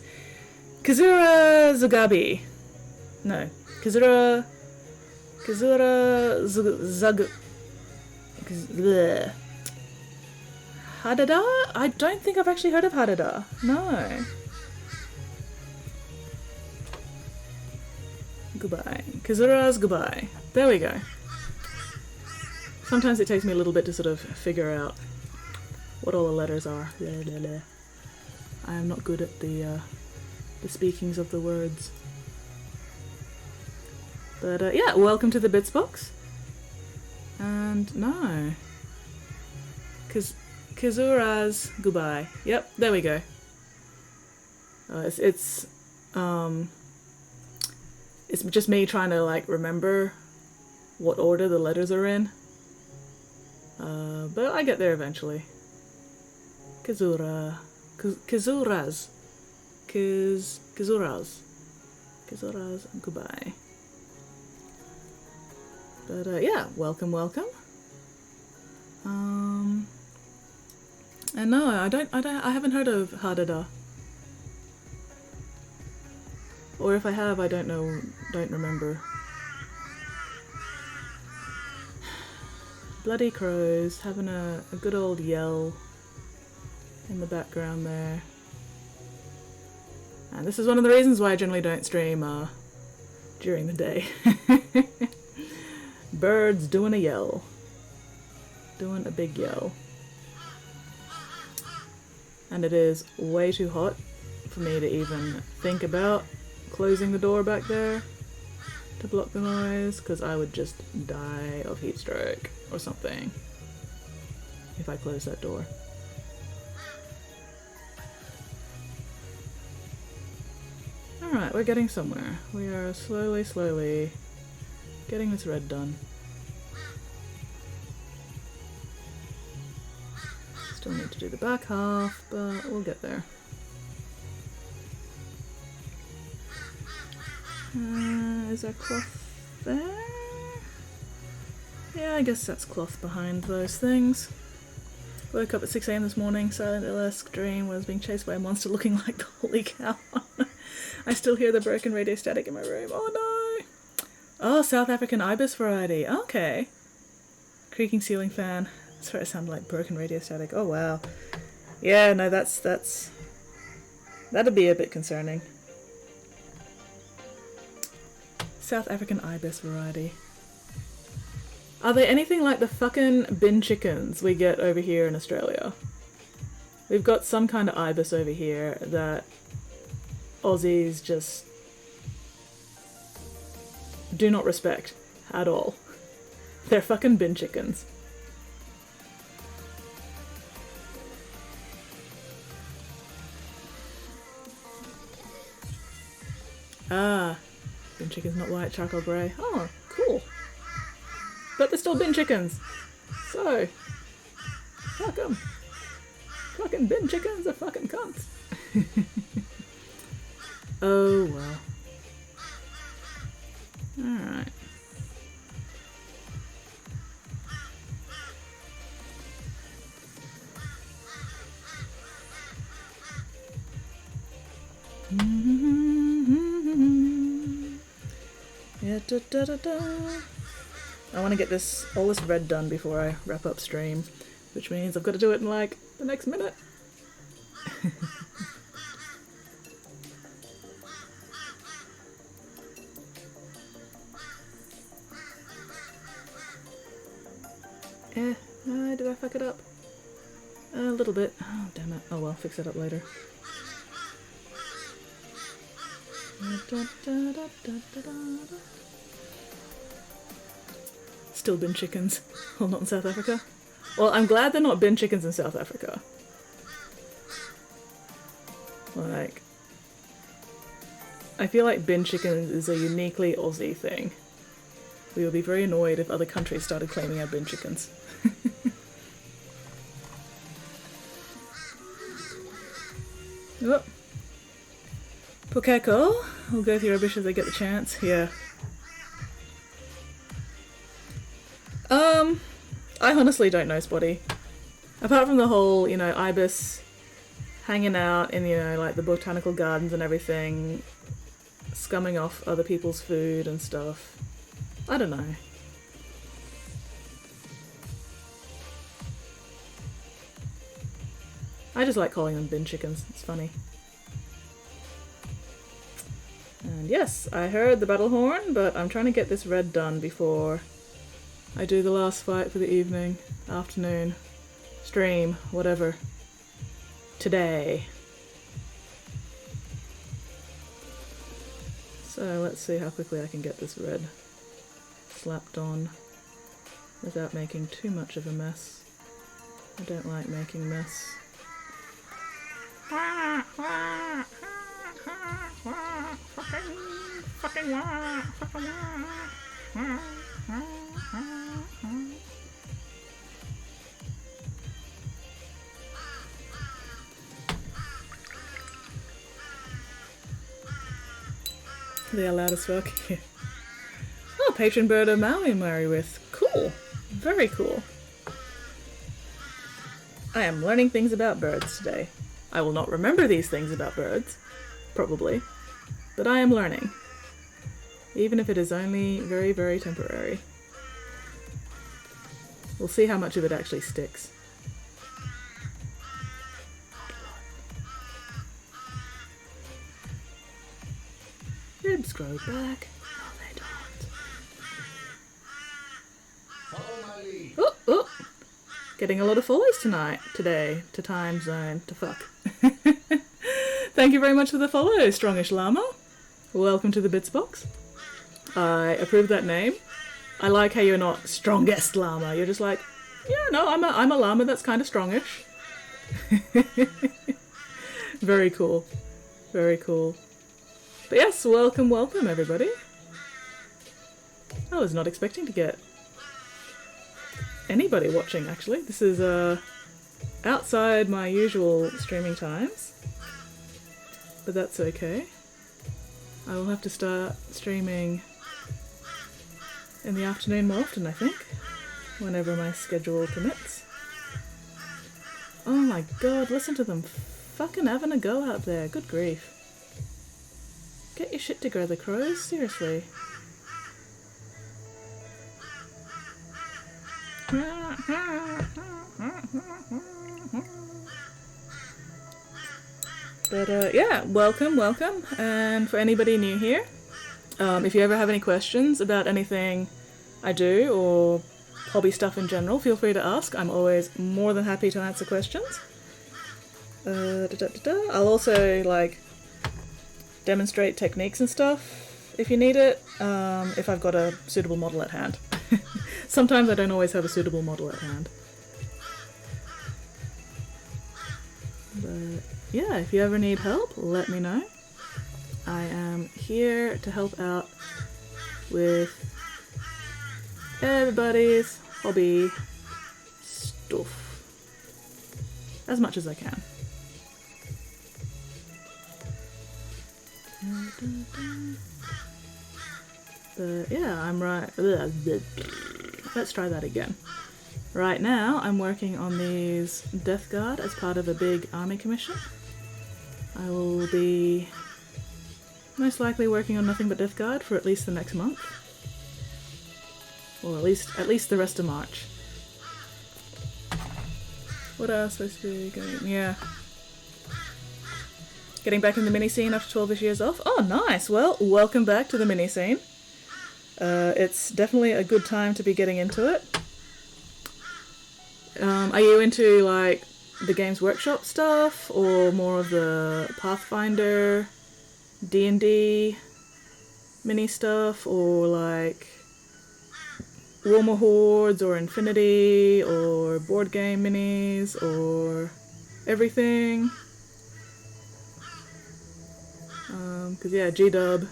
Kazura Zagabi. No. Kazura Zag... Hadada? I don't think I've actually heard of Hadada. No. Goodbye. Kazura's goodbye. There we go. Sometimes it takes me a little bit to sort of figure out what all the letters are. Blah, blah, blah. I am not good at the speakings of the words. But yeah, welcome to the Bits box. And no. Kazura's goodbye. Yep, there we go. It's just me trying to like remember what order the letters are in. But I get there eventually. Kazuras. Kazuras, goodbye. But yeah, welcome. And no, I haven't heard of Hadada. Or if I have, I don't remember. Bloody crows having a good old yell in the background there. And this is one of the reasons why I generally don't stream during the day. Birds doing a yell. Doing a big yell. And it is way too hot for me to even think about closing the door back there to block the noise, because I would just die of heat stroke or something if I close that door. Alright, we're getting somewhere. We are slowly getting this red done. Still need to do the back half, but we'll get there. Is there cloth there? Yeah, I guess that's cloth behind those things. Woke up at 6 AM this morning, silent LS dream, was being chased by a monster looking like the holy cow. I still hear the broken radio static in my room. Oh no! Oh, South African ibis variety. Okay. Creaking ceiling fan. That's where it sounded like broken radio static. Oh wow. Yeah, no, that'd be a bit concerning. South African ibis variety. Are they anything like the fucking bin chickens we get over here in Australia? We've got some kind of ibis over here that Aussies just do not respect at all. They're fucking bin chickens. Ah, bin chickens, not white, charcoal grey. Oh, cool. But they're still bin chickens. So, fuck 'em. Fucking bin chickens are fucking cunts. Oh well. Alright. Yeah, da, da, da, da. I want to get all this red done before I wrap up stream, which means I've got to do it in like the next minute. Did I fuck it up? A little bit. Oh, damn it. Oh well, fix it up later. Still bin chickens. Well, not in South Africa. Well, I'm glad they're not bin chickens in South Africa. Like, I feel like bin chickens is a uniquely Aussie thing. We would be very annoyed if other countries started claiming our bin chickens. Oh. Pukeko. We'll go through rubbish as they get the chance. Yeah. I honestly don't know, Spotty. Apart from the whole, ibis hanging out in, like the botanical gardens and everything, scumming off other people's food and stuff. I don't know. I just like calling them bin chickens. It's funny. And yes, I heard the battle horn, but I'm trying to get this red done before I do the last fight for the evening, afternoon, stream, whatever. Today. So let's see how quickly I can get this red slapped on without making too much of a mess. I don't like making a mess. They are loud as fuck. Yeah. Oh, patron bird of Maui marry with. Cool. Very cool. I am learning things about birds today. I will not remember these things about birds, probably, but I am learning. Even if it is only very, very temporary. We'll see how much of it actually sticks. Ribs grow back. No, they don't. Follow my lead. Oh, oh. Getting a lot of follows today, to time zone, to fuck. Thank you very much for the follow, Strongish Llama. Welcome to the Bits Box. I approve that name. I like how you're not strongest llama. You're just like, yeah, no, I'm a llama that's kind of strongish. Very cool. Very cool. But yes, welcome everybody. I was not expecting to get anybody watching, actually. This is outside my usual streaming times, but that's okay. I will have to start streaming in the afternoon more often, I think, whenever my schedule permits. Oh my god, listen to them fucking having a go out there. Good grief. Get your shit together, crows. Seriously. But yeah, welcome. And for anybody new here, if you ever have any questions about anything I do or hobby stuff in general, feel free to ask. I'm always more than happy to answer questions. I'll also demonstrate techniques and stuff if you need it, if I've got a suitable model at hand. Sometimes I don't always have a suitable model at hand. But yeah, if you ever need help, let me know. I am here to help out with everybody's hobby stuff as much as I can. But yeah, I'm right. Let's try that again. Right now, I'm working on these Death Guard as part of a big army commission. I will be most likely working on nothing but Death Guard for at least the next month. Or at least the rest of March. What else was supposed to be going? Yeah. Getting back in the mini scene after 12-ish years off. Oh, nice. Well, welcome back to the mini scene. It's definitely a good time to be getting into it. Are you into the Games Workshop stuff, or more of the Pathfinder, D&D mini stuff, or Warmer Hordes, or Infinity, or board game minis, or everything? Because yeah, G-Dub,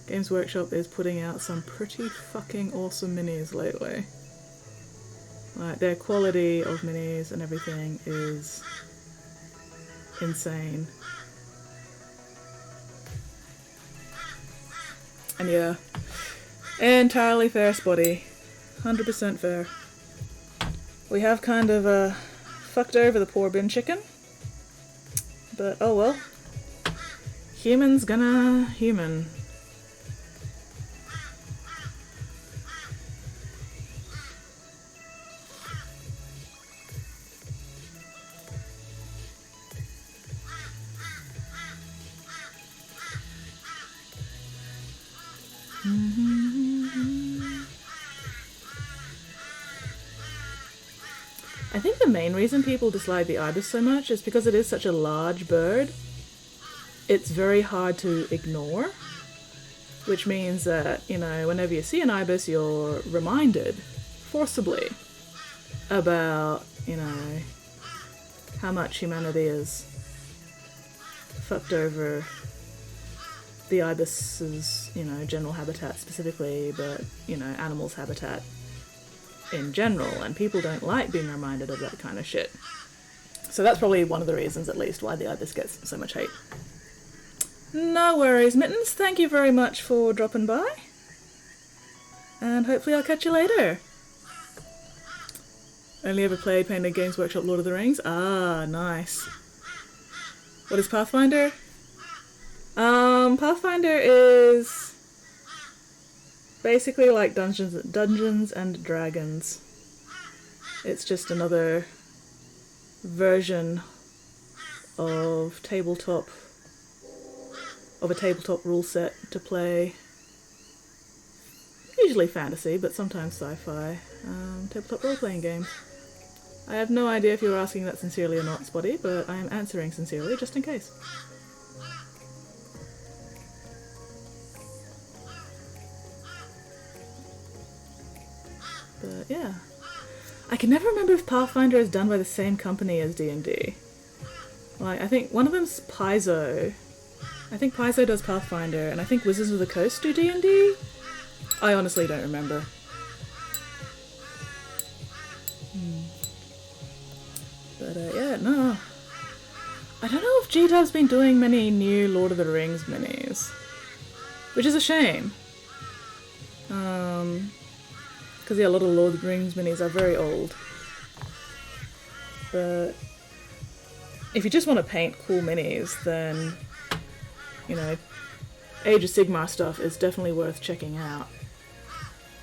Games Workshop is putting out some pretty fucking awesome minis lately. Their quality of minis and everything is insane. And yeah, entirely fair, Spotty. 100% fair. We have kind of fucked over the poor bin chicken. But oh well. Human's gonna human. I think the main reason people dislike the ibis so much is because it is such a large bird. It's very hard to ignore, which means that, whenever you see an ibis, you're reminded forcibly about, how much humanity has fucked over the ibis's, general habitat specifically, but, animals' habitat in general, and people don't like being reminded of that kind of shit. So that's probably one of the reasons, at least, why the ibis gets so much hate. No worries, Mittens. Thank you very much for dropping by. And hopefully I'll catch you later. Only ever played Painted Games Workshop Lord of the Rings? Ah, nice. What is Pathfinder? Pathfinder is basically like Dungeons and Dragons. It's just another version of a tabletop rule set to play. Usually fantasy, but sometimes sci-fi. Tabletop role-playing game. I have no idea if you're asking that sincerely or not, Spotty, but I am answering sincerely just in case. But yeah. I can never remember if Pathfinder is done by the same company as D&D. I think one of them's Paizo. I think Paizo does Pathfinder, and I think Wizards of the Coast do D&D? I honestly don't remember. But yeah, no. I don't know if G-Dub's been doing many new Lord of the Rings minis. Which is a shame. Because yeah, a lot of Lord of the Rings minis are very old. But if you just want to paint cool minis, then, Age of Sigmar stuff is definitely worth checking out.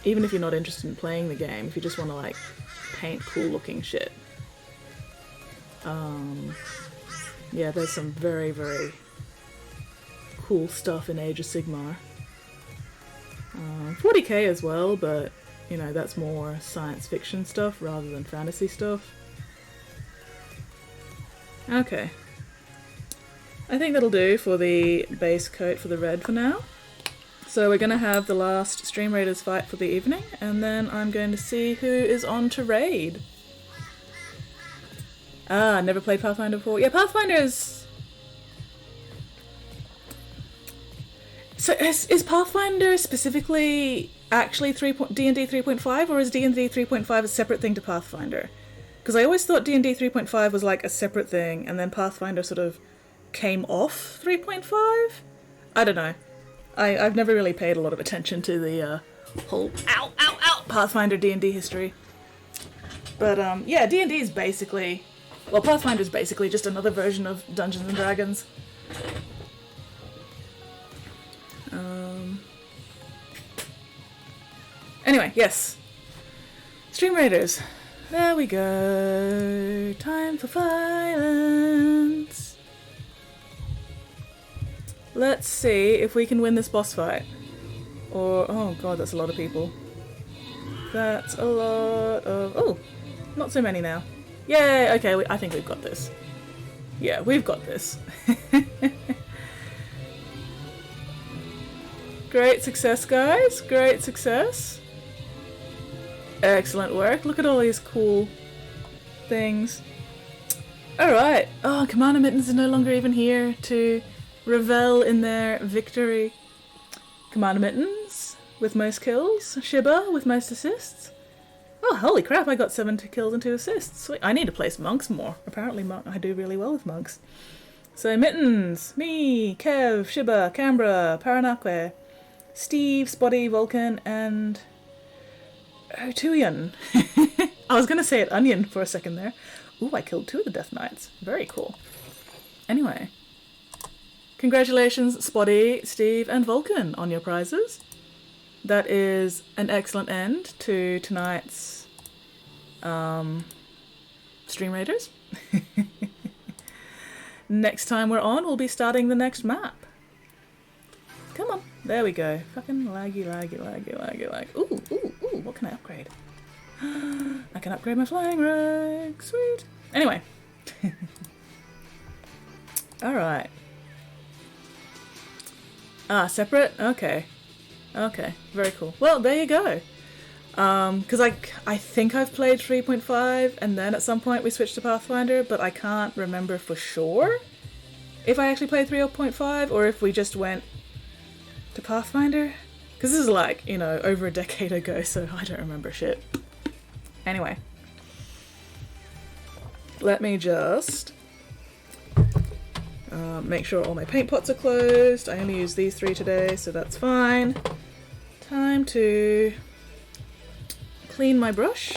Even if you're not interested in playing the game, if you just want to like paint cool looking shit. Yeah, there's some very, very cool stuff in Age of Sigmar. 40k as well, but you know, that's more science fiction stuff rather than fantasy stuff. Okay. I think that'll do for the base coat for the red for now. So we're going to have the last Stream Raiders fight for the evening, and then I'm going to see who is on to raid. Ah, never played Pathfinder before. Yeah, Pathfinder's... So is Pathfinder specifically actually D&D 3.5, or is D&D 3.5 a separate thing to Pathfinder? Because I always thought D&D 3.5 was like a separate thing, and then Pathfinder sort of came off 3.5? I don't know. I've never really paid a lot of attention to the whole Pathfinder D&D history. But yeah, D&D is basically... Well, Pathfinder is basically just another version of Dungeons and Dragons. Anyway, yes. Stream Raiders. There we go. Time for violence. Let's see if we can win this boss fight. Or, oh god, that's a lot of people. That's a lot of... Oh, not so many now. Yay, okay, I think we've got this. Yeah, we've got this. Great success, guys. Great success. Excellent work. Look at all these cool things. Alright. Oh, Commander Mittens is no longer even here to revel in their victory. Commander Mittens with most kills. Shiba with most assists. Oh, holy crap, I got 7 kills and 2 assists. Sweet. I need to place monks more. Apparently I do really well with monks. So Mittens, me, Kev, Shiba, Canberra, Paranaque, Steve, Spotty, Vulcan, and... Tuyan. I was going to say it Onion for a second there. Ooh, I killed 2 of the Death Knights. Very cool. Anyway. Congratulations, Spotty, Steve, and Vulcan on your prizes. That is an excellent end to tonight's Stream Raiders. Next time we're on, we'll be starting the next map. Come on. There we go. Fucking laggy, laggy, laggy, laggy, laggy. Ooh, ooh, ooh, what can I upgrade? I can upgrade my flying rag. Sweet. Anyway. Alright. Ah, separate? Okay. Okay, very cool. Well, there you go. Because I think I've played 3.5, and then at some point we switched to Pathfinder, but I can't remember for sure if I actually played 3.5, or if we just went to Pathfinder. Because this is like, you know, over a decade ago, so I don't remember shit. Anyway. Let me just make sure all my paint pots are closed. I only used these 3 today, so that's fine. Time to clean my brush.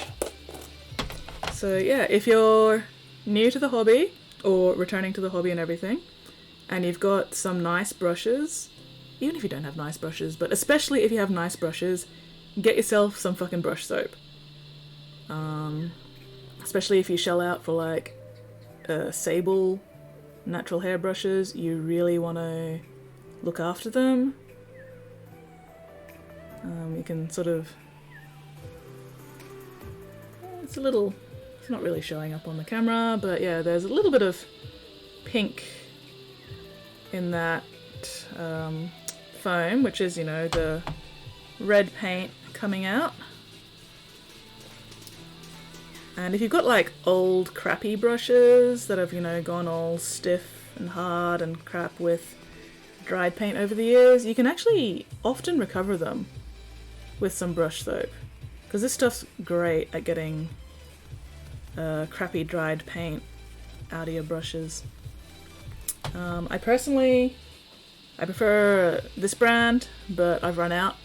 So yeah, if you're new to the hobby, or returning to the hobby and everything, and you've got some nice brushes, even if you don't have nice brushes, but especially if you have nice brushes, get yourself some fucking brush soap. Especially if you shell out for like sable natural hair brushes, you really want to look after them. You can sort of... It's not really showing up on the camera, but yeah, there's a little bit of pink in that foam, which is, you know, the red paint coming out. And if you've got like old crappy brushes that have, you know, gone all stiff and hard and crap with dried paint over the years, you can actually often recover them with some brush soap. Because this stuff's great at getting crappy dried paint out of your brushes. I prefer this brand, but I've run out.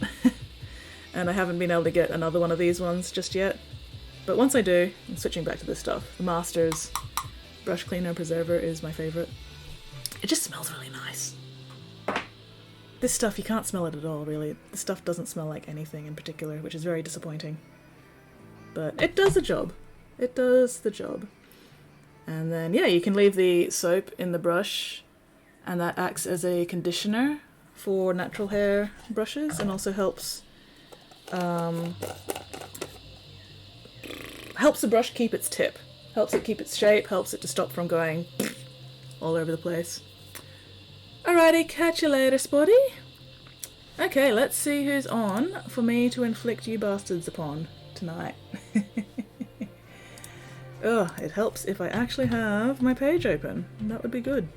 And I haven't been able to get another one of these ones just yet. But once I do, I'm switching back to this stuff. The Masters Brush Cleaner Preserver is my favourite. It just smells really nice. This stuff, you can't smell it at all, really. The stuff doesn't smell like anything in particular, which is very disappointing. But it does the job. It does the job. And then, yeah, you can leave the soap in the brush, and that acts as a conditioner for natural hair brushes, and also helps the brush keep its tip. Helps it keep its shape, helps it to stop from going all over the place. Alrighty, catch you later, Spotty. Okay, let's see who's on for me to inflict you bastards upon tonight. Ugh, it helps if I actually have my page open. That would be good.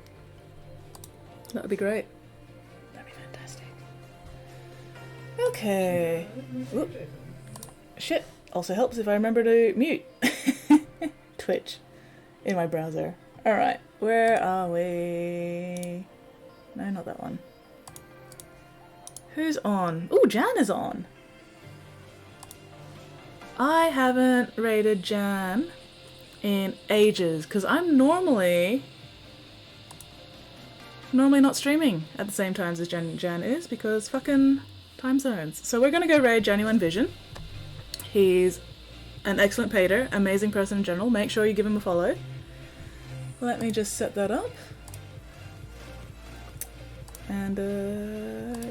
That would be great. That'd be fantastic. Okay. Whoop. Shit. Also helps if I remember to mute Twitch in my browser. Alright, where are we? No, not that one. Who's on? Ooh, Jan is on. I haven't raided Jan in ages because I'm normally not streaming at the same times as Jan is because fucking time zones. So we're gonna go raid Genuine Vision. He's an excellent painter, amazing person in general. Make sure you give him a follow. Let me just set that up. And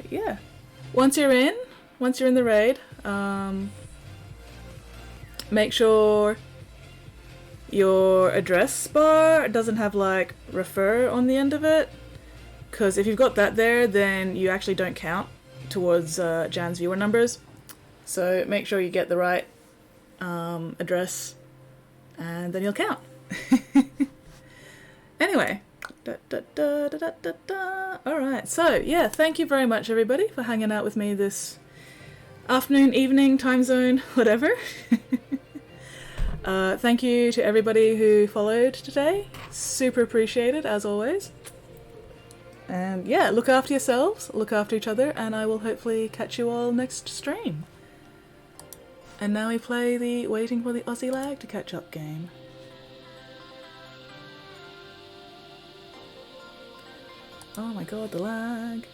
yeah. Once you're in the raid, make sure your address bar doesn't have like refer on the end of it, because if you've got that there, then you actually don't count towards Jan's viewer numbers. So make sure you get the right address, and then you'll count. Anyway, alright, so yeah, thank you very much everybody for hanging out with me this afternoon, evening, time zone, whatever. Thank you to everybody who followed today. Super appreciated, as always. And yeah, look after yourselves, look after each other, and I will hopefully catch you all next stream. And now we play the waiting for the Aussie lag to catch up game. Oh my god, the lag.